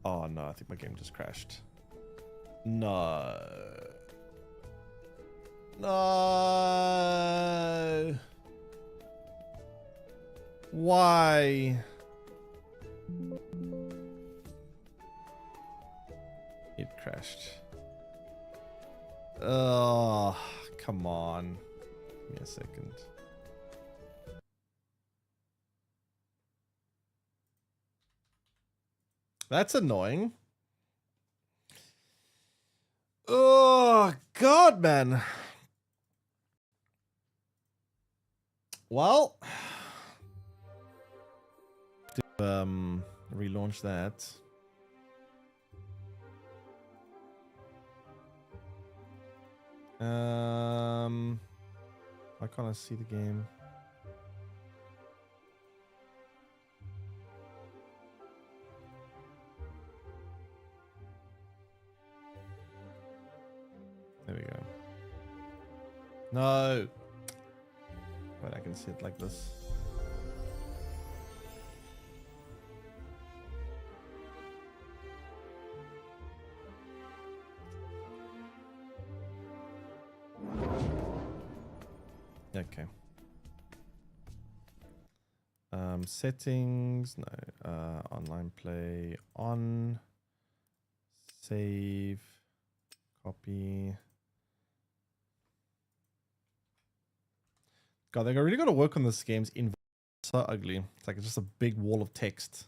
Oh no, I think my game just crashed. No. No. Why? It crashed. Oh, come on. Give me a second. That's annoying. Oh, God, man. Well, relaunch that. Why can't I see the game? There we go. No. But I can see it like this. Okay. Settings, no. Online play on. Save. Copy. God, they really got to work on this game's inventory. So ugly. It's like just a big wall of text.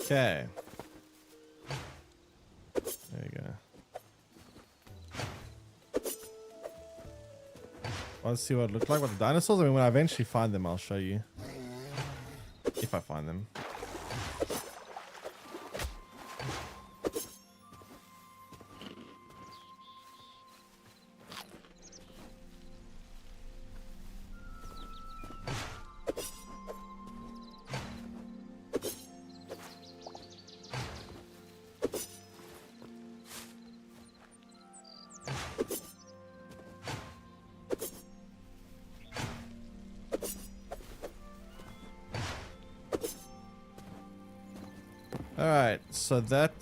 Okay. There you go. Want to see what it looked like with the dinosaurs? I mean, when I eventually find them, I'll show you. If I find them. All right, so that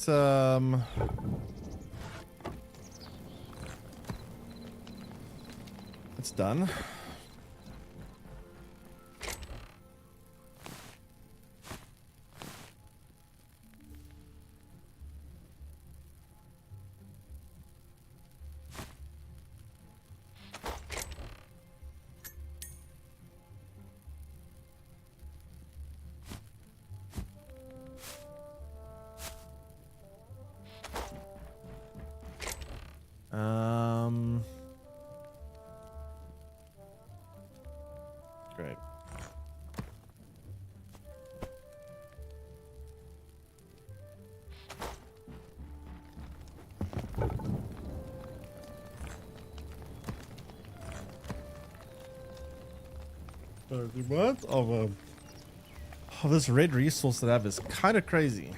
it's done. Great. The amount of this red resource that I have is kind of crazy.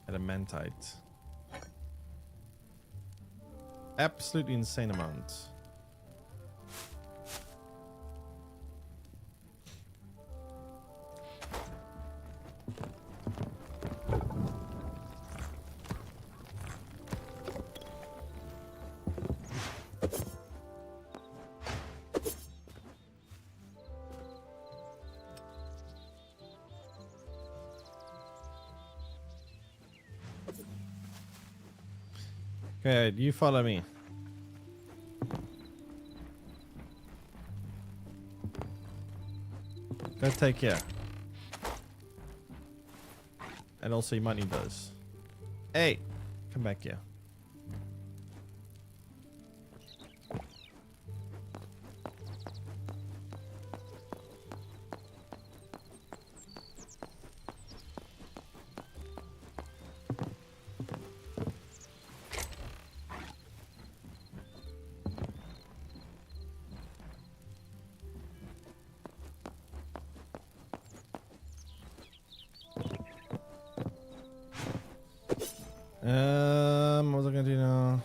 Adamantite. Absolutely insane amount. Okay, you follow me. Go take care. And also you might need those. Hey, come back here. What was I gonna do now?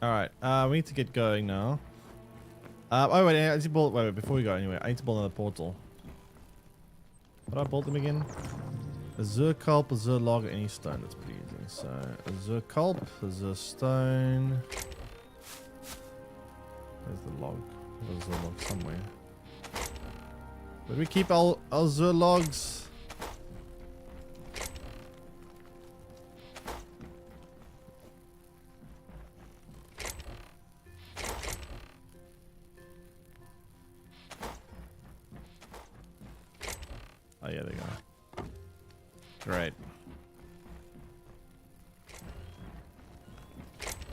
All right. We need to get going now. Oh wait, I need to build. Wait, before we go, anyway, I need to build another portal. What do I build them again? Azure Culp, Azure Log, any stone. That's pretty easy. So, Azure Culp, Azure Stone. There's the log. There's Azure Log somewhere. Where do we keep our Azure Logs? Oh yeah, there you go. Great.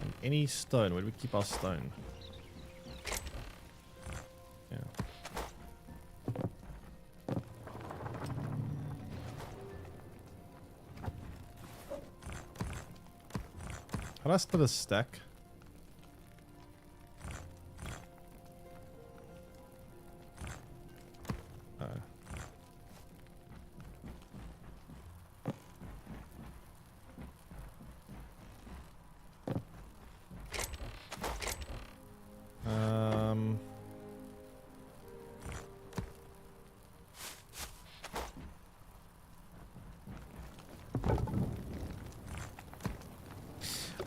And any stone, where do we keep our stone? Yeah. How do I split a stack?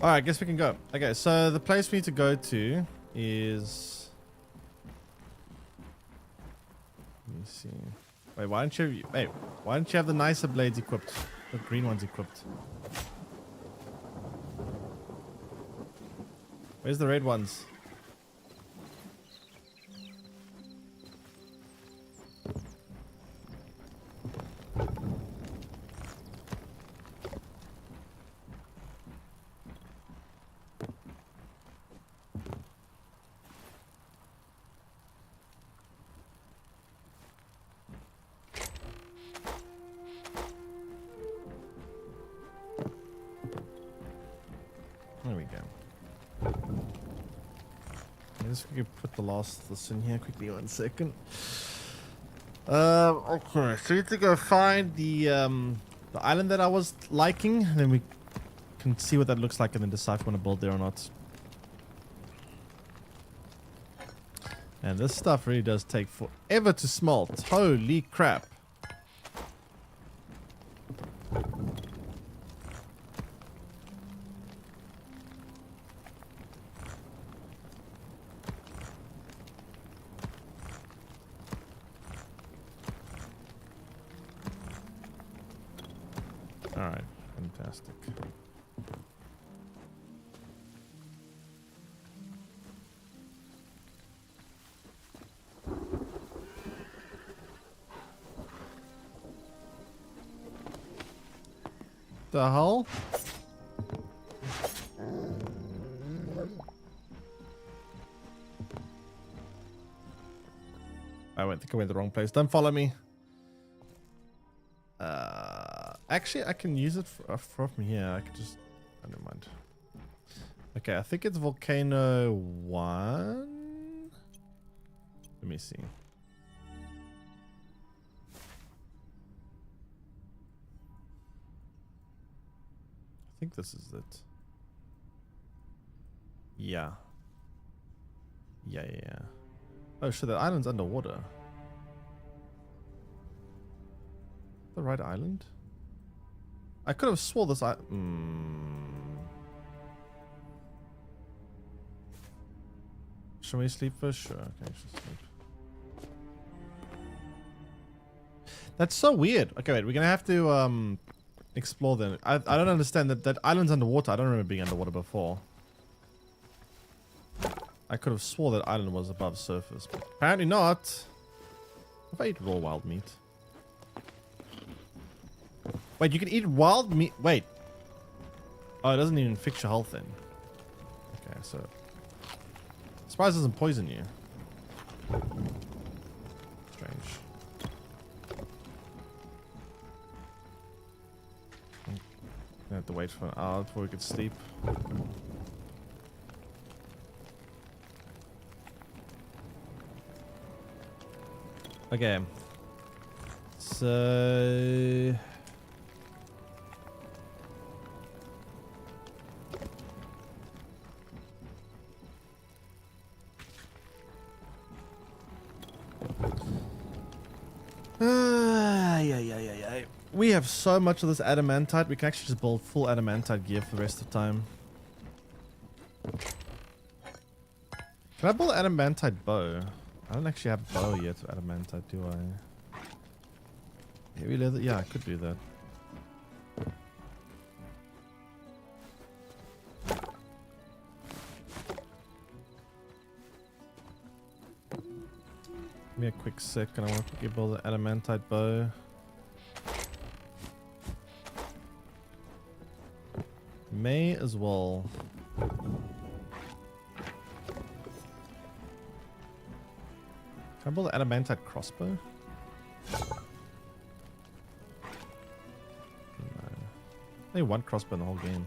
All right, I guess we can go. Okay, so the place we need to go to is. Let me see. Wait, why don't you? Wait, why don't you have the nicer blades equipped? The green one's equipped. Where's the red ones? There we go. Let's put the last this in here quickly. 1 second. Okay, so we need to go find the island that I was liking, and then we can see what that looks like, and then decide if we want to build there or not. And this stuff really does take forever to smelt. Holy crap! Alright, fantastic. The hell? I think I went the wrong place. Don't follow me. Actually, I can use it from here. I could just... Oh, never mind. Okay, I think it's Volcano 1. Let me see. I think this is it. Yeah. Yeah. Oh shit, that island's underwater. The right island? I could have swore this Should we sleep first? Sure. Okay, should sleep. That's so weird. Okay, wait, we're gonna have to explore them. I don't understand that island's underwater. I don't remember being underwater before. I could have swore that island was above surface, but apparently not. If I eat raw wild meat. Wait, you can eat wild meat? Wait. Oh, it doesn't even fix your health then. Okay, so... Surprise doesn't poison you. Strange. I'm gonna have to wait for an hour before we could sleep. Okay. So... yeah. We have so much of this adamantite. We can actually just build full adamantite gear for the rest of the time. Can I build an adamantite bow? I don't actually have a bow yet with adamantite, do I? Heavy leather? Yeah, I could do that. Give me a quick second. I want to quickly build an adamantite bow. May as well. Can I build an adamantite crossbow? No. Only one crossbow in the whole game.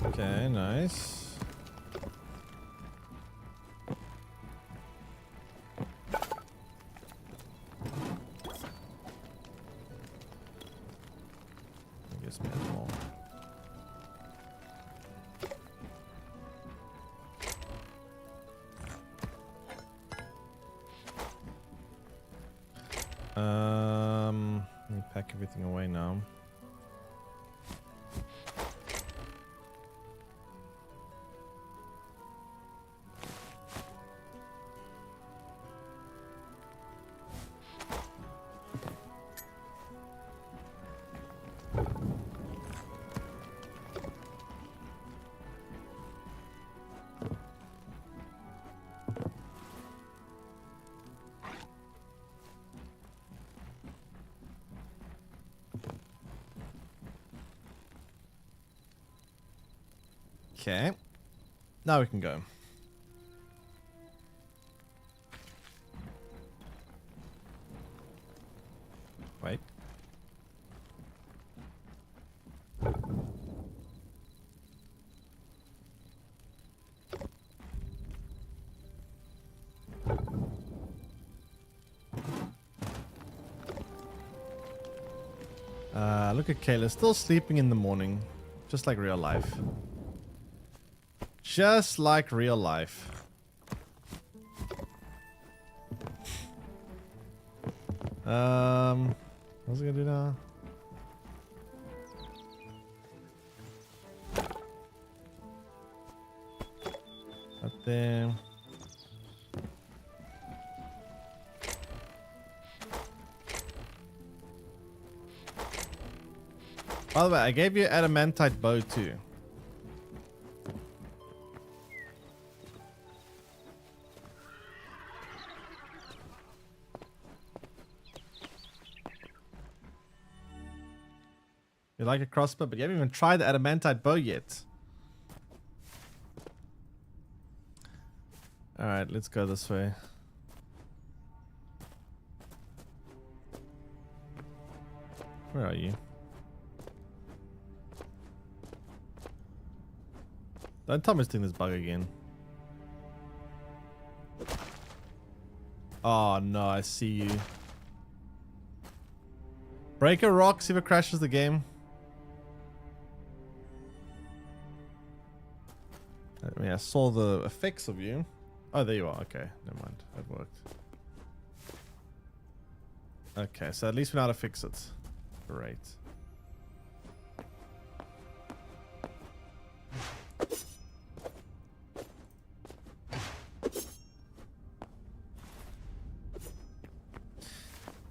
Okay, nice. I guess more. everything away now. Okay. Now we can go. Wait. Look at Kayla, still sleeping in the morning. Just like real life. Just like real life. What's it gonna do now? Up there. By the way, I gave you adamantite bow too. You like a crossbow, but you haven't even tried the adamantite bow yet. Alright, let's go this way. Where are you? Don't tell me it's doing this bug again. Oh no, I see you. Break a rock, see if it crashes the game. I mean, I saw the effects of you. Oh, there you are. Okay, never mind. That worked. Okay, so at least we know how to fix it. Great.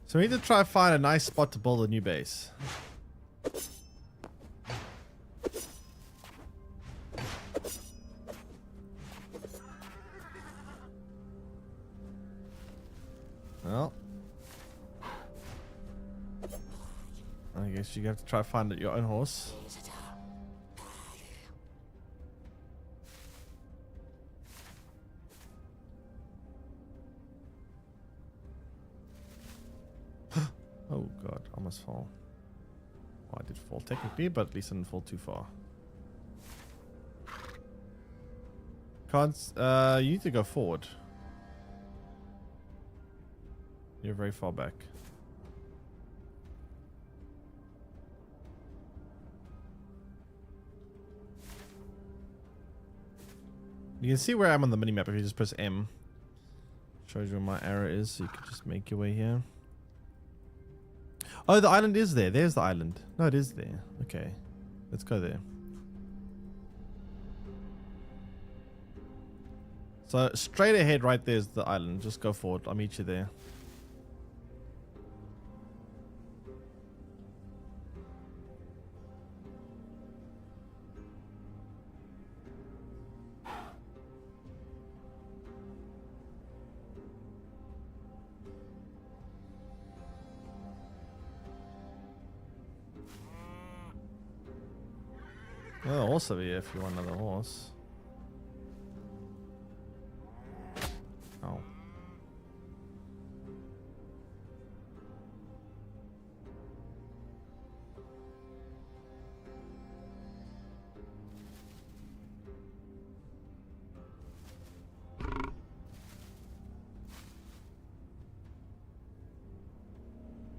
So we need to try and find a nice spot to build a new base. Well, I guess you have to try to find your own horse. Oh god, I almost fall. Well, I did fall technically, but at least I didn't fall too far. Can't, you need to go forward. You're very far back. You can see where I am on the minimap if you just press M. Shows you where my arrow is, so you can just make your way here. Oh, the island is there. There's the island. No, it is there. Okay. Let's go there. So straight ahead right there is the island. Just go forward. I'll meet you there. Oh, horse over here if you want another horse. Oh.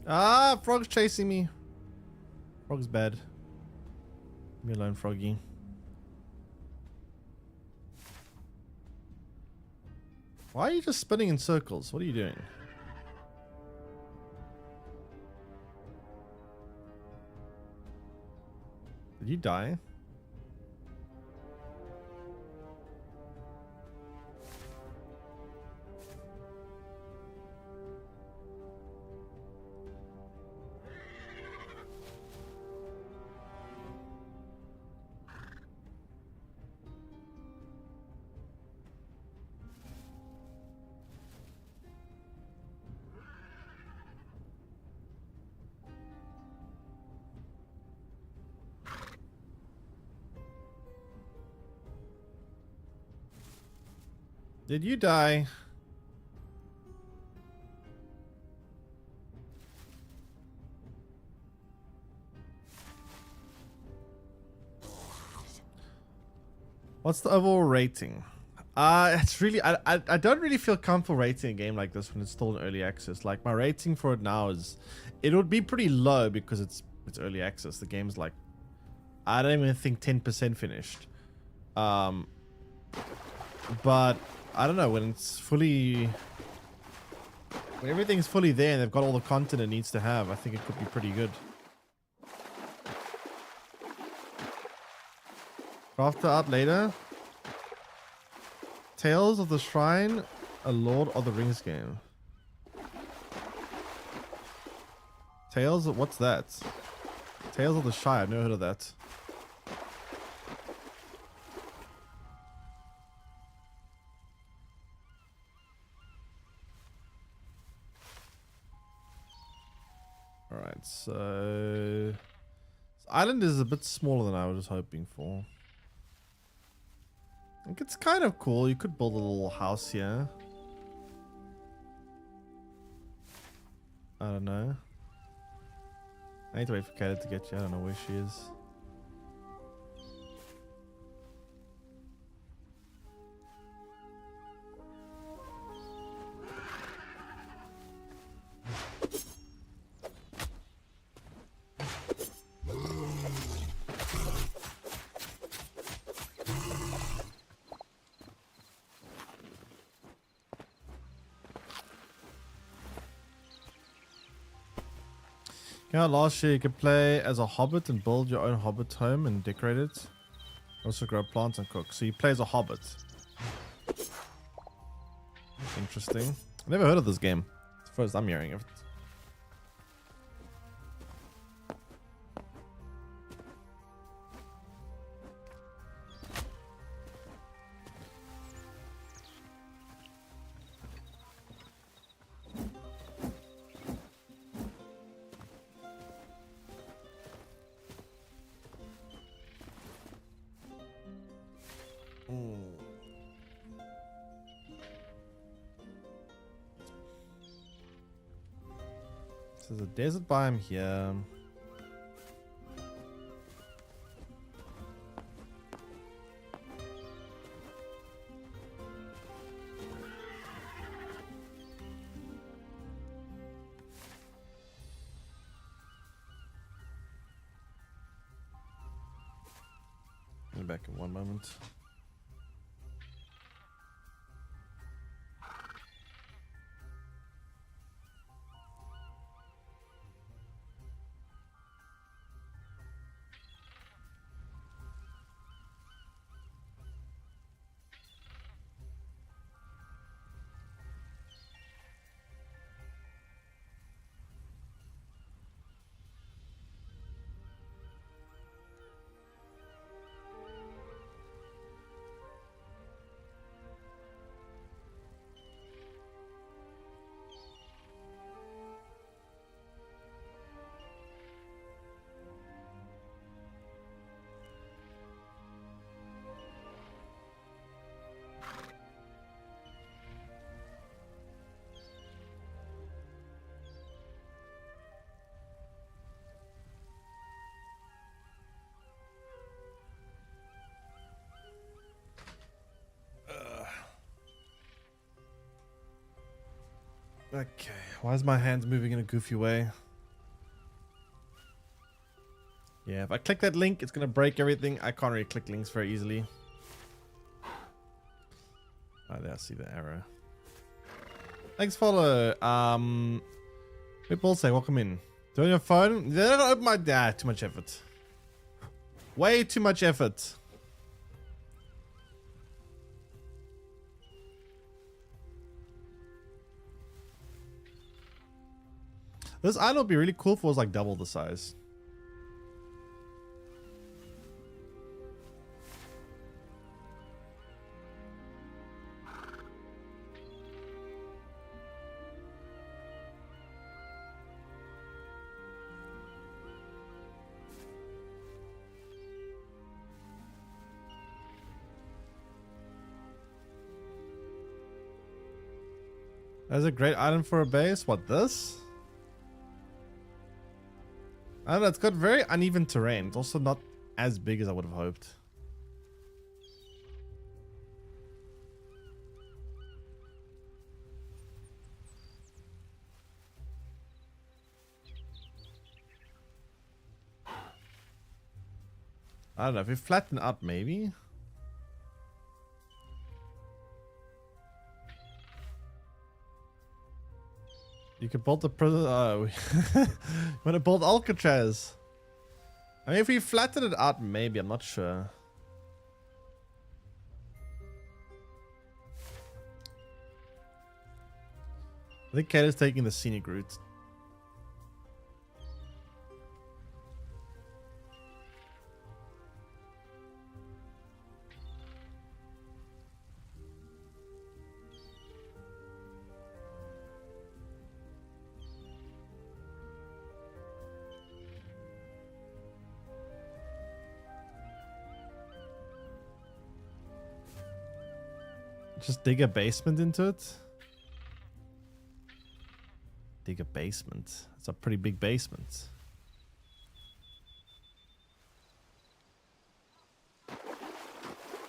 Ah, frog's chasing me. Frog's bad. Leave me alone, Froggy. Why are you just spinning in circles? What are you doing? you die? Did you die? What's the overall rating? It's really I don't really feel comfortable rating a game like this when it's still in early access. Like my rating for it now is, it would be pretty low because it's early access. The game's like, I don't even think 10% finished. But I don't know, when it's fully, when everything's fully there and they've got all the content it needs to have, I think it could be pretty good. Crafter out later. Tales of the Shrine, a Lord of the Rings game. Tales of, what's that? Tales of the Shire, I've never heard of that. Alright, so this island is a bit smaller than I was hoping for. I think it's kind of cool. You could build a little house here. I don't know. I need to wait for Kayla to get you. I don't know where she is. Yeah, last year you could play as a hobbit and build your own hobbit home and decorate it. Also grow plants and cook. So you play as a hobbit. Interesting. I've never heard of this game. It's the first I'm hearing of it. So there's a desert biome here. I'll be back in one moment. Okay, why is my hand moving in a goofy way? Yeah, if I click that link, it's gonna break everything. I can't really click links very easily. Oh, there, I see the arrow. Thanks, follow. People say, welcome in. Do it on your phone? They're not open my dad. Too much effort. Way too much effort. This island would be really cool if it was like double the size. That's a great item for a base. What, this? I don't know, it's got very uneven terrain. It's also not as big as I would have hoped. I don't know, if we flatten out maybe. You could build the prison. Oh, you want to build Alcatraz? I mean, if we flatten it out, maybe. I'm not sure. I think Kate is taking the scenic route. Just dig a basement into it. Dig a basement. It's a pretty big basement.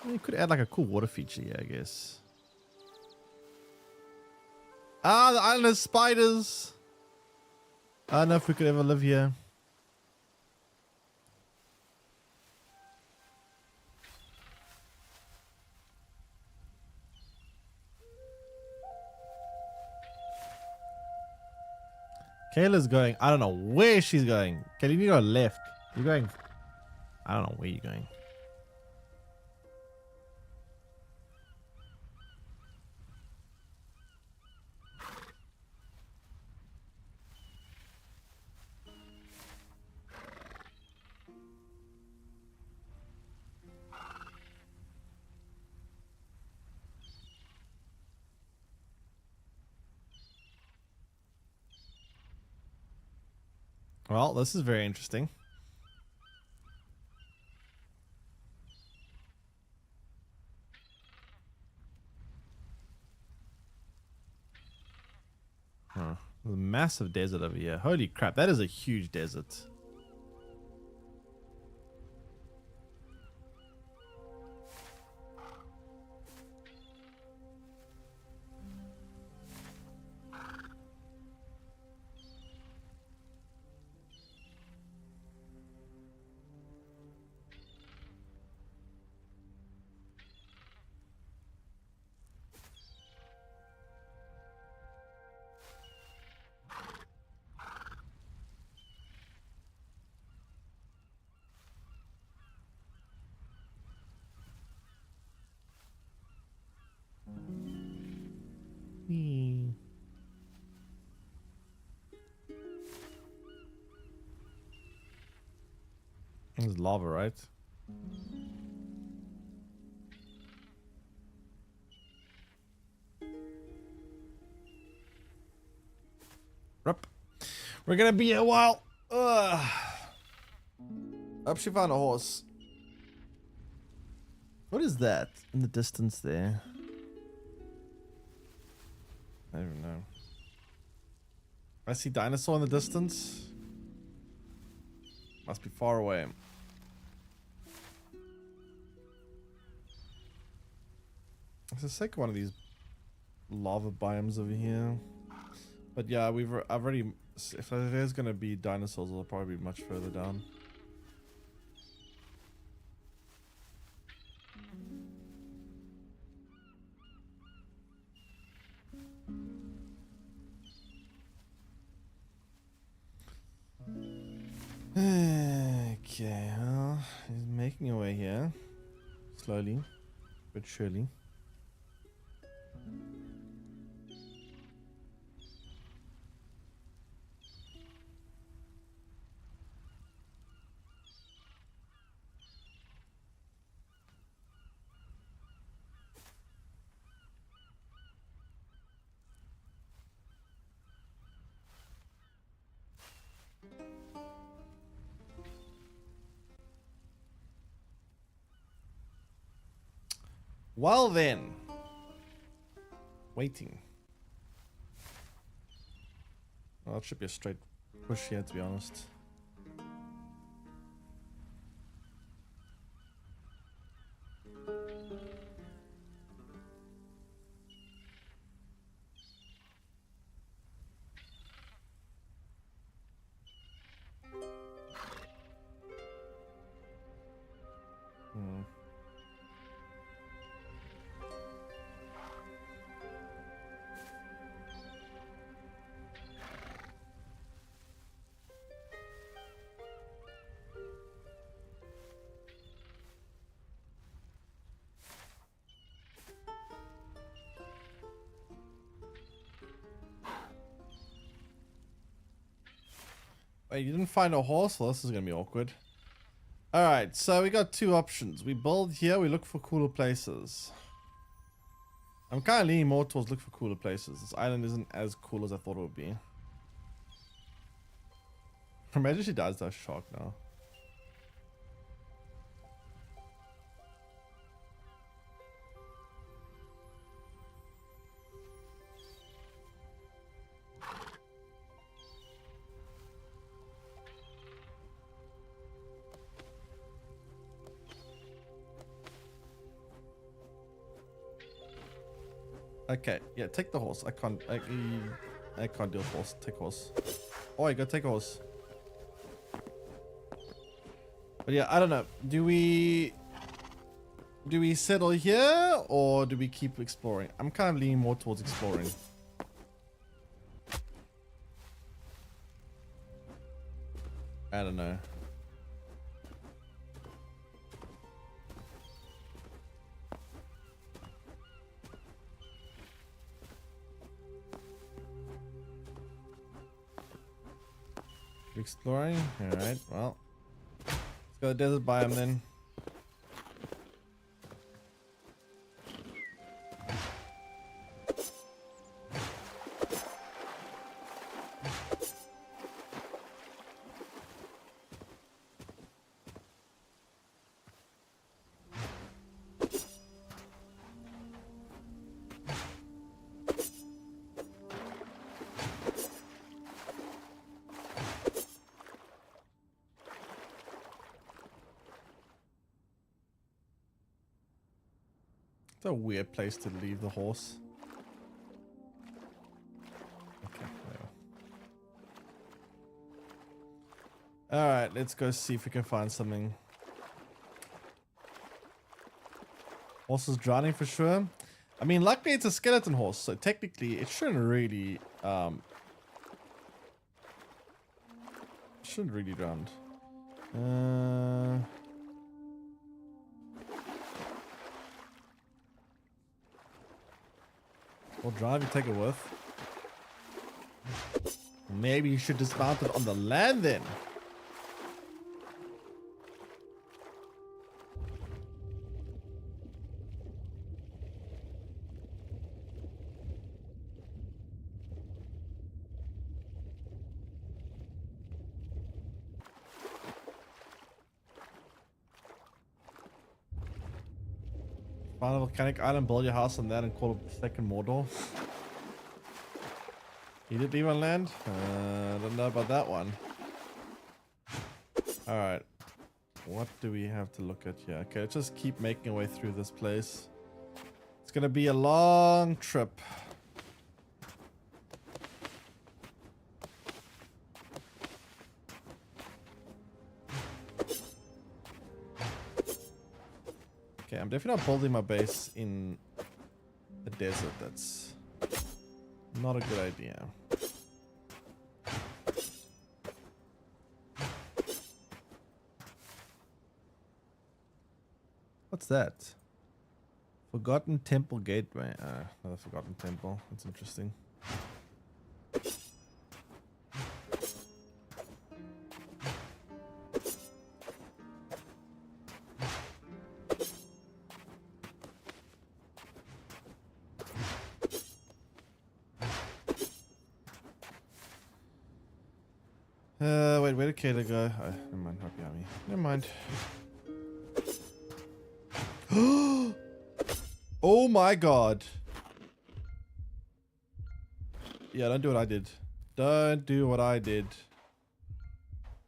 You could add like a cool water feature here, I guess. Ah, the island has spiders. I don't know if we could ever live here. Kayla's going. I don't know where she's going. Kayla, you need to go left. You're going. I don't know where you're going. Well, this is very interesting. Huh. There's a massive desert over here. Holy crap, that is a huge desert. There's lava, right? Rup. We're gonna be here a while. Ugh. Up, she found a horse. What is that in the distance there? I don't know. I see dinosaur in the distance. Must be far away. It's a second one of these lava biomes over here. But yeah, I've already. If there's gonna be dinosaurs, it'll probably be much further down. Okay, well, he's making away here. Slowly, but surely. Well then, waiting. Well, it should be a straight push here, to be honest. Wait, you didn't find a horse? Well, this is gonna be awkward. Alright, so we got two options. We build here, we look for cooler places. I'm kind of leaning more towards look for cooler places. This island isn't as cool as I thought it would be. Imagine she dies to a shark now. Okay, yeah, take the horse. I can't deal with horse. Take horse. Oh, I gotta take a horse. But yeah, I don't know. Do we settle here or do we keep exploring? I'm kind of leaning more towards exploring. I don't know. Exploring? Alright, well. Let's go to the desert biome then. It's a weird place to leave the horse. Okay, there. Alright, let's go see if we can find something. Horse is drowning for sure. I mean, luckily it's a skeleton horse, so technically it shouldn't really drown. We'll drive and take a whiff. Maybe you should dismount it on the land then. Find a volcanic island, build your house on that, and call it second Mordor. You did leave on land? I don't know about that one. Alright. What do we have to look at here? Okay, let's just keep making our way through this place. It's gonna be a long trip. Okay, I'm definitely not building my base in the desert. That's not a good idea. What's that? Forgotten Temple Gateway. Another Forgotten Temple. That's interesting. Wait, where did Kayla go? Oh, never mind, right behind me. Never mind. Oh my god. Yeah, don't do what I did. Don't do what I did.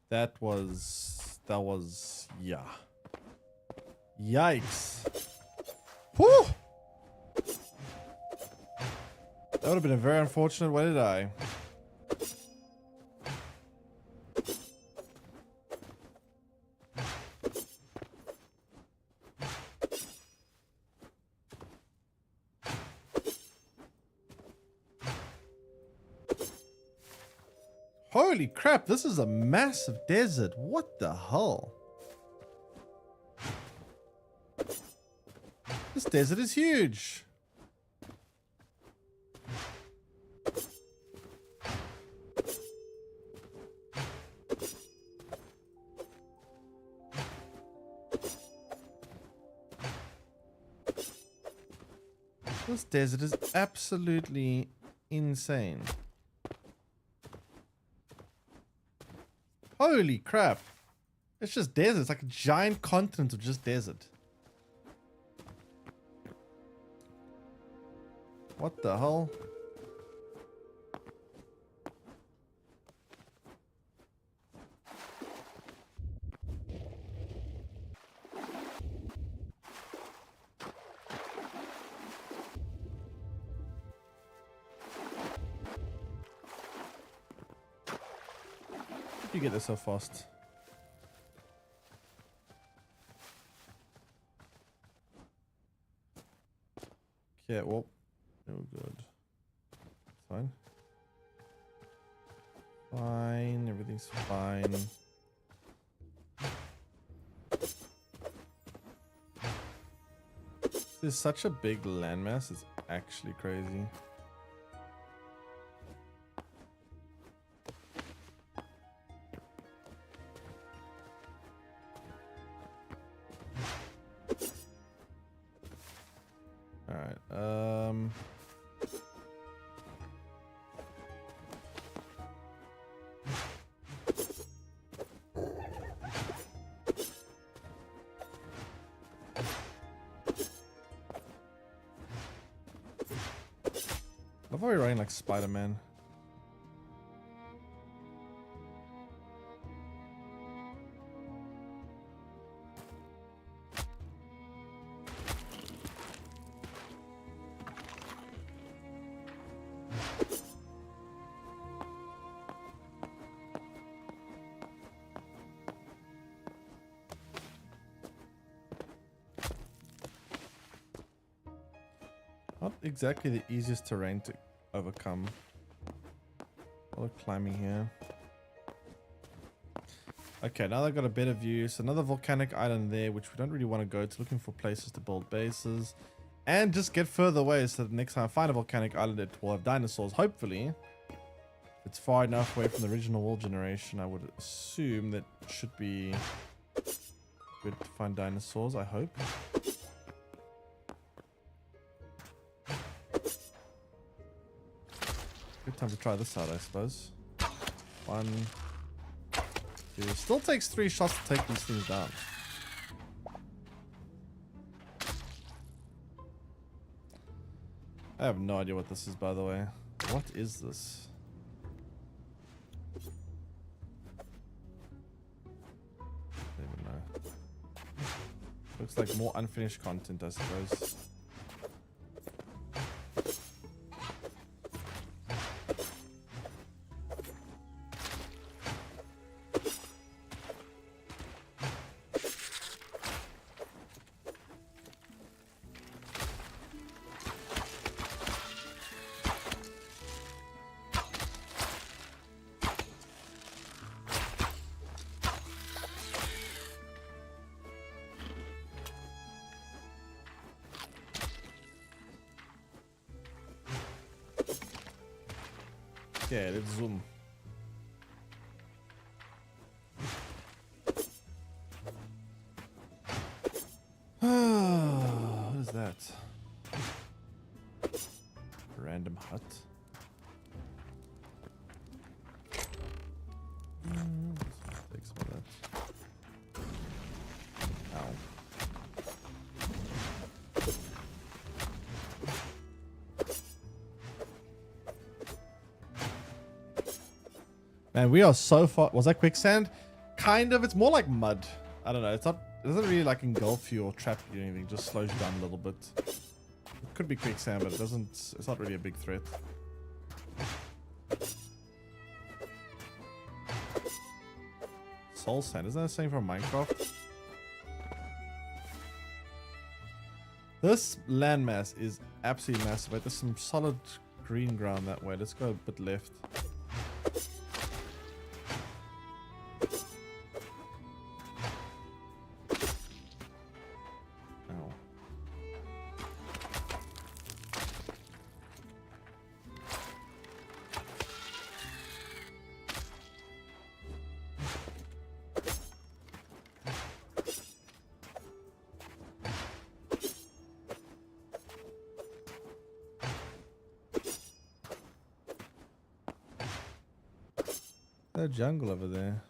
That was, yeah. Yikes. Whew! That would have been a very unfortunate way to die. Holy crap, this is a massive desert. What the hell? This desert is huge. This desert is absolutely insane. Holy crap. It's just desert. It's like a giant continent of just desert. What the hell? You get there so fast. Okay, well, no good. Fine. Fine, everything's fine. This is such a big landmass, it's actually crazy. I'm probably running like Spider-Man. Not exactly the easiest terrain to overcome. A lot of climbing here. Okay, now they've got a better view. So another volcanic island there, which we don't really want to go to. Looking for places to build bases. And just get further away so that next time I find a volcanic island, it will have dinosaurs. Hopefully. If it's far enough away from the original world generation, I would assume that should be good to find dinosaurs, I hope. Good time to try this out, I suppose. 1, 2. Still takes 3 shots to take these things down. I have no idea what this is, by the way. What is this? I don't even know. Looks like more unfinished content, I suppose. Okay, let's zoom. What is that? Random hut. Take some of that. Ow. Man, we are so far. Was that quicksand? Kind of. It's more like mud. I don't know. It's not. It doesn't really like engulf you or trap you or anything. It just slows you down a little bit. It could be quicksand, but it doesn't. It's not really a big threat. Soul sand. Isn't that the same from Minecraft? This landmass is absolutely massive. But there's some solid green ground that way. Let's go a bit left. The jungle over there.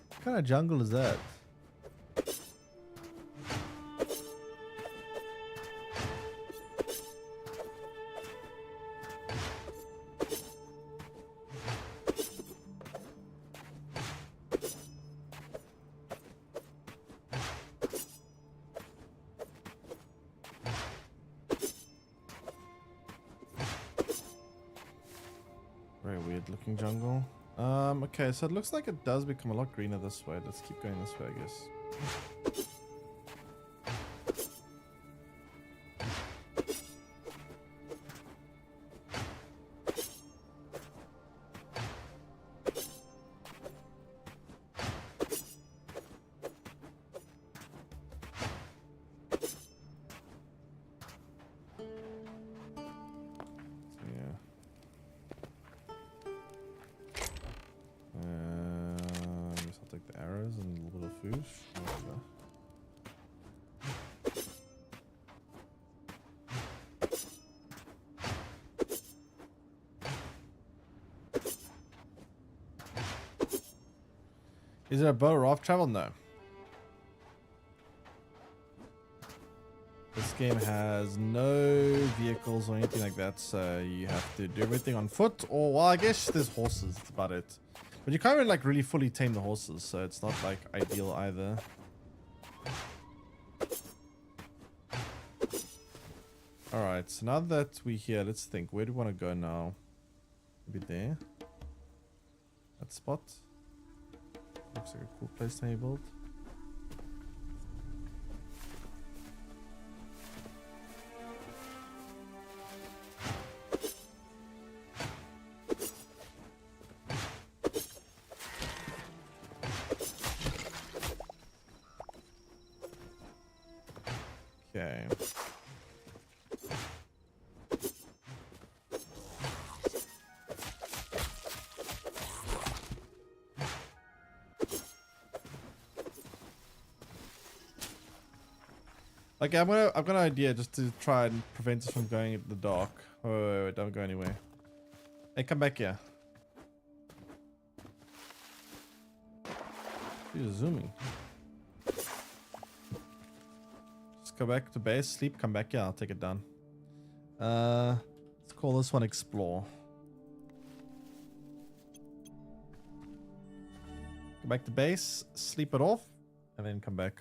What kind of jungle is that? Very weird looking jungle. Okay, so it looks like it does become a lot greener this way. Let's keep going this way, I guess. Arrows and a little bit of food. Is there a boat or off travel? No. This game has no vehicles or anything like that, so you have to do everything on foot, or well, I guess there's horses. That's about it. But you can't like really fully tame the horses, so it's not like ideal either. Alright, so now that we're here, let's think. Where do we want to go now? Maybe there? That spot? Looks like a cool place to build. Okay. Okay, I've got an idea just to try and prevent us from going in the dark. Wait, don't go anywhere. Hey, come back here. You're zooming. Just go back to base, sleep, come back here, I'll take it down. Let's call this one Explore. Go back to base, sleep it off, and then come back.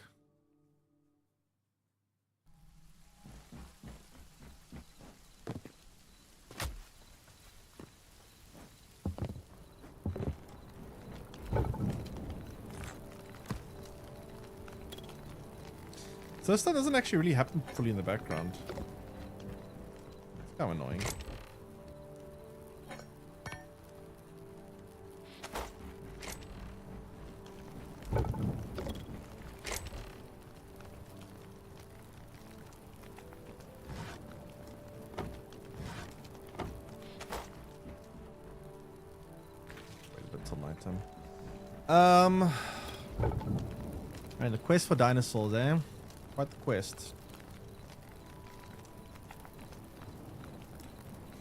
So this stuff doesn't actually really happen fully in the background. It's kind of annoying. Wait a bit till nighttime. Alright, the quest for dinosaurs, eh? Quite the quest.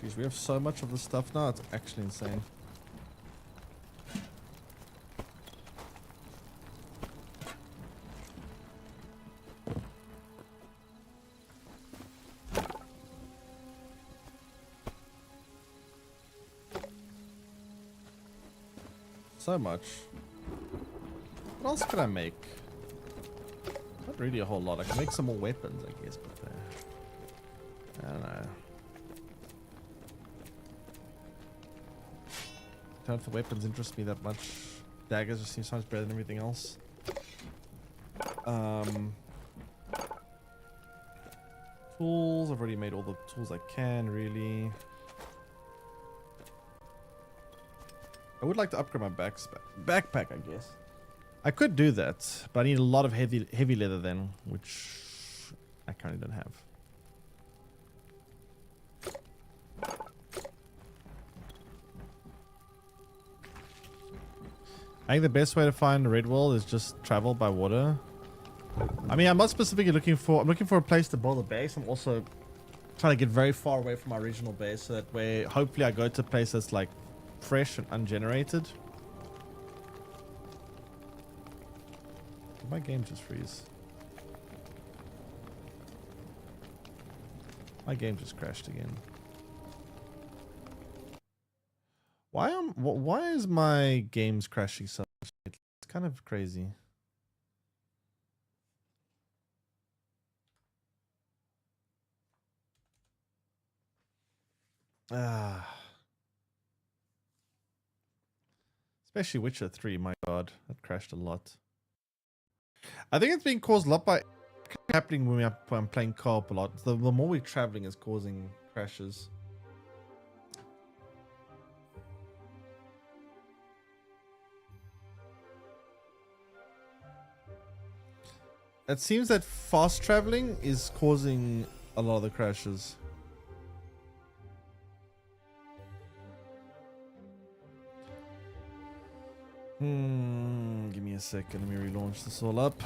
Jeez, we have so much of this stuff now, it's actually insane. So much. What else could I make? Not really a whole lot. I can make some more weapons, I guess, but I don't know. Don't know if the weapons interest me that much. Daggers just seem so much better than everything else. Tools. I've already made all the tools I can, really. I would like to upgrade my backpack, I guess. I could do that, but I need a lot of heavy leather then, which I currently don't have. I think the best way to find Red World is just travel by water. I mean, I'm not specifically looking for a place to build a base. I'm also trying to get very far away from my original base, so that way hopefully I go to a place that's like fresh and ungenerated. Did my game just freeze? My game just crashed again. Why is my games crashing so much? It's kind of crazy. Especially Witcher 3, my god, that crashed a lot. I think it's being caused a lot by happening when I'm playing co-op a lot. The more we're traveling is causing crashes. It seems that fast traveling is causing a lot of the crashes. Give me a second. Let me relaunch this all up.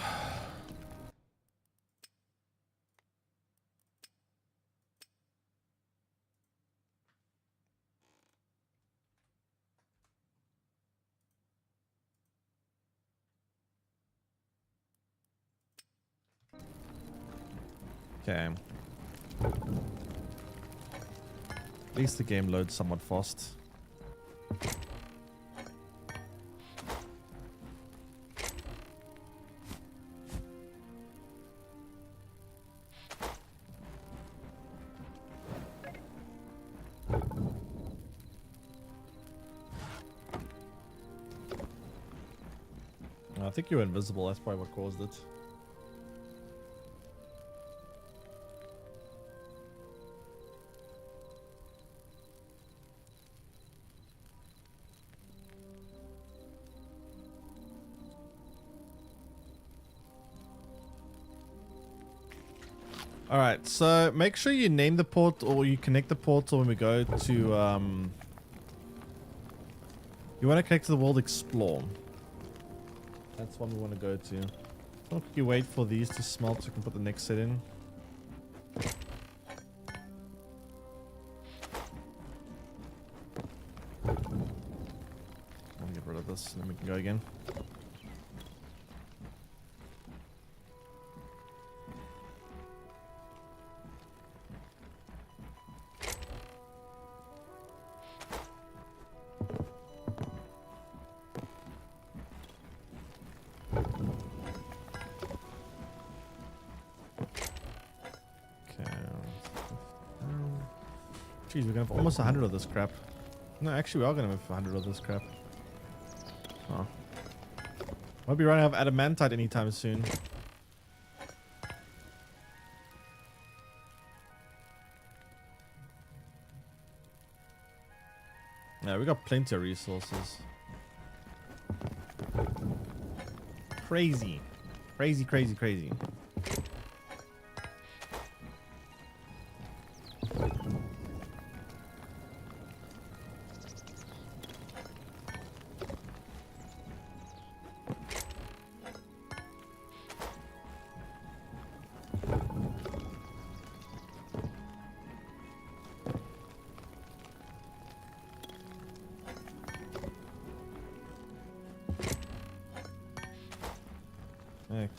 Okay. At least the game loads somewhat fast. I think you were invisible, that's probably what caused it. Alright, so make sure you name the port or you connect the portal when we go to you want to connect to the world explore. That's one we want to go to. I'll quickly wait for these to smelt so we can put the next set in. I'll get rid of this and then we can go again. Jeez, we're gonna have almost 100 of this crap. No, actually, we are gonna have 100 of this crap. Oh. Might be running out of adamantite anytime soon. We got plenty of resources. Crazy. Crazy, crazy, crazy.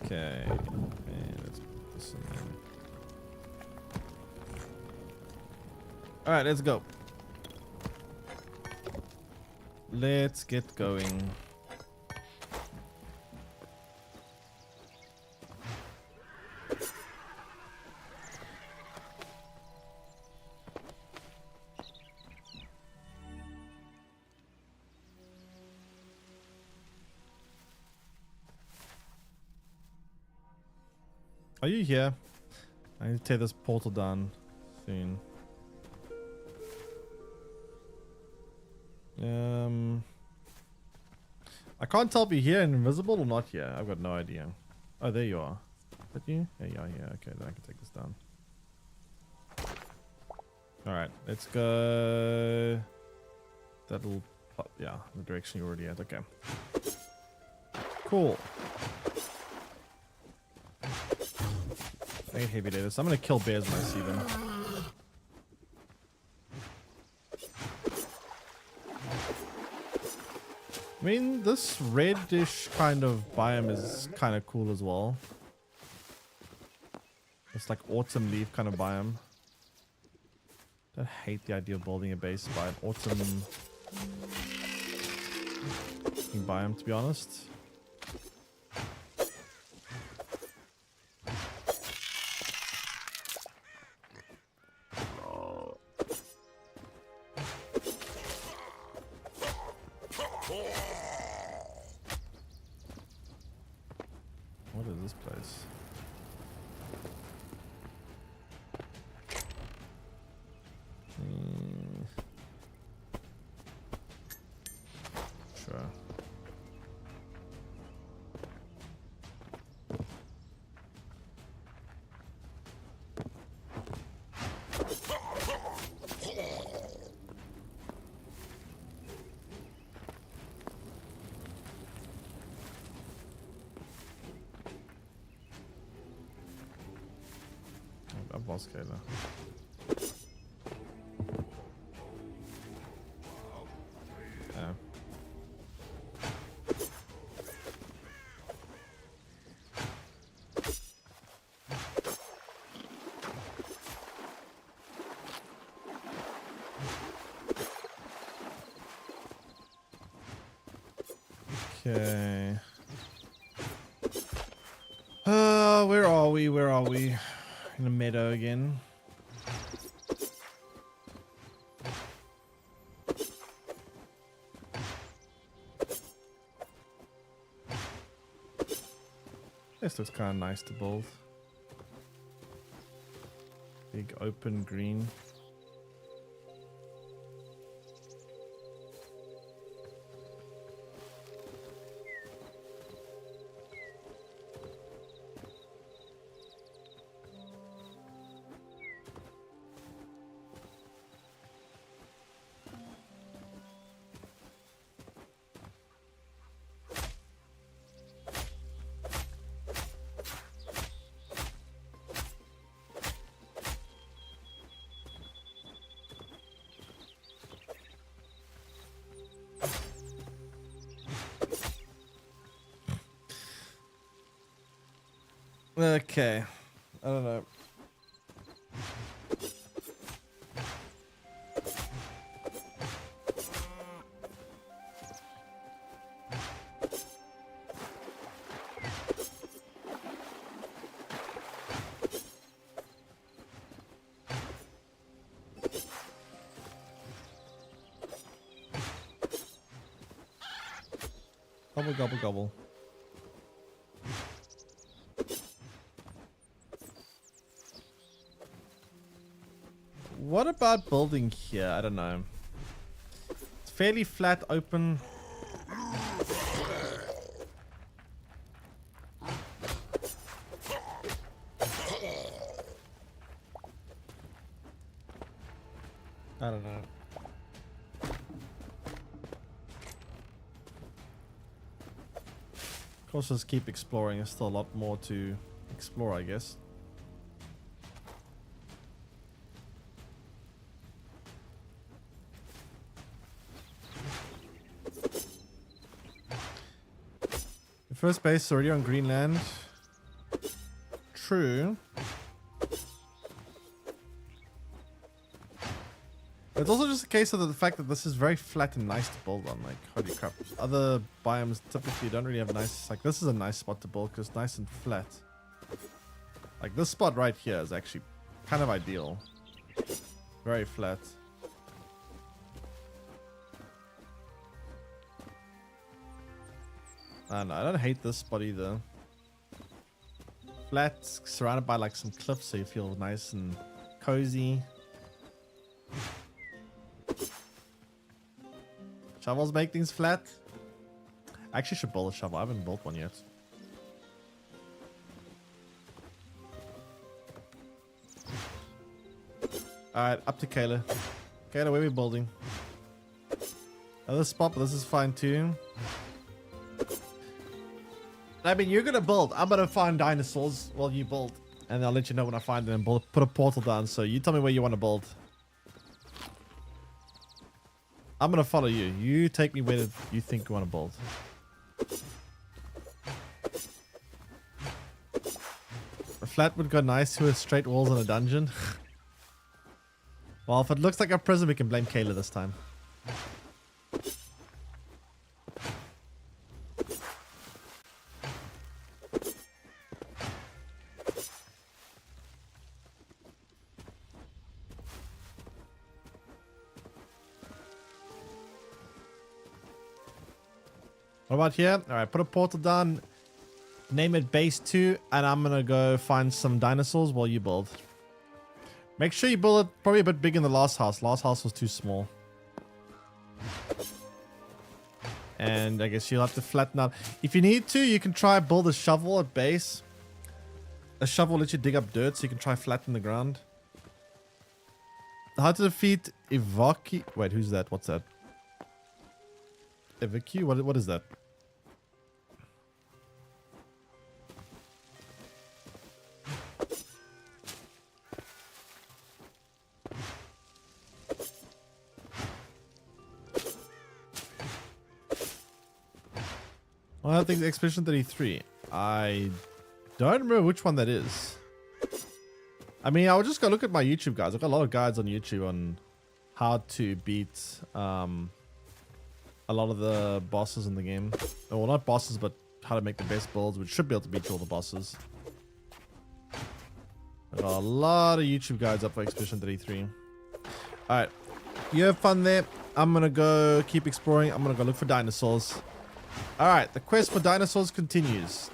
Okay, and let's put this in there. All right, let's go. Let's get going. Are you here? I need to tear this portal down soon. I can't tell if you're here and invisible or not here. I've got no idea. Oh, there you are. Is that you? There you are here. Okay, then I can take this down. Alright, let's go. That little, yeah, the direction you're already at. Okay. Cool. I hate heavy data, so I'm gonna kill bears when I see them. I mean, this reddish kind of biome is kind of cool as well. It's like autumn leaf kind of biome. I hate the idea of building a base by an autumn biome, to be honest. What is this place? Sure. I've lost Kayla. Yeah. Okay. Where are we? Where are we? In the meadow again. This looks kind of nice to build. Big open green. Okay, I don't know. Gobble, gobble, gobble. What about building here? I don't know. It's fairly flat, open. I don't know. Of course, just keep exploring. There's still a lot more to explore, I guess. The first base is already on Greenland. True. It's also just a case of the fact that this is very flat and nice to build on. Like, holy crap. Other biomes typically don't really have nice... Like, this is a nice spot to build because it's nice and flat. Like, this spot right here is actually kind of ideal. Very flat. And I don't hate this spot either. Flat, surrounded by, like, some cliffs so you feel nice and cozy. Shovels make things flat. I actually should build a shovel. I haven't built one yet. Alright, up to Kayla. Kayla, where are we building? This spot, but this is fine too. I mean, you're gonna build. I'm gonna find dinosaurs while you build. And I'll let you know when I find them and put a portal down. So you tell me where you want to build. I'm gonna follow you. You take me where you think you want to build. A flat would go nice with straight walls in a dungeon. Well, if it looks like a prison, we can blame Kayla this time. What about here? Alright, put a portal down. Name it base 2. And I'm going to go find some dinosaurs while you build. Make sure you build it probably a bit bigger than the last house. Last house was too small. And I guess you'll have to flatten out. If you need to, you can try build a shovel at base. A shovel lets you dig up dirt so you can try flatten the ground. How to defeat Ivaki... Wait, who's that? What's that? Ivaki? What is that? Well, I think Expedition 33. I don't remember which one that is. I mean, I'll just go look at my YouTube guides. I've got a lot of guides on YouTube on how to beat a lot of the bosses in the game. Well, not bosses, but how to make the best builds, which should be able to beat all the bosses. I've got a lot of YouTube guides up for Expedition 33. Alright. You have fun there. I'm going to go keep exploring. I'm going to go look for dinosaurs. Alright, the quest for dinosaurs continues.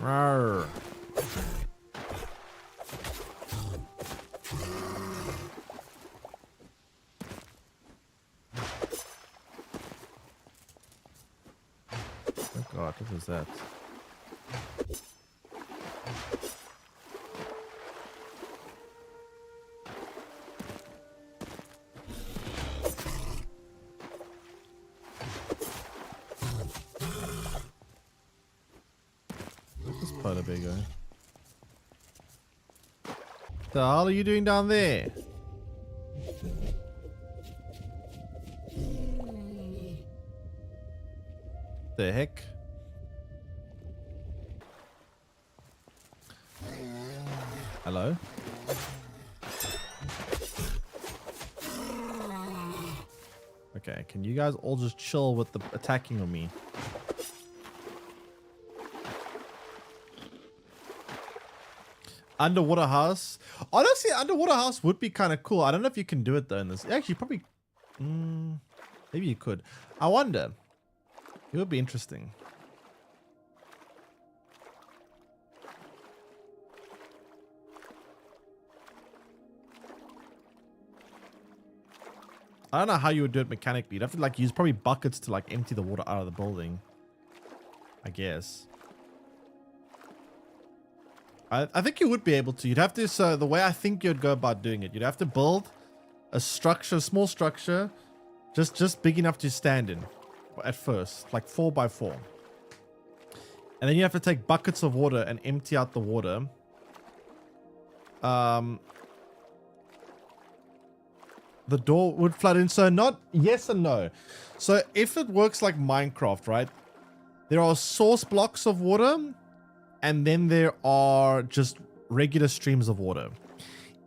Rawr. Oh god, what was that? Polar bear guy. The hell are you doing down there? The heck? Hello? Okay, can you guys all just chill with the attacking on me? Underwater house. Honestly, underwater house would be kind of cool. I don't know if you can do it though in this. Actually, probably. Maybe you could. I wonder. It would be interesting. I don't know how you would do it mechanically. You'd have to like use probably buckets to like empty the water out of the building, I guess. I think you would be able to. You'd have to, so the way I think you'd go about doing it, you'd have to build a structure, small structure, just big enough to stand in at first, like 4 by 4. And then you have to take buckets of water and empty out the water. The door would flood in. So not yes and no. So if it works like Minecraft, right? There are source blocks of water, and then there are just regular streams of water.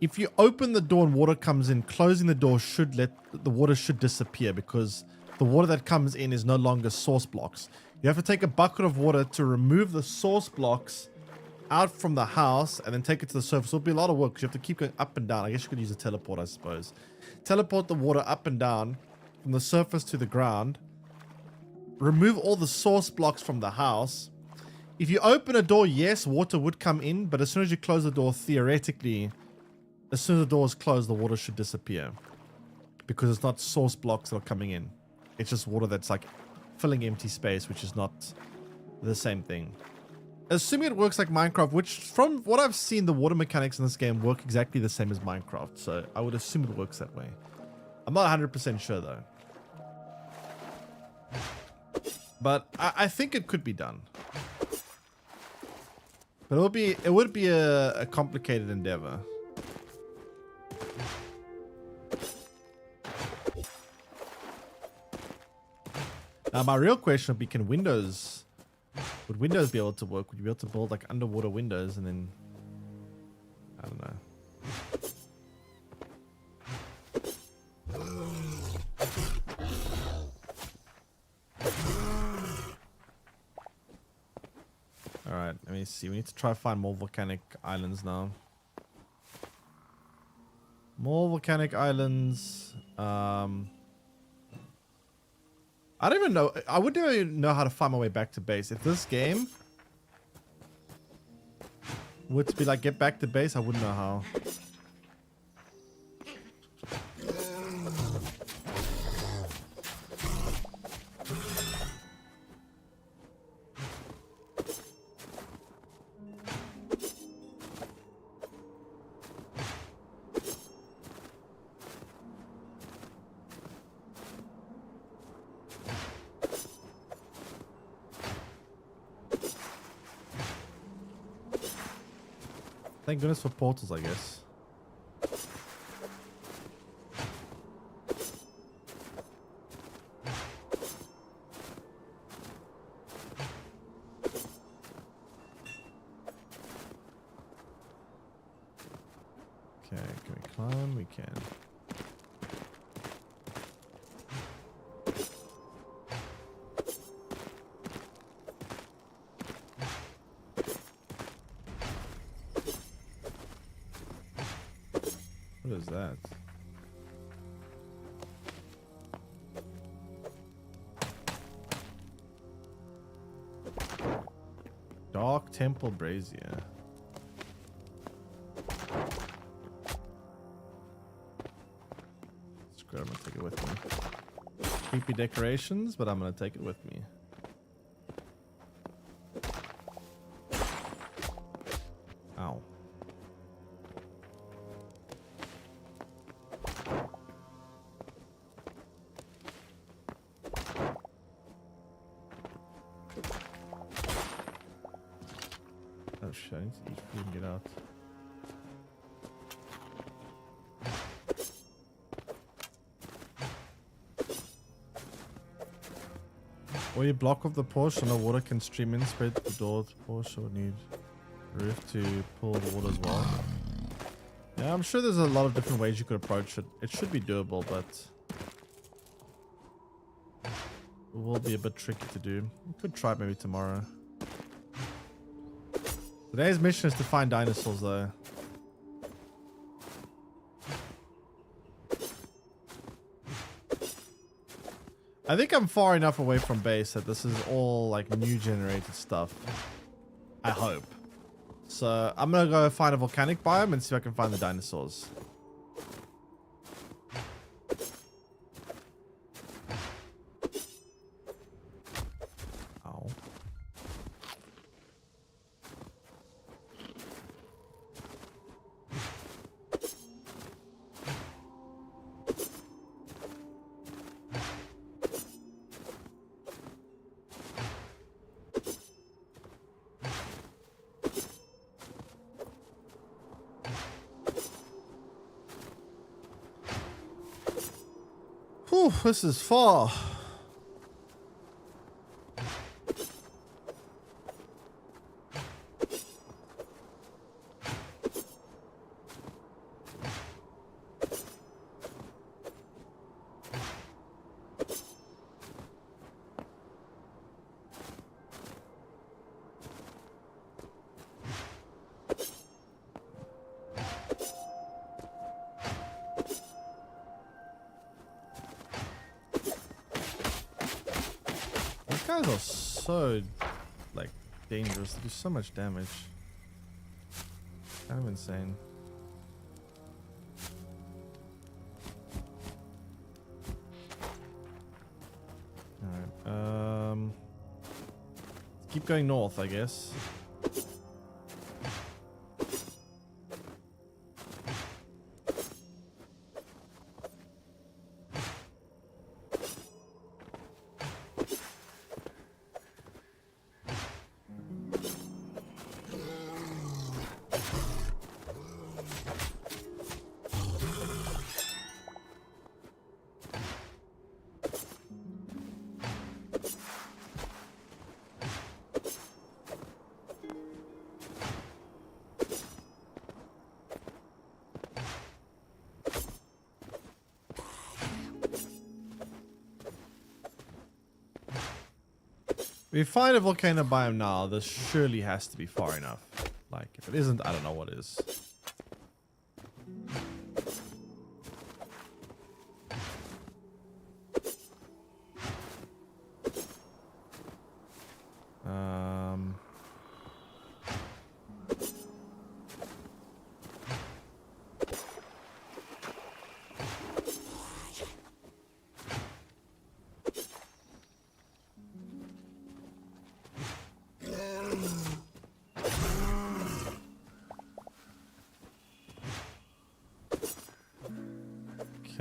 If you open the door and water comes in, closing the door should let the water should disappear, because the water that comes in is no longer source blocks. You have to take a bucket of water to remove the source blocks out from the house and then take it to the surface. It'll be a lot of work because you have to keep going up and down. I guess you could use a teleport, I suppose. Teleport the water up and down from the surface to the ground. Remove all the source blocks from the house. If you open a door, yes, water would come in, but as soon as you close the door, theoretically, as soon as the door is closed, the water should disappear, because it's not source blocks that are coming in. It's just water that's like filling empty space, which is not the same thing. Assuming it works like Minecraft, which from what I've seen, the water mechanics in this game work exactly the same as Minecraft, so I would assume it works that way. I'm not 100% sure though. But I think it could be done. But it would be a complicated endeavor. Now my real question would be, would Windows be able to work? Would you be able to build like underwater windows and then, I don't know. Alright, let me see. We need to try to find more volcanic islands now. More volcanic islands. I don't even know. I wouldn't even know how to find my way back to base. If this game were to be like, get back to base, I wouldn't know how. Thank goodness for portals, I guess. Okay, can we climb? We can. What is that? Dark Temple Brazier. Screw it, I'm gonna take it with me. Creepy decorations, but I'm gonna take it with me. Ow. Oh shit, I need to eat food and get out. Or you block off the porch so no water can stream in, spread the door to the porch, or need roof to pull the water as well. Yeah, I'm sure there's a lot of different ways you could approach it. It should be doable, but it will be a bit tricky to do. We could try it maybe tomorrow. Today's mission is to find dinosaurs though. I think I'm far enough away from base that this is all like new generated stuff. I hope. So I'm gonna go find a volcanic biome and see if I can find the dinosaurs. Whew, this is far. These guys are so, like, dangerous. They do so much damage. Kind of insane. Alright, keep going north, I guess. We find a volcano biome now. This surely has to be far enough. Like, if it isn't, I don't know what is.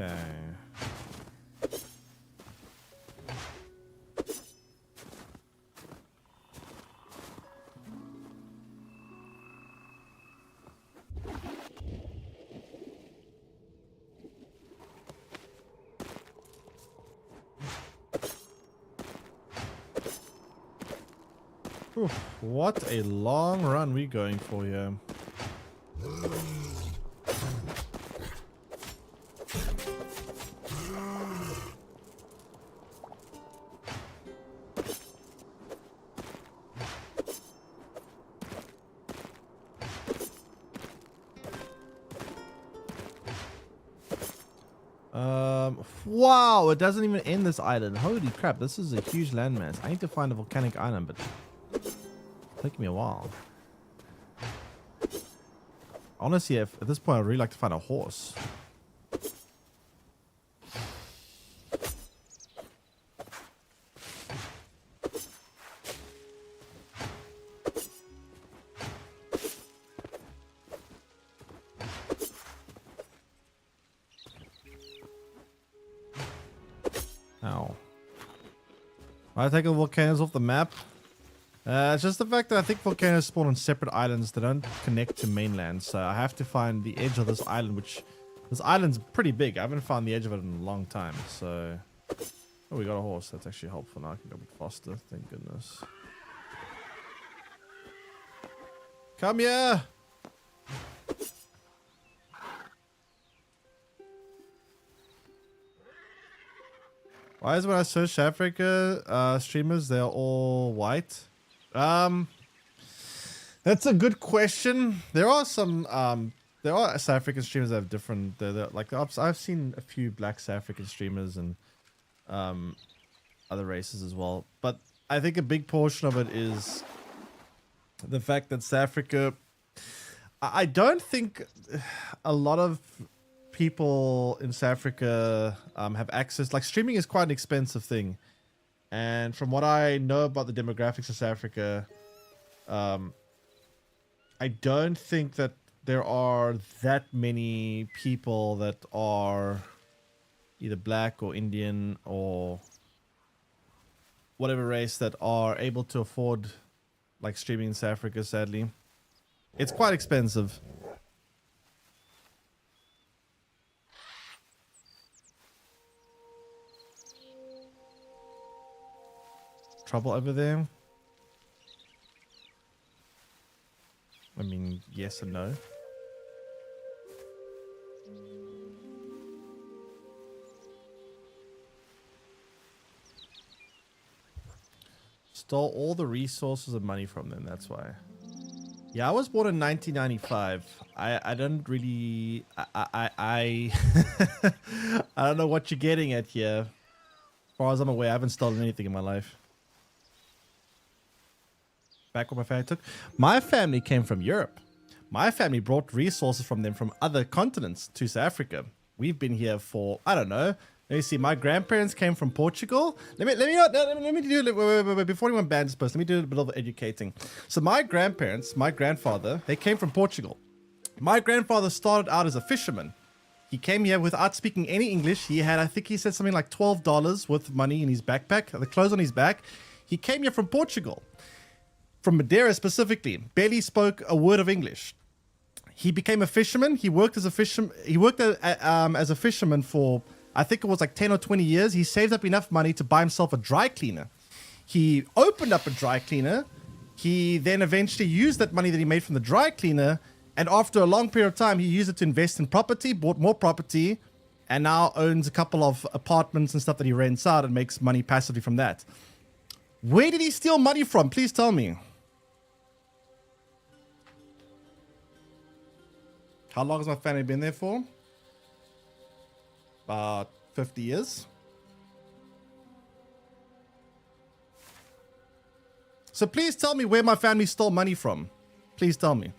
Okay. Oof, what a long run we're going for here. Wow, it doesn't even end this island. Holy crap, this is a huge landmass. I need to find a volcanic island, but it's taking me a while. Honestly, at this point, I'd really like to find a horse. Ow. I take the volcanoes off the map. It's just the fact that I think volcanoes spawn on separate islands that don't connect to mainland. So I have to find the edge of this island, which this island's pretty big. I haven't found the edge of it in a long time. So, oh, we got a horse. That's actually helpful. Now I can go a bit faster. Thank goodness. Come here. Why is when I search Africa streamers, they're all white? That's a good question. There are some South African streamers that have different. They're like I've seen a few black South African streamers and other races as well. But I think a big portion of it is the fact that South Africa. I don't think a lot of people in South Africa have access. Like, streaming is quite an expensive thing, and from what I know about the demographics of South Africa, I don't think that there are that many people that are either black or Indian or whatever race that are able to afford like streaming in South Africa. Sadly, it's quite expensive. trouble over there? I mean, yes and no. Stole all the resources and money from them, that's why. Yeah, I was born in 1995. I don't really... I don't know what you're getting at here. As far as I'm aware, I haven't stolen anything in my life. Back what my family took. My family came from Europe. My family brought resources from them from other continents to South Africa. We've been here for, I don't know. Let me see. My grandparents came from Portugal. Let me do wait, before anyone bans this person. Let me do a bit of educating. So my grandparents, my grandfather, they came from Portugal. My grandfather started out as a fisherman. He came here without speaking any English. He had, I think he said something like $12 worth of money in his backpack, the clothes on his back. He came here from Portugal, from Madeira specifically. Barely spoke a word of English. He became a fisherman. He worked as a fisherman. He worked as a fisherman for, I think it was like 10 or 20 years. He saved up enough money to buy himself a dry cleaner. He opened up a dry cleaner. He then eventually used that money that he made from the dry cleaner, and after a long period of time, he used it to invest in property, bought more property, and now owns a couple of apartments and stuff that he rents out and makes money passively from that. Where did he steal money from? Please tell me. How long has my family been there for? About 50 years. So please tell me where my family stole money from. Please tell me.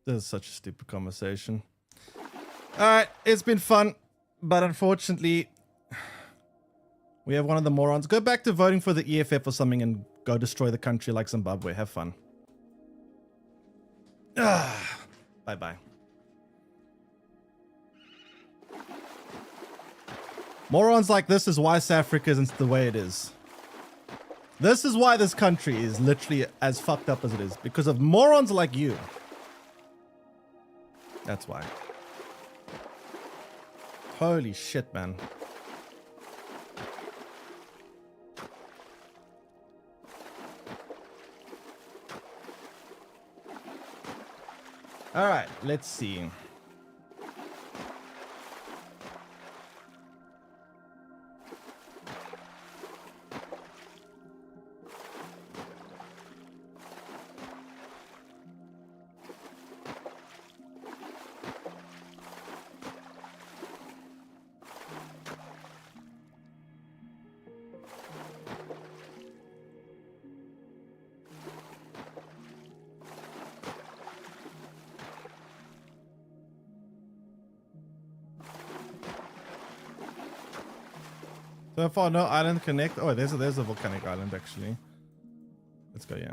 This is such a stupid conversation. Alright, it's been fun, but unfortunately, we have one of the morons. Go back to voting for the EFF or something and go destroy the country like Zimbabwe. Have fun. Bye-bye. Morons like this is why South Africa isn't the way it is. This is why this country is literally as fucked up as it is. Because of morons like you. That's why. Holy shit, man. All right, let's see. So far, no island connect. Oh, there's a volcanic island actually. Let's go, yeah.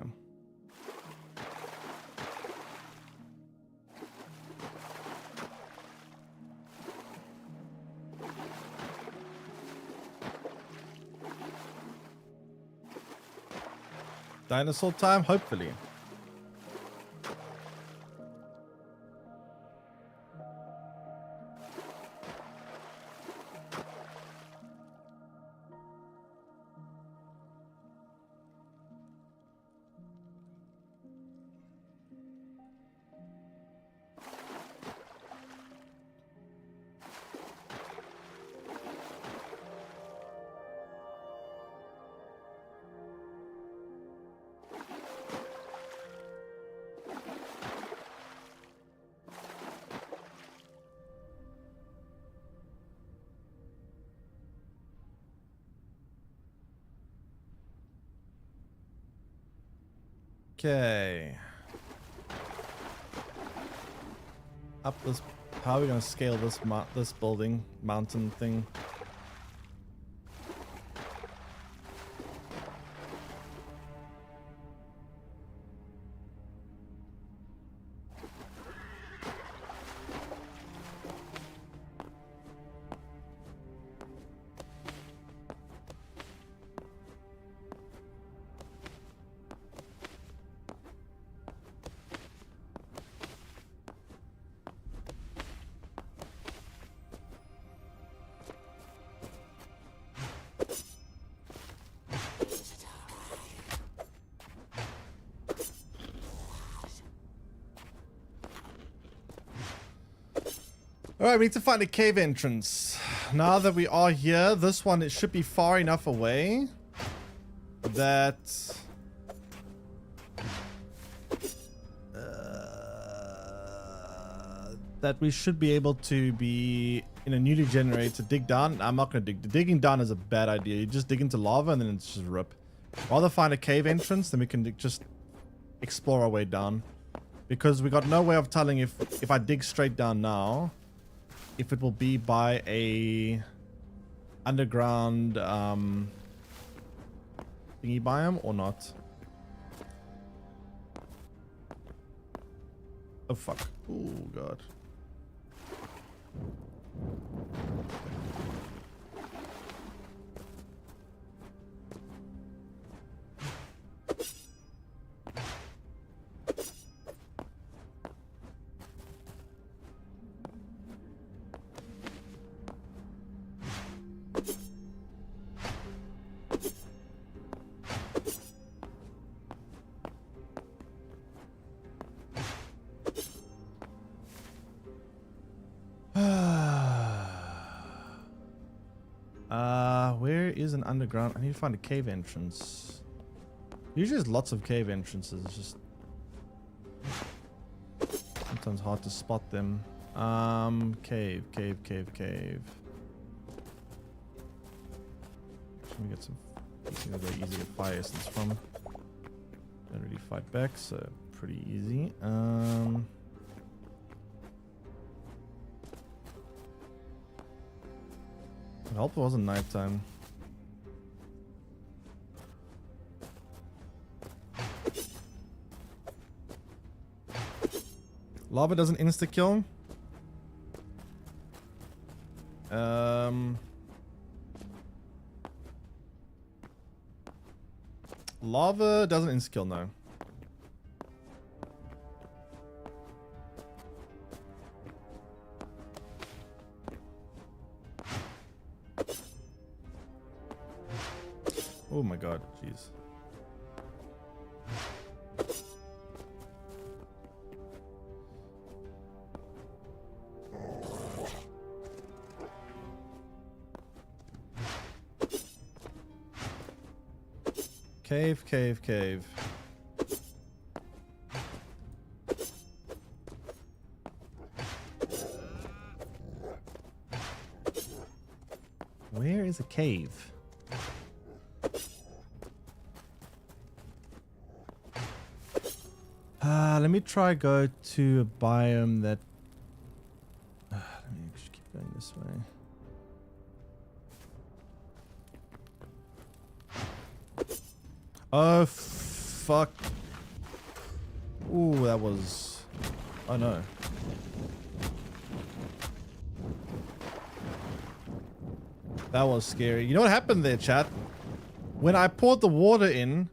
Dinosaur time, hopefully. Okay. Up this. How are we gonna scale this this building mountain thing? All right, we need to find a cave entrance. Now that we are here, this one, it should be far enough away that that we should be able to be in a newly generated dig down. I'm not gonna dig. Digging down is a bad idea. You just dig into lava and then it's just rip. Rather find a cave entrance, then we can just explore our way down. Because we got no way of telling if I dig straight down now, if it will be by a underground thingy biome or not. Oh fuck. Oh god. Where is an underground? I need to find a cave entrance. Usually there's lots of cave entrances. It's just sometimes hard to spot them. Cave. Let me get some. These things are very easy to fire essence from. Don't really fight back, so pretty easy. I hope it wasn't nighttime. Lava doesn't insta-kill. Lava doesn't insta-kill, no. Oh my god, jeez. Cave. Where is a cave? Let me try go to a biome that... let me just keep going this way. Oh, fuck. Ooh, that was... Oh, no. That was scary. You know what happened there, chat? When I poured the water in,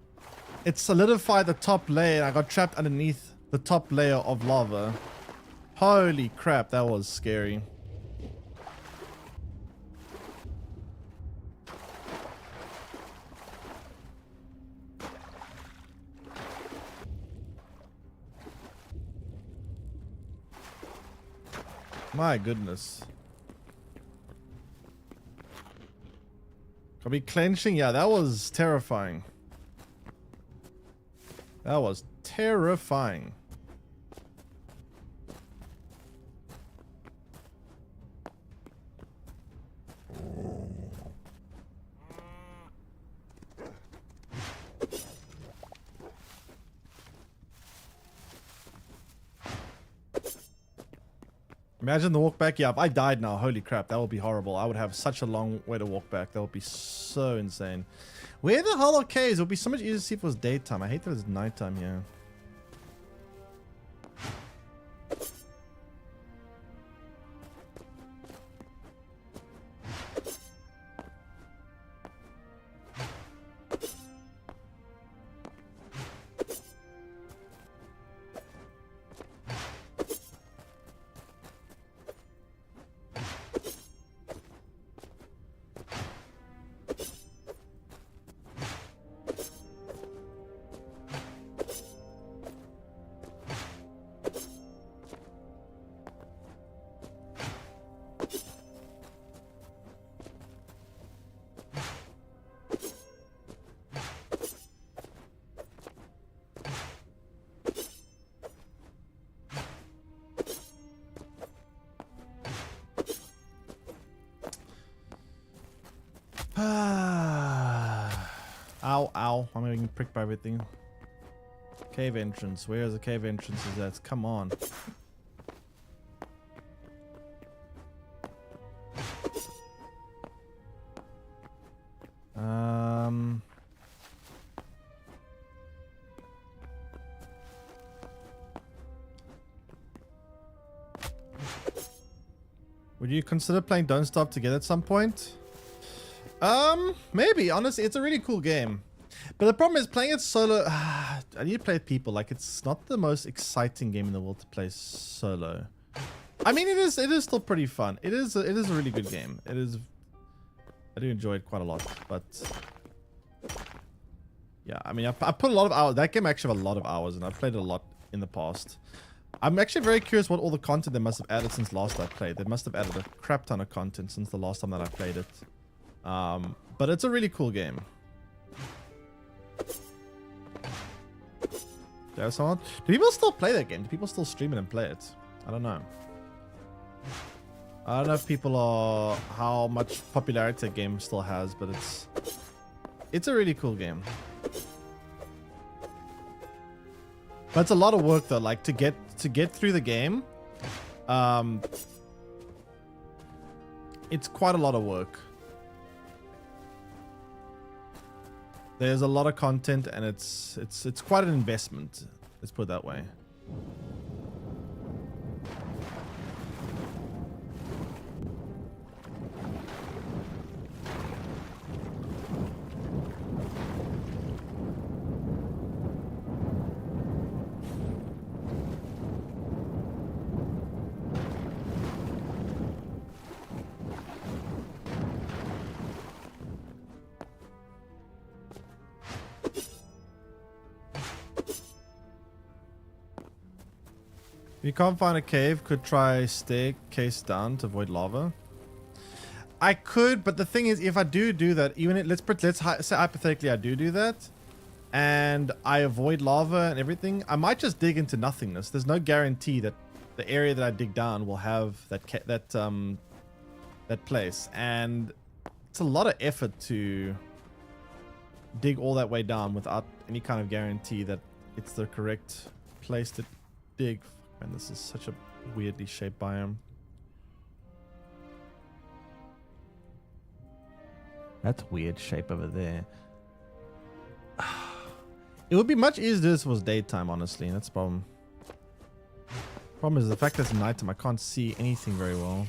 it solidified the top layer and I got trapped underneath the top layer of lava. Holy crap, that was scary. My goodness. Are we clenching? Yeah, that was terrifying. That was terrifying. Imagine the walk back. Yeah, if I died now, holy crap, that would be horrible. I would have such a long way to walk back. That would be so insane. Where the hell are caves? It would be so much easier to see if it was daytime. I hate that it's nighttime here. Ow, ow. I'm getting pricked by everything. Cave entrance. Where is the cave entrance? Is that? Come on. Would you consider playing Don't Starve together at some point? Maybe. Honestly, it's a really cool game. But the problem is playing it solo. I need to play with people. Like, it's not the most exciting game in the world to play solo. I mean, it is still pretty fun. It is a really good game. It is. I do enjoy it quite a lot, but yeah, I mean, I put a lot of hours. That game actually have a lot of hours, and I've played it a lot in the past. I'm actually very curious what all the content they must have added since last I played. They must have added a crap ton of content since the last time that I played it. But it's a really cool game. There's someone. Do people still play that game? Do people still stream it and play it? I don't know. I don't know if people are how much popularity a game still has, but it's a really cool game. But it's a lot of work though. Like to get through the game, it's quite a lot of work. There's a lot of content, and it's quite an investment. Let's put it that way. If you can't find a cave, could try staircase down to avoid lava. I could, but the thing is, if I do that, let's say hypothetically I do that, and I avoid lava and everything, I might just dig into nothingness. There's no guarantee that the area that I dig down will have that place, and it's a lot of effort to dig all that way down without any kind of guarantee that it's the correct place to dig. And this is such a weirdly shaped biome. That's weird shape over there. It would be much easier if this was daytime, honestly. That's the problem. Problem is the fact that it's nighttime, I can't see anything very well.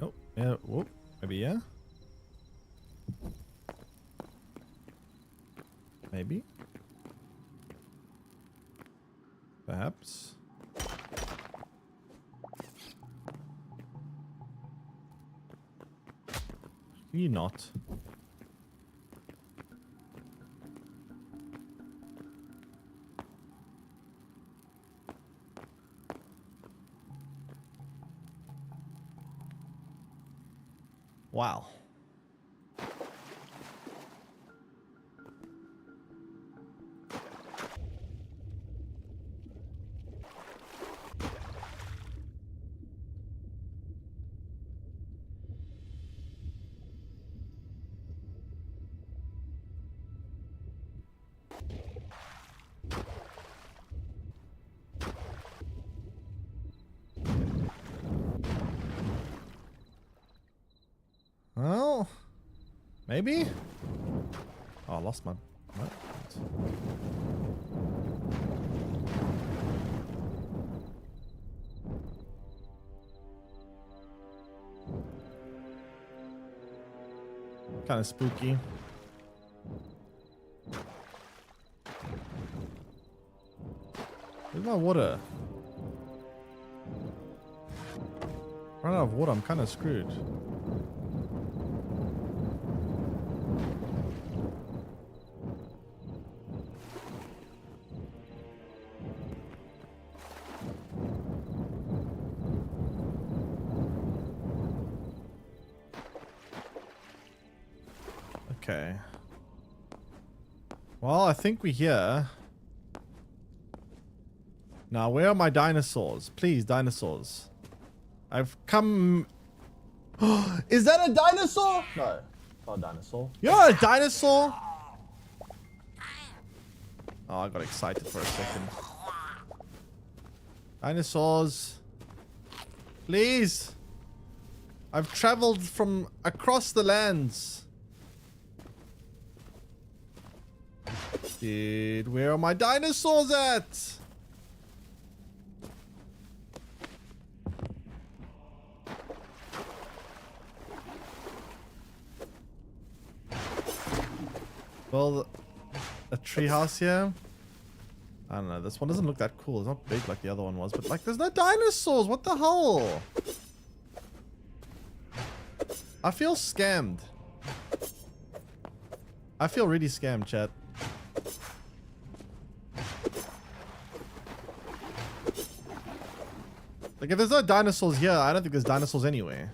Oh, yeah, whoop, maybe, yeah. Maybe. Perhaps. You not. Wow. Well, maybe. Oh, I lost my. What? Kind of spooky. Where's my water? Run out of water, I'm kind of screwed. Okay. Well, I think we're here. Now, where are my dinosaurs? Please, dinosaurs. I've come... Is that a dinosaur? No, not a dinosaur. You're not a dinosaur? Oh, I got excited for a second. Dinosaurs. Please. I've traveled from across the lands. Dude, where are my dinosaurs at? Well, a treehouse here. I don't know. This one doesn't look that cool. It's not big like the other one was, but like, there's no dinosaurs. What the hell? I feel scammed. I feel really scammed, chat. Like, if there's no dinosaurs here, I don't think there's dinosaurs anyway.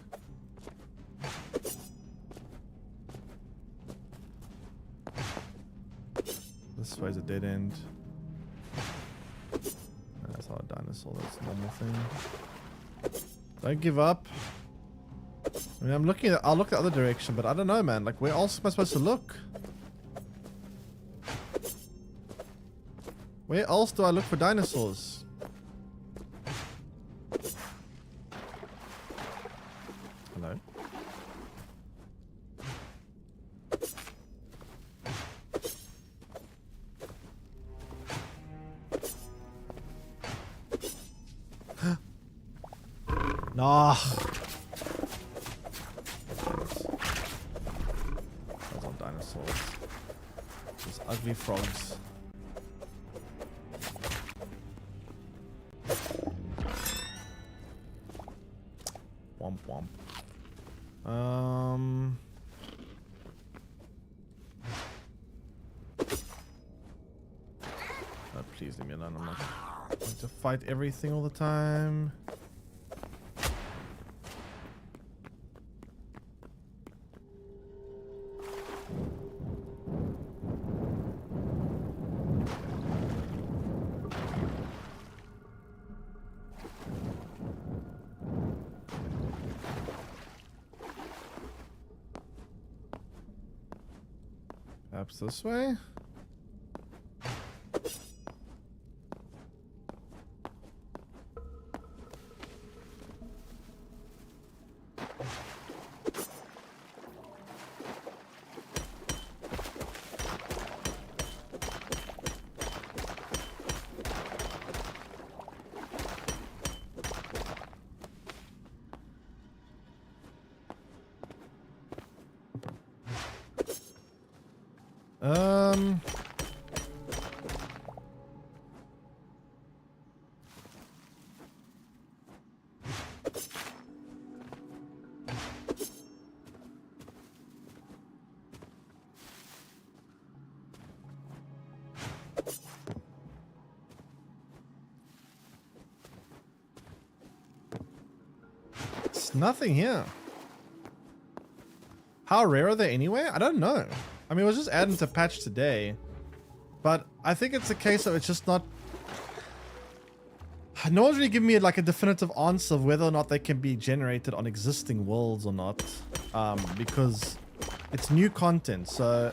This way's a dead end. That's not a dinosaur, that's a normal thing. Don't give up. I mean, I'm looking at, I'll look the other direction, but I don't know, man. Like, where else am I supposed to look? Where else do I look for dinosaurs? Hello? Nah. Those aren't dinosaurs. Those ugly frogs. Womp womp. Oh, please leave me alone. I'm not going to fight everything all the time. Perhaps this way? Nothing here. How rare are they anyway? I don't know. I mean, it was just added to patch today, but I think it's a case of it's just not. No one's really giving me like a definitive answer of whether or not they can be generated on existing worlds or not, because it's new content. So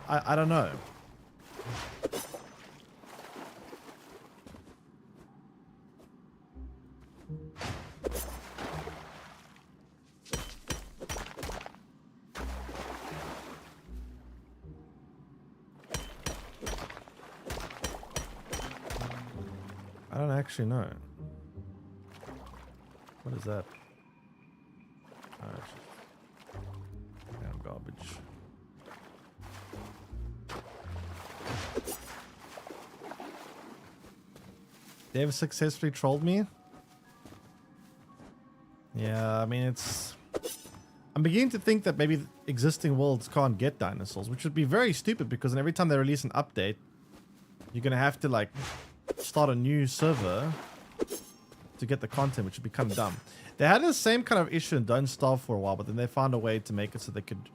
I don't know. Actually, no. What is that? Oh, They've successfully trolled me. Yeah, I mean, it's... I'm beginning to think that maybe existing worlds can't get dinosaurs, which would be very stupid because every time they release an update, you're going to have to, like, start a new server to get the content, which would be kind of dumb. They had the same kind of issue in Don't Starve for a while, but then they found a way to make it so they could...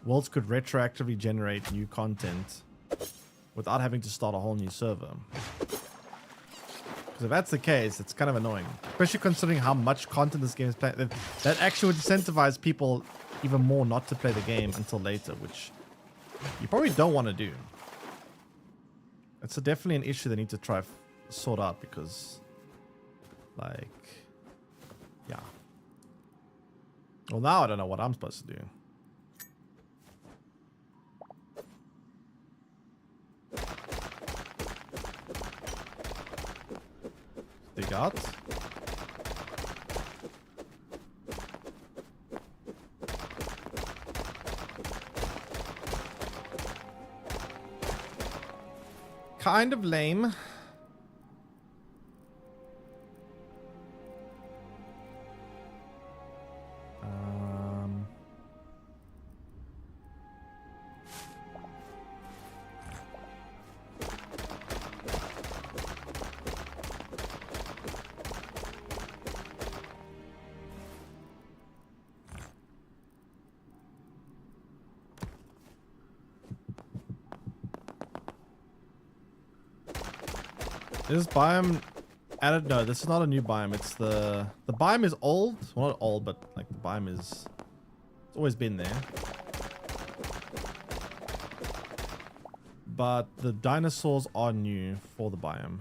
Worlds could retroactively generate new content without having to start a whole new server. Because if that's the case, it's kind of annoying. Especially considering how much content this game is playing. That actually would incentivize people even more not to play the game until later, which you probably don't want to do. It's definitely an issue they need to try sort out because, like, yeah. Well, now I don't know what I'm supposed to do. Dig out. Kind of lame. This biome added, no, this is not a new biome. It's the biome is old. Well, not old, but like the biome is, it's always been there. But the dinosaurs are new for the biome.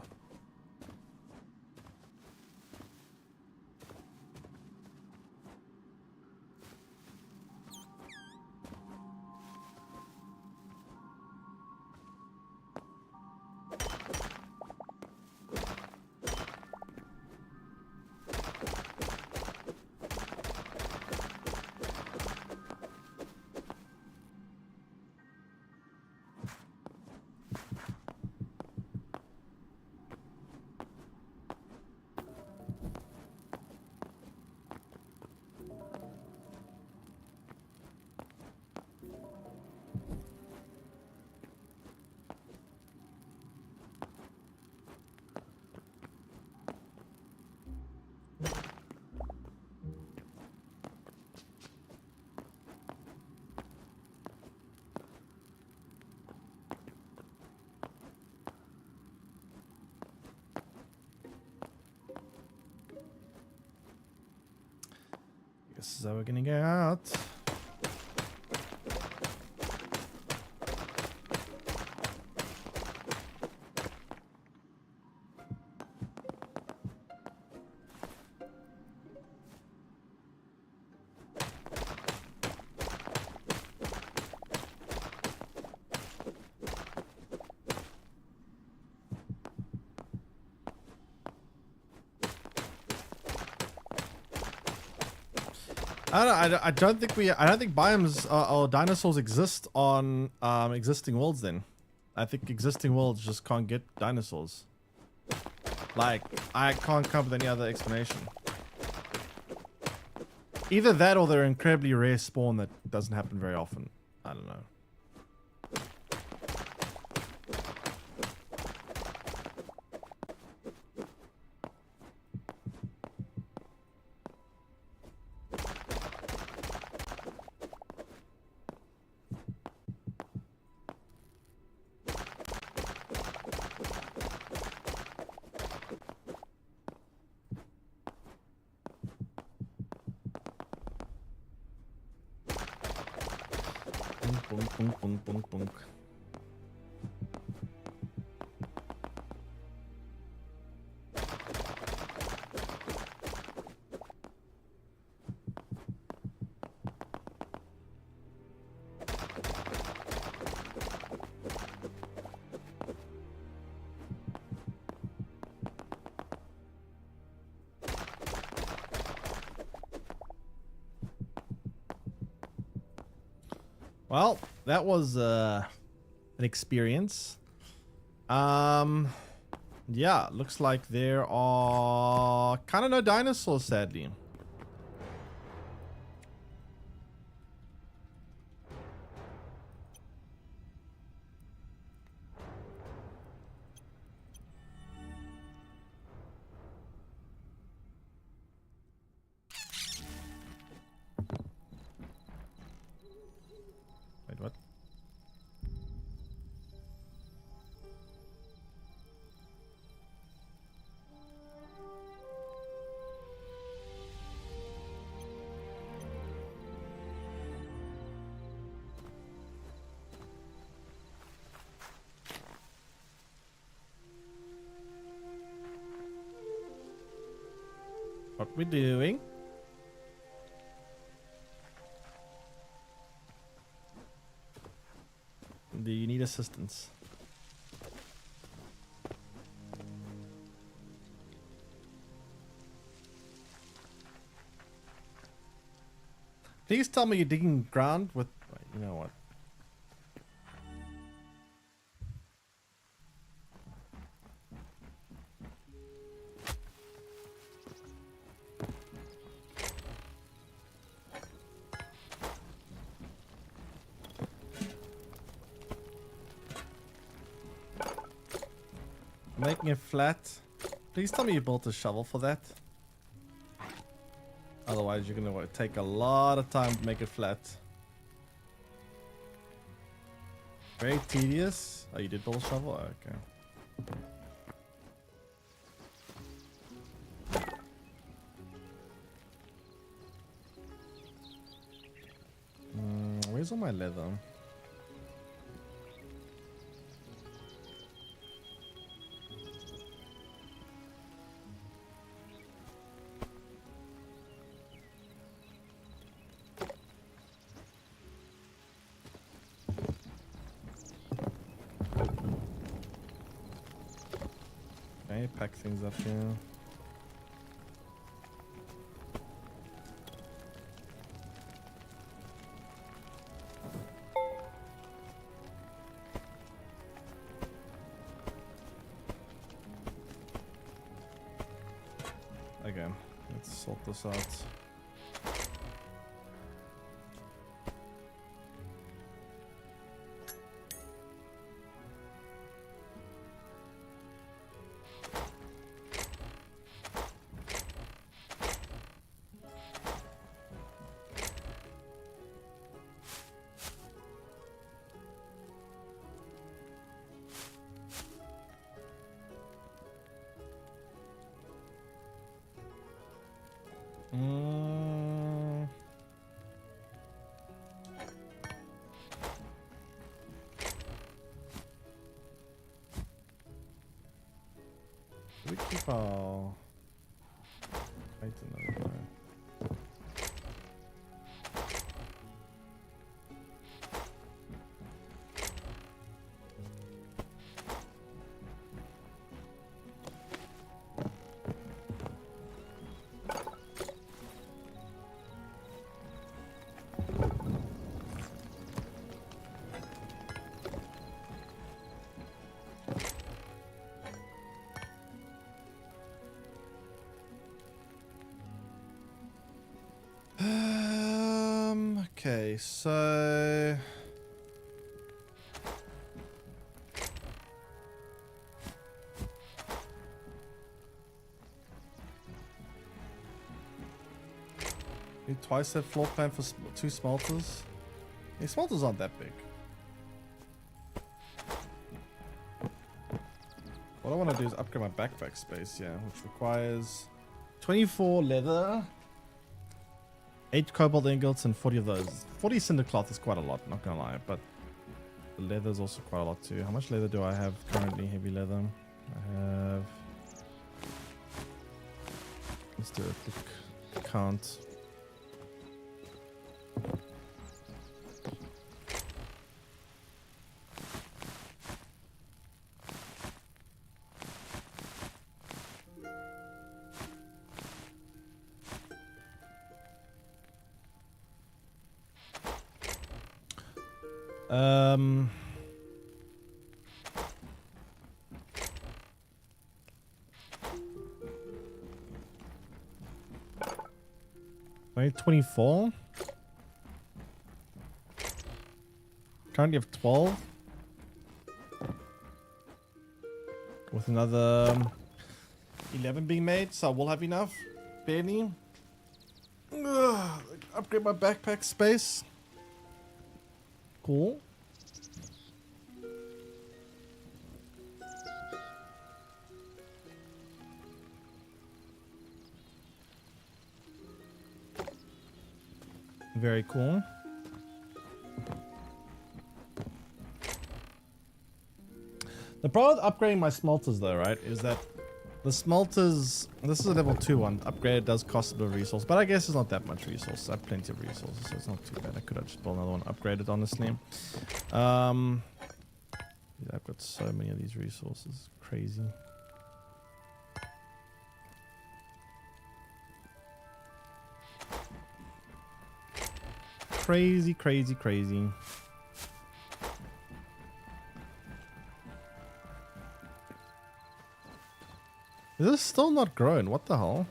This is how we're gonna get out. I don't think biomes or dinosaurs exist on existing worlds then. I think existing worlds just can't get dinosaurs. Like, I can't come up with any other explanation. Either that or they're incredibly rare spawn that doesn't happen very often. I don't know. Bunk, bunk, bunk, bunk, bunk. Well, that was an experience. Yeah, looks like there are kind of no dinosaurs, sadly. Wait, what? What we doing? Do you need assistance? Please tell me you're digging ground with... Wait, you know what? Making it flat. Please tell me you built a shovel for that. Otherwise, you're gonna take a lot of time to make it flat. Very tedious. Oh, you did build a shovel? Oh, okay. Where's all my leather? Okay, pack things up here. Okay, let's sort this out. We keep our item over there. Okay, so need twice that floor plan for 2 smelters. Yeah, smelters aren't that big. What I want to do is upgrade my backpack space, yeah, which requires 24 leather, 8 cobalt ingots, and 40 of those. 40 cinder cloth is quite a lot, not gonna lie, but the leather is also quite a lot too. How much leather do I have currently? Heavy leather. I have... Let's do a quick count. Only 24. Currently have 12. With another 11 being made, so I will have enough. Barely. Upgrade my backpack space. Cool. Very cool. The problem with upgrading my smelters though, right, is that the smelters, this is a level 2 one, upgrade does cost a bit of resource, but I guess it's not that much resource. I have plenty of resources, so it's not too bad. I could have just built another one, upgraded honestly. I've got so many of these resources, crazy. Crazy, crazy, crazy. Is this still not growing? What the hell?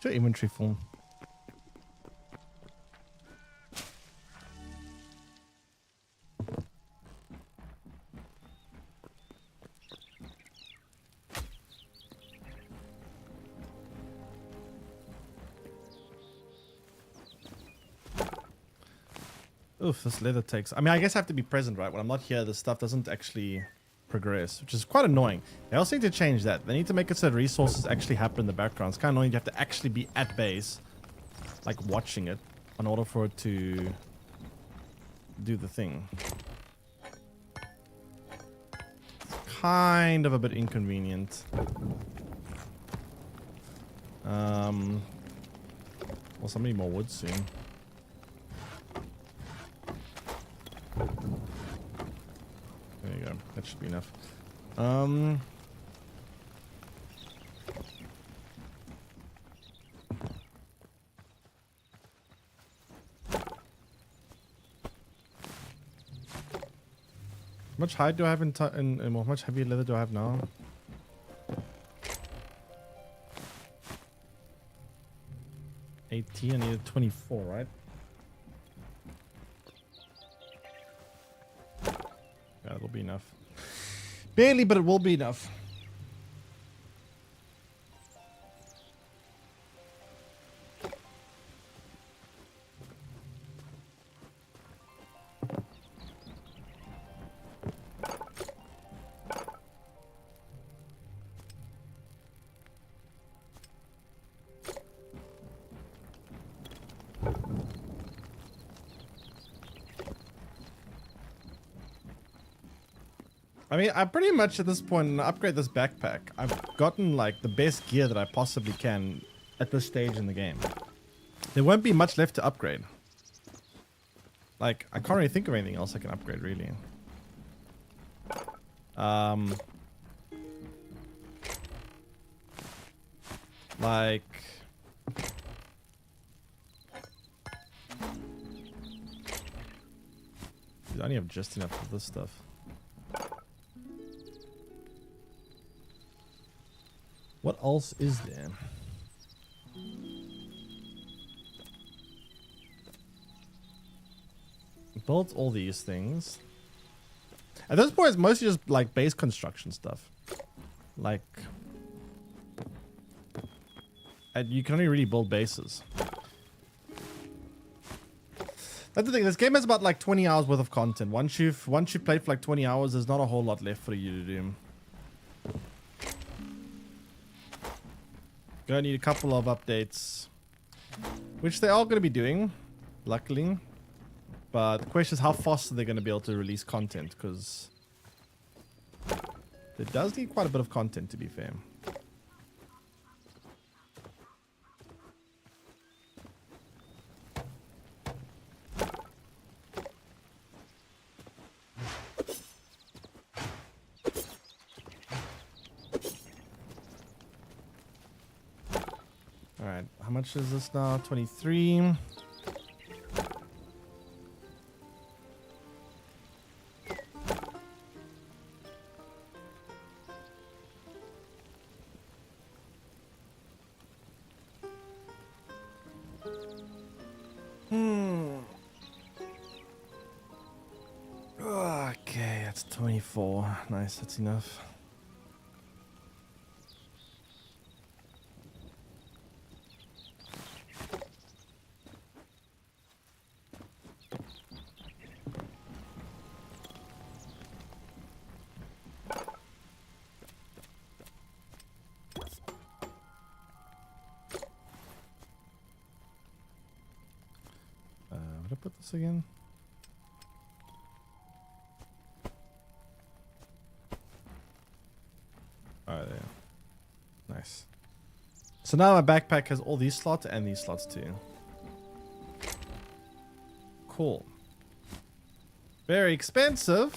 Your inventory full. Oof, this leather takes... I mean, I guess I have to be present, right? When I'm not here, this stuff doesn't actually progress, which is quite annoying. They also need to change that. They need to make it so that resources actually happen in the background. It's kind of annoying. You have to actually be at base, like watching it, in order for it to do the thing. It's kind of a bit inconvenient. Well, somebody more wood soon. There you go. That should be enough. How much hide do I have in how much heavy leather do I have now? I needed 24, right? Yeah, it'll be enough. Barely, but it will be enough. I mean, I pretty much at this point upgrade this backpack. I've gotten like the best gear that I possibly can at this stage in the game. There won't be much left to upgrade. Like, I can't really think of anything else I can upgrade, really. Like... I only have just enough of this stuff. What else is there? Built all these things. At this point, it's mostly just like base construction stuff. Like, and you can only really build bases. That's the thing. This game has about like 20 hours worth of content. Once you've played for like 20 hours, there's not a whole lot left for you to do. Gonna need a couple of updates, which they are going to be doing, luckily. But the question is, how fast are they going to be able to release content? Because it does need quite a bit of content, to be fair. much is this now? 23. Okay, that's 24. Nice, that's enough. Where did I put this again? Alright, there. Nice. So now my backpack has all these slots and these slots too. Cool. Very expensive.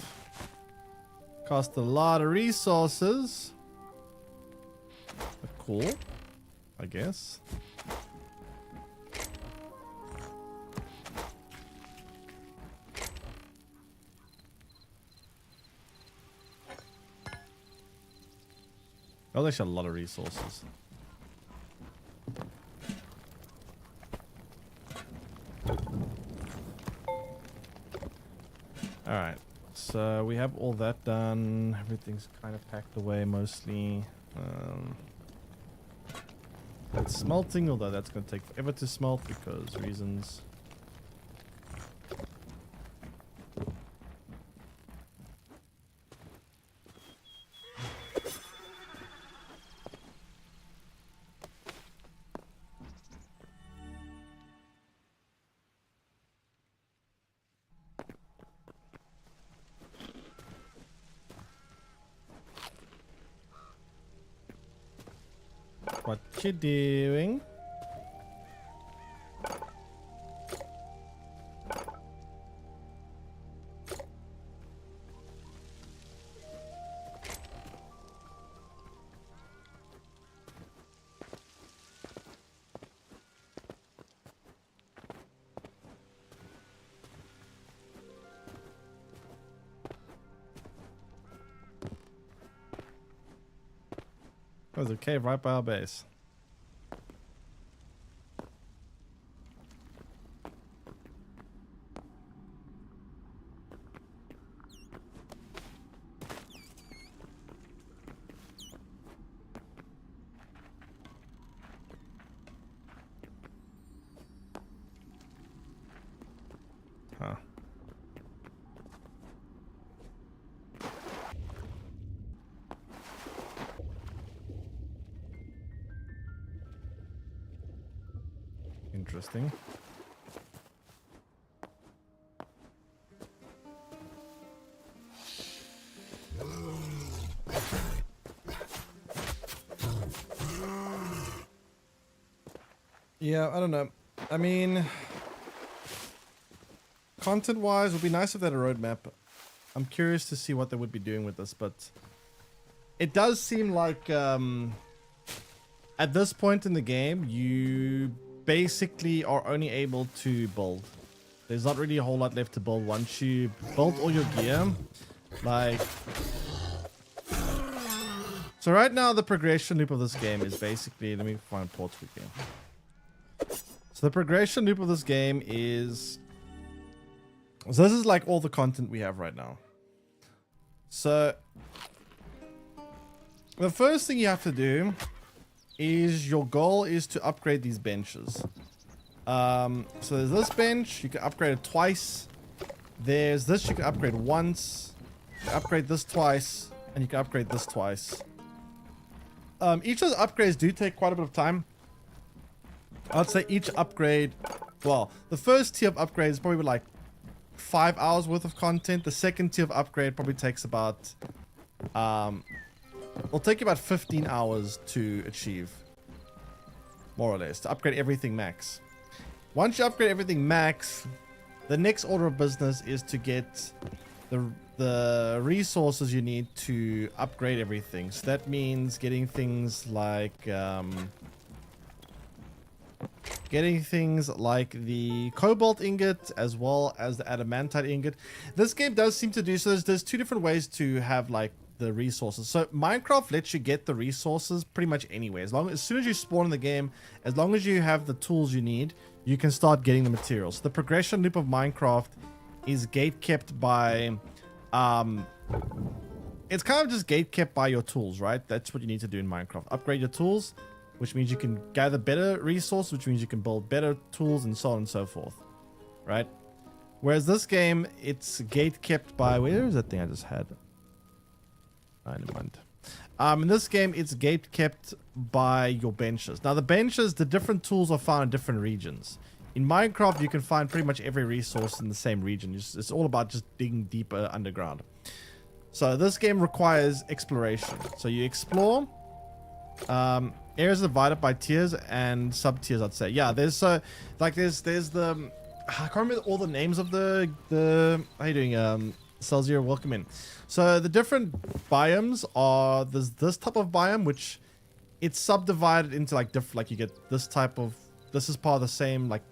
Cost a lot of resources. But cool, I guess. That was actually a lot of resources. Alright, so we have all that done. Everything's kind of packed away mostly. That's smelting, although that's going to take forever to smelt because reasons. What you doing? There's a cave right by our base. Huh. Interesting. Yeah, I don't know. I mean, content-wise, it would be nice if they had a roadmap. I'm curious to see what they would be doing with this, but it does seem like at this point in the game, you basically are only able to build. There's not really a whole lot left to build once you build all your gear. Like, so right now the progression loop of this game is basically, let me find ports quickly. So the progression loop of this game is, so this is like all the content we have right now. So the first thing you have to do is your goal is to upgrade these benches. So there's this bench, you can upgrade it twice. There's this, you can upgrade once. You can upgrade this twice, and you can upgrade this twice. Each of the upgrades do take quite a bit of time. I'd say each upgrade, well, the first tier of upgrades is probably like 5 hours worth of content. The second tier of upgrade probably takes about, will take you about 15 hours to achieve, more or less, to upgrade everything max. Once you upgrade everything max, the next order of business is to get the resources you need to upgrade everything. So that means getting things like getting things like the cobalt ingot as well as the adamantite ingot. This game does seem to do so. There's two different ways to have like the resources. So Minecraft lets you get the resources pretty much anywhere. As soon as you spawn in the game, as long as you have the tools you need, you can start getting the materials. So the progression loop of Minecraft is gate kept by it's kind of just gate kept by your tools, right? That's what you need to do in Minecraft. Upgrade your tools, which means you can gather better resources, which means you can build better tools and so on and so forth, right? Whereas this game, it's gate kept by, where is that thing I just had? Never mind. In this game, it's gate kept by your benches. Now the benches, the different tools are found in different regions. In Minecraft, you can find pretty much every resource in the same region. It's all about just digging deeper underground. So this game requires exploration. So you explore. Areas are divided by tiers and sub tiers, I'd say. Yeah, there's the I can't remember all the names of the how you doing, Celsius, welcome in. So the different biomes are, there's this type of biome which it's subdivided into like different, like you get this type of, this is part of the same, like,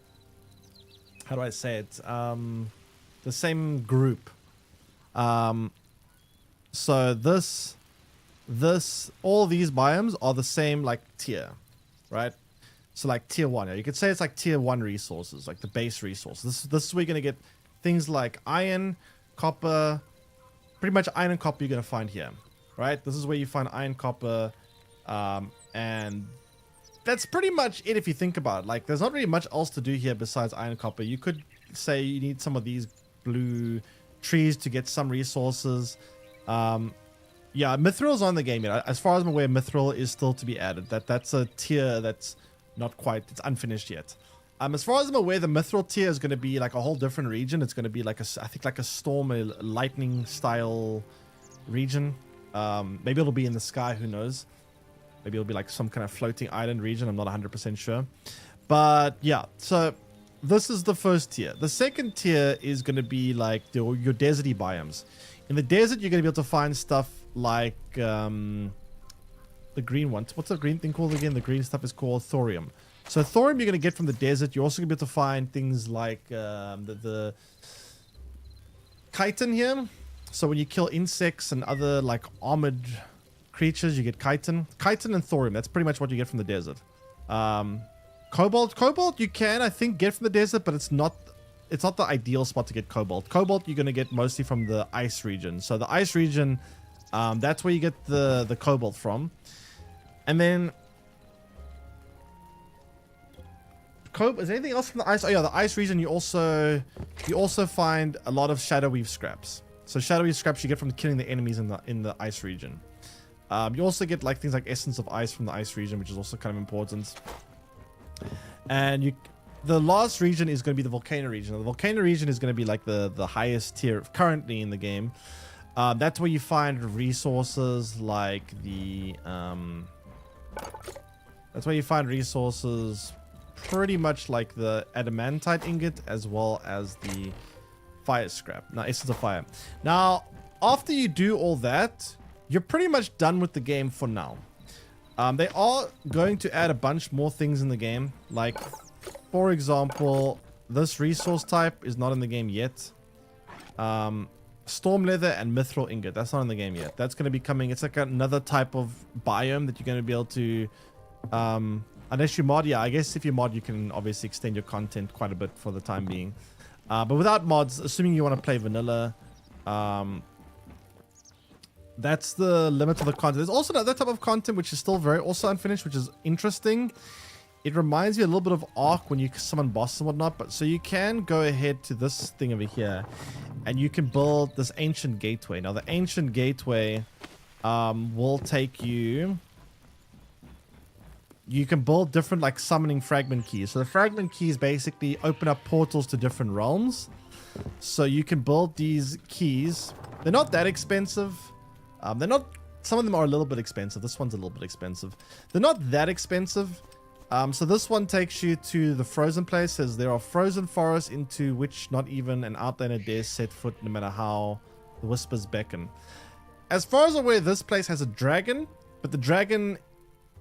how do I say it, the same group. So this all these biomes are the same like tier, right? So like tier 1, you could say it's like tier 1 resources, like the base resource. This is where you're gonna get things like iron, copper, pretty much iron and copper you're gonna find here, right? This is where you find iron, copper, and that's pretty much it if you think about it. Like there's not really much else to do here besides iron and copper. You could say you need some of these blue trees to get some resources. Yeah, Mithril's on the game yet. As far as I'm aware, Mithril is still to be added. That's a tier that's not quite, it's unfinished yet. As far as I'm aware, the Mithril tier is going to be like a whole different region. It's going to be like I think like a storm, a lightning style region. Maybe it'll be in the sky, who knows? Maybe it'll be like some kind of floating island region. I'm not 100% sure. But yeah, so this is the first tier. The second tier is going to be like your deserty biomes. In the desert, you're going to be able to find stuff like the green one. What's the green thing called again? The green stuff is called thorium. So thorium you're going to get from the desert. You're also going to be able to find things like the chitin here. So when you kill insects and other like armored creatures, you get chitin. Chitin and thorium. That's pretty much what you get from the desert. Cobalt you can, I think, get from the desert, but it's not the ideal spot to get cobalt. Cobalt you're going to get mostly from the ice region. So the ice region, that's where you get the cobalt from. And then is there anything else from the ice? Oh yeah, the ice region you also find a lot of shadow weave scraps. So shadow weave scraps you get from killing the enemies in the ice region. You also get like things like essence of ice from the ice region, which is also kind of important. And the last region is going to be the volcano region. The volcano region is going to be like the highest tier currently in the game. That's where you find resources like the that's where you find resources pretty much like the adamantite ingot as well as the fire scrap. Now, essence of fire. Now, after you do all that, you're pretty much done with the game for now. They are going to add a bunch more things in the game. Like, for example, this resource type is not in the game yet. Storm leather and mithril ingot. That's not in the game yet. That's going to be coming. It's like another type of biome that you're going to be able to... unless you mod, yeah, I guess if you mod, you can obviously extend your content quite a bit for the time being. But without mods, assuming you want to play vanilla, that's the limit of the content. There's also another type of content which is still also unfinished, which is interesting. It reminds me a little bit of Ark when you summon bosses and whatnot. But so you can go ahead to this thing over here, and you can build this ancient gateway. Now the ancient gateway will take you. You can build different like summoning fragment keys. So the fragment keys basically open up portals to different realms. So you can build these keys. They're not that expensive. They're not. Some of them are a little bit expensive. This one's a little bit expensive. They're not that expensive. So this one takes you to the frozen place. Says there are frozen forests into which not even an outlander dares set foot, no matter how the whispers beckon. As far as I'm aware, this place has a dragon, but the dragon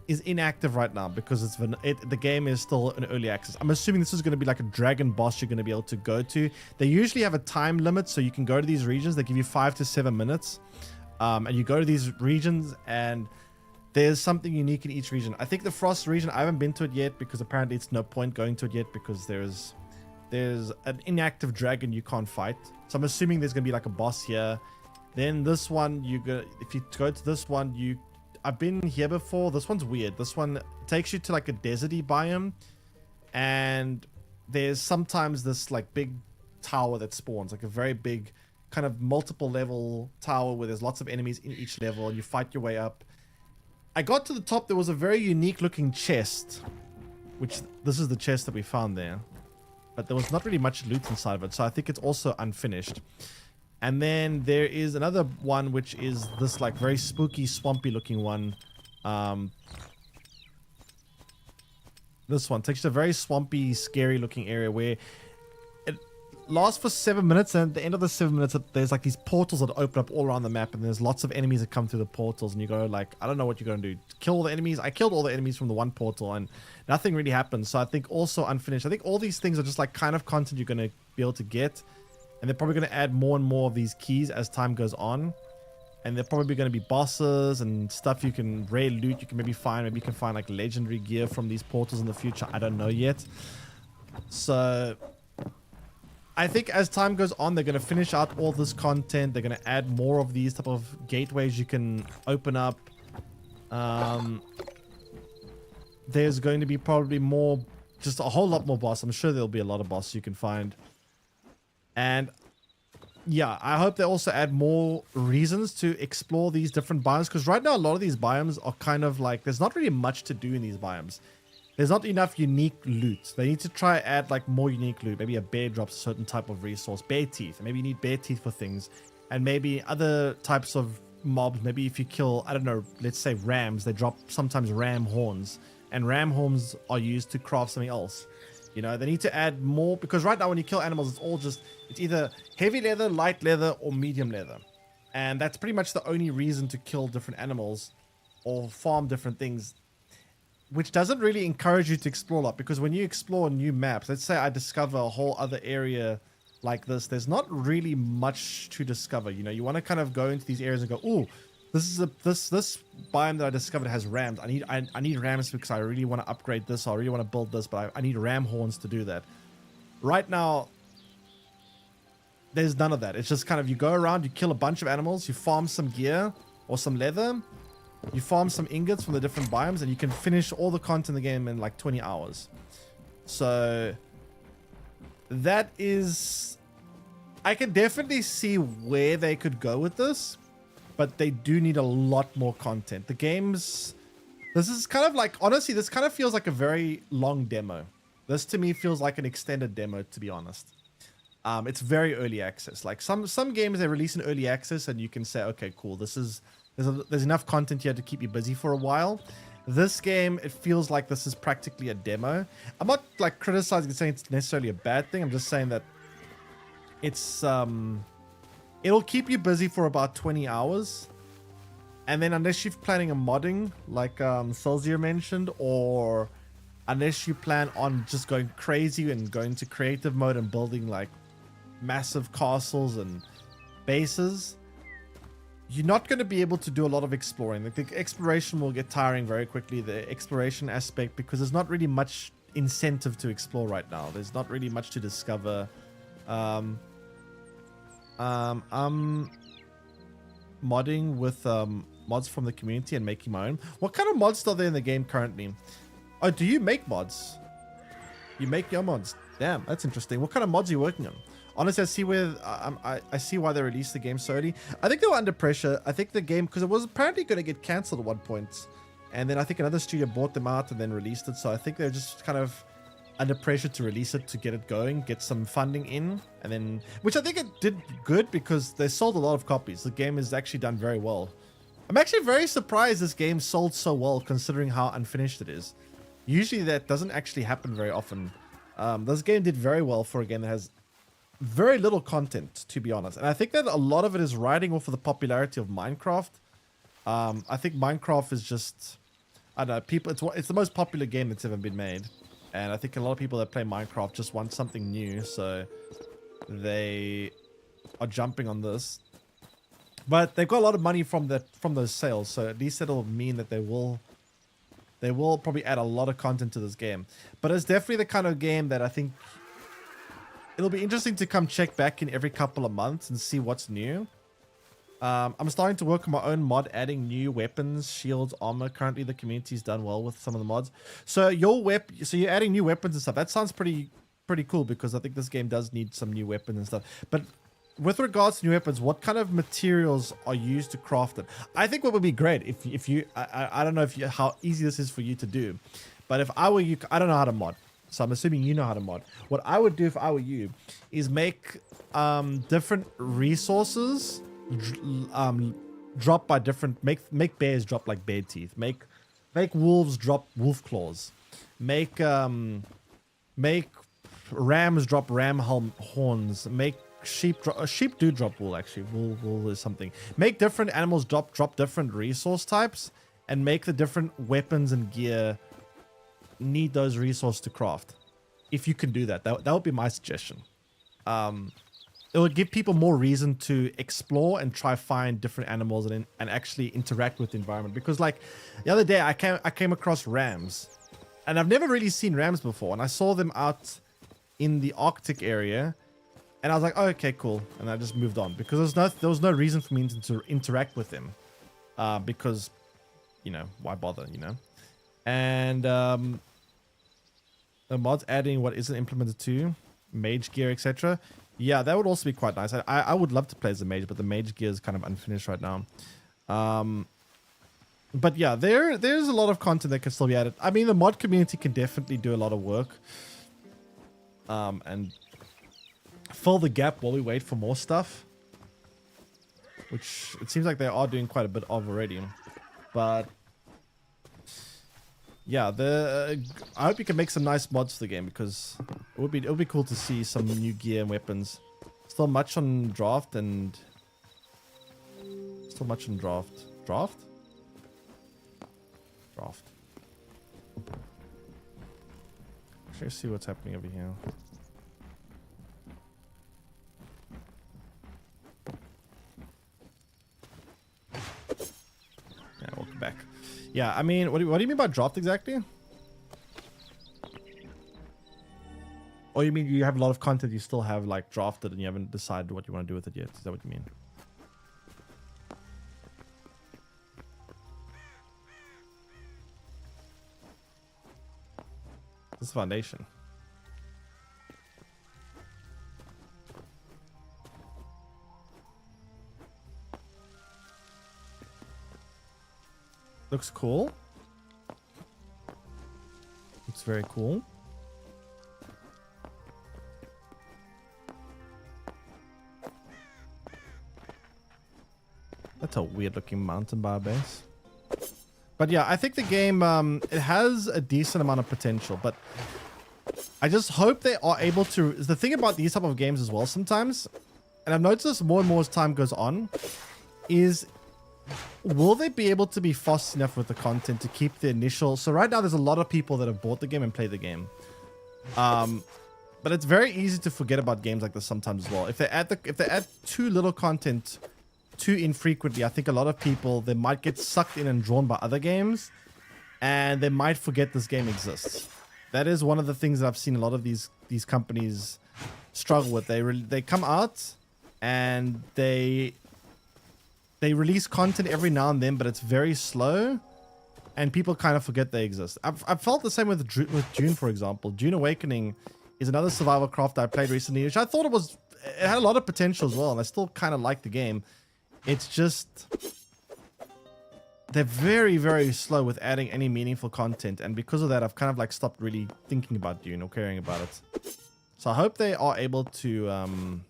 is inactive right now because the game is still in early access. I'm assuming this is going to be like a dragon boss you're going to be able to go to. They usually have a time limit, so you can go to these regions. They give you 5 to 7 minutes, and you go to these regions, and there's something unique in each region. I think the Frost region, I haven't been to it yet because apparently it's no point going to it yet because there's an inactive dragon you can't fight. So I'm assuming there's going to be like a boss here. Then this one, if you go to this one, I've been here before. This one's weird. This one takes you to like a deserty biome, and there's sometimes this like big tower that spawns, like a very big kind of multiple level tower where there's lots of enemies in each level and you fight your way up. I got to the top. There was a very unique looking chest, which this is the chest that we found there, but there was not really much loot inside of it, so I think it's also unfinished. And then there is another one, which is this like very spooky, swampy looking one. This one takes you to a very swampy, scary looking area where it lasts for 7 minutes. And at the end of the 7 minutes, there's like these portals that open up all around the map. And there's lots of enemies that come through the portals. And you go like, I don't know what you're going to do. Kill all the enemies. I killed all the enemies from the one portal and nothing really happened. So I think also unfinished. I think all these things are just like kind of content you're going to be able to get. And they're probably going to add more and more of these keys as time goes on. And they're probably going to be bosses and stuff you can rare loot. You can maybe find. Maybe you can find like legendary gear from these portals in the future. I don't know yet. So I think as time goes on, they're going to finish out all this content. They're going to add more of these type of gateways you can open up. There's going to be probably more, just a whole lot more boss. I'm sure there'll be a lot of bosses you can find. And yeah, I hope they also add more reasons to explore these different biomes, because right now a lot of these biomes are kind of like, there's not really much to do in these biomes. There's not enough unique loot. They need to try add like more unique loot. Maybe a bear drops a certain type of resource, bear teeth. Maybe you need bear teeth for things, and maybe other types of mobs. Maybe if you kill, I don't know, let's say rams, they drop sometimes ram horns, and ram horns are used to craft something else. You know, they need to add more, because right now when you kill animals, it's either heavy leather, light leather, or medium leather. And that's pretty much the only reason to kill different animals or farm different things, which doesn't really encourage you to explore a lot, because when you explore new maps, let's say I discover a whole other area like this, there's not really much to discover. You know, you want to kind of go into these areas and go, ooh, this biome that I discovered has rams. I need rams because I really want to upgrade this, or I really want to build this, but I need ram horns to do that. Right now, there's none of that. It's just kind of, you go around, you kill a bunch of animals, you farm some gear or some leather, you farm some ingots from the different biomes, and you can finish all the content in the game in like 20 hours. So that is, I can definitely see where they could go with this, but they do need a lot more content. The game's, this is kind of like, honestly, this kind of feels like a very long demo. This to me feels like an extended demo, to be honest. It's very early access. Like some games they release in early access and you can say, okay, cool, there's enough content here to keep you busy for a while. This game, it feels like this is practically a demo. I'm not like criticizing, saying it's necessarily a bad thing. I'm just saying that it's it'll keep you busy for about 20 hours. And then unless you're planning on modding, like Solzier mentioned, or unless you plan on just going crazy and going to creative mode and building like massive castles and bases, you're not going to be able to do a lot of exploring. Like, the exploration will get tiring very quickly, the exploration aspect, because there's not really much incentive to explore right now. There's not really much to discover. Modding with mods from the community and making my own. What kind of mods are there in the game currently? Oh, do you make mods? You make your mods? Damn, that's interesting. What kind of mods are you working on? Honestly, I see where I see why they released the game so early. I think they were under pressure. I think the game, because it was apparently going to get cancelled at one point, and then I think another studio bought them out and then released it. So I think they're just kind of under pressure to release it, to get it going, get some funding in, and then, which I think it did good because they sold a lot of copies. The game has actually done very well. I'm actually very surprised this game sold so well considering how unfinished it is. Usually that doesn't actually happen very often. This game did very well for a game that has very little content, to be honest. And I think that a lot of it is riding off of the popularity of Minecraft. I think Minecraft is just, I don't know, people, it's the most popular game that's ever been made. And I think a lot of people that play Minecraft just want something new, so they are jumping on this. But they've got a lot of money from those sales, so at least it'll mean that they will probably add a lot of content to this game. But it's definitely the kind of game that I think it'll be interesting to come check back in every couple of months and see what's new. I'm starting to work on my own mod, adding new weapons, shields, armor. Currently, the community's done well with some of the mods. So you're adding new weapons and stuff. That sounds pretty cool, because I think this game does need some new weapons and stuff. But with regards to new weapons, what kind of materials are used to craft it? I think what would be great if you, I don't know how easy this is for you to do, but if I were you, I don't know how to mod. So I'm assuming you know how to mod. What I would do if I were you is make different resources drop by different, make bears drop like bear teeth, make wolves drop wolf claws, make rams drop ram horns, make sheep do drop wool. Actually, wool is something. Make different animals drop different resource types, and make the different weapons and gear need those resources to craft. If you can do that would be my suggestion. It would give people more reason to explore and try find different animals and actually interact with the environment. Because like the other day I came across rams, and I've never really seen rams before, and I saw them out in the Arctic area, and I was like, oh, okay, cool, and I just moved on, because there was no reason for me to interact with them, because, you know, why bother, you know? And the mods adding what isn't implemented to mage gear, etc. Yeah, that would also be quite nice. I would love to play as a mage, but the mage gear is kind of unfinished right now. But yeah, there's a lot of content that can still be added. I mean, the mod community can definitely do a lot of work, and fill the gap while we wait for more stuff, which it seems like they are doing quite a bit of already. But yeah, I hope you can make some nice mods for the game, because it would be cool to see some new gear and weapons. Still much on draft. Draft. Let's see what's happening over here. Yeah, welcome back. Yeah, I mean, what do you mean by draft exactly? Or you mean you have a lot of content you still have like drafted and you haven't decided what you want to do with it yet? Is that what you mean? This is foundation. Looks cool. Looks very cool. That's a weird looking mountain bar base. But yeah, I think the game, it has a decent amount of potential, but I just hope they are able to... The thing about these type of games as well sometimes, and I've noticed this more and more as time goes on, is will they be able to be fast enough with the content to keep the initial... So right now there's a lot of people that have bought the game and played the game. But it's very easy to forget about games like this sometimes as well. If they add too little content too infrequently, I think a lot of people, they might get sucked in and drawn by other games, and they might forget this game exists. That is one of the things that I've seen a lot of these companies struggle with. They come out and they release content every now and then, but it's very slow, and people kind of forget they exist. I've felt the same with Dune, for example. Dune Awakening is another survival craft I played recently, which I thought it had a lot of potential as well, and I still kind of like the game. It's just they're very, very slow with adding any meaningful content, and because of that, I've kind of like stopped really thinking about Dune or caring about it. So I hope they are able to.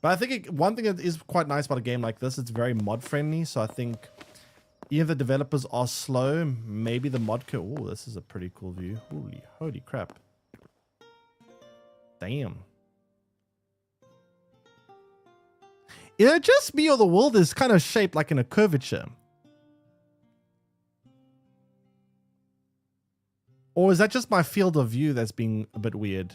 But I think one thing that is quite nice about a game like this, it's very mod friendly. So I think even if the developers are slow, maybe the mod could... Oh, this is a pretty cool view. Holy crap. Damn. Is it just me, or the world is kind of shaped like in a curvature? Or is that just my field of view that's being a bit weird?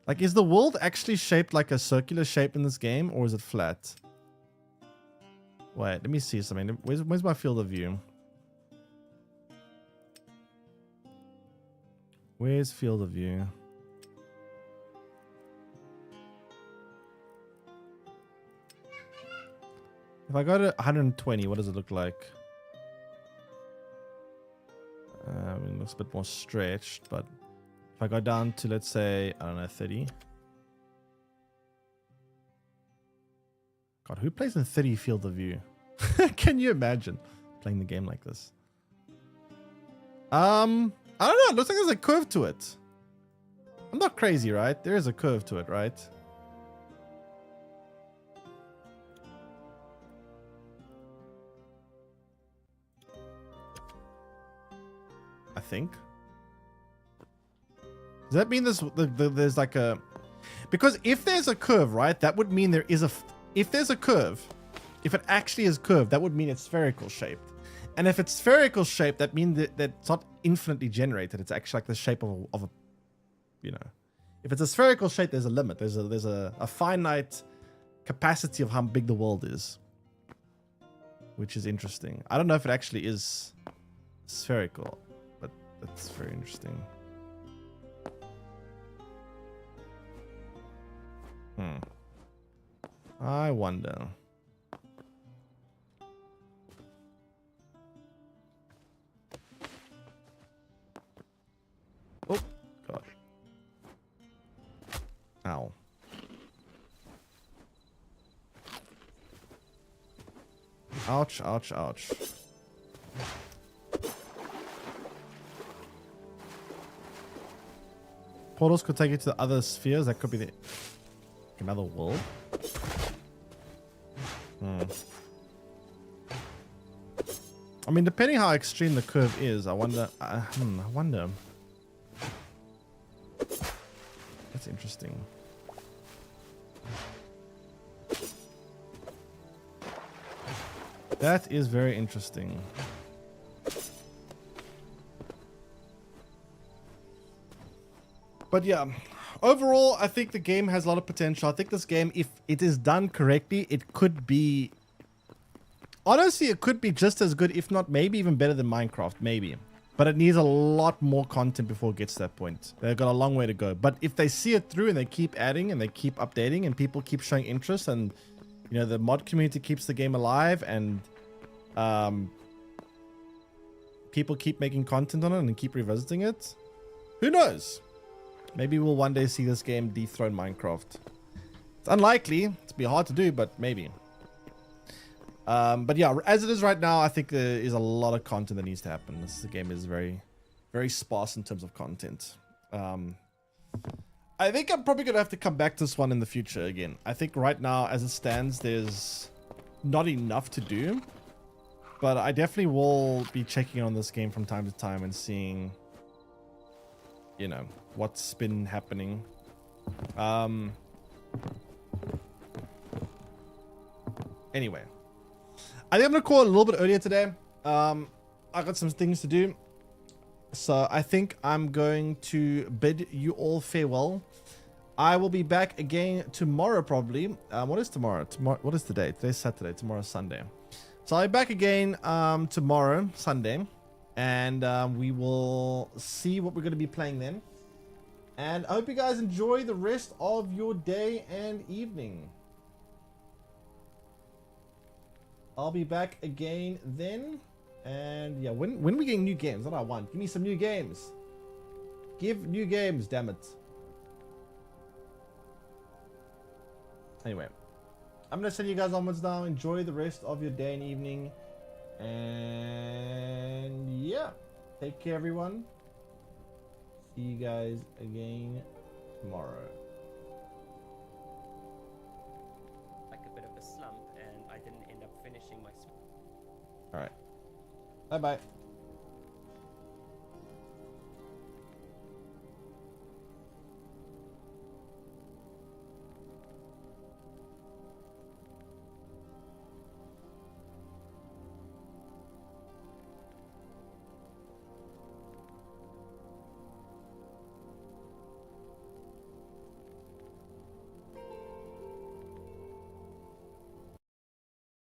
Like, is the world actually shaped like a circular shape in this game, or is it flat? Wait, let me see something. Where's my field of view? Where's field of view? If I go to 120, what does it look like? I mean, it looks a bit more stretched, but if I go down to, let's say, I don't know, 30. God, who plays in 30 field of view? Can you imagine playing the game like this? I don't know. It looks like there's a curve to it. I'm not crazy, right? There is a curve to it, right? I think. Does that mean there's like a... Because if there's a curve, right, that would mean there is a... If there's a curve, if it actually is curved, that would mean it's spherical shaped. And if it's spherical shaped, that means that it's not infinitely generated. It's actually like the shape of a, you know... If it's a spherical shape, there's a limit. There's a finite capacity of how big the world is. Which is interesting. I don't know if it actually is spherical, but that's very interesting. I wonder. Oh, God. Ow. Ouch, ouch, ouch. Portals could take you to the other spheres. That could be the another world. I mean, depending how extreme the curve is, I wonder. I wonder. That's interesting. That is very interesting. But yeah, overall, I think the game has a lot of potential. I think this game, if it is done correctly, it could be... Honestly, it could be just as good, if not maybe even better than Minecraft, maybe. But it needs a lot more content before it gets to that point. They've got a long way to go. But if they see it through and they keep adding and they keep updating and people keep showing interest and, you know, the mod community keeps the game alive and people keep making content on it and keep revisiting it, who knows? Maybe we'll one day see this game dethrone Minecraft. It's unlikely. It's be hard to do, but maybe. But yeah, as it is right now, I think there is a lot of content that needs to happen. This game is very, very sparse in terms of content. I think I'm probably going to have to come back to this one in the future again. I think right now, as it stands, there's not enough to do. But I definitely will be checking on this game from time to time and seeing, you know, what's been happening. Anyway, I think I'm gonna call it a little bit earlier today. I got some things to do, so I think I'm going to bid you all farewell. I will be back again tomorrow, probably. What is tomorrow? What is today? Today's Saturday. Tomorrow's Sunday. So I'll be back again tomorrow, Sunday, and we will see what we're going to be playing then. And I hope you guys enjoy the rest of your day and evening. I'll be back again then. And yeah, when are we getting new games? That's what I want. Give me some new games. Give new games, damn it. Anyway, I'm going to send you guys onwards now. Enjoy the rest of your day and evening. And yeah, take care, everyone. See you guys again tomorrow. Like a bit of a slump, and I didn't end up finishing my... All right. Bye-bye.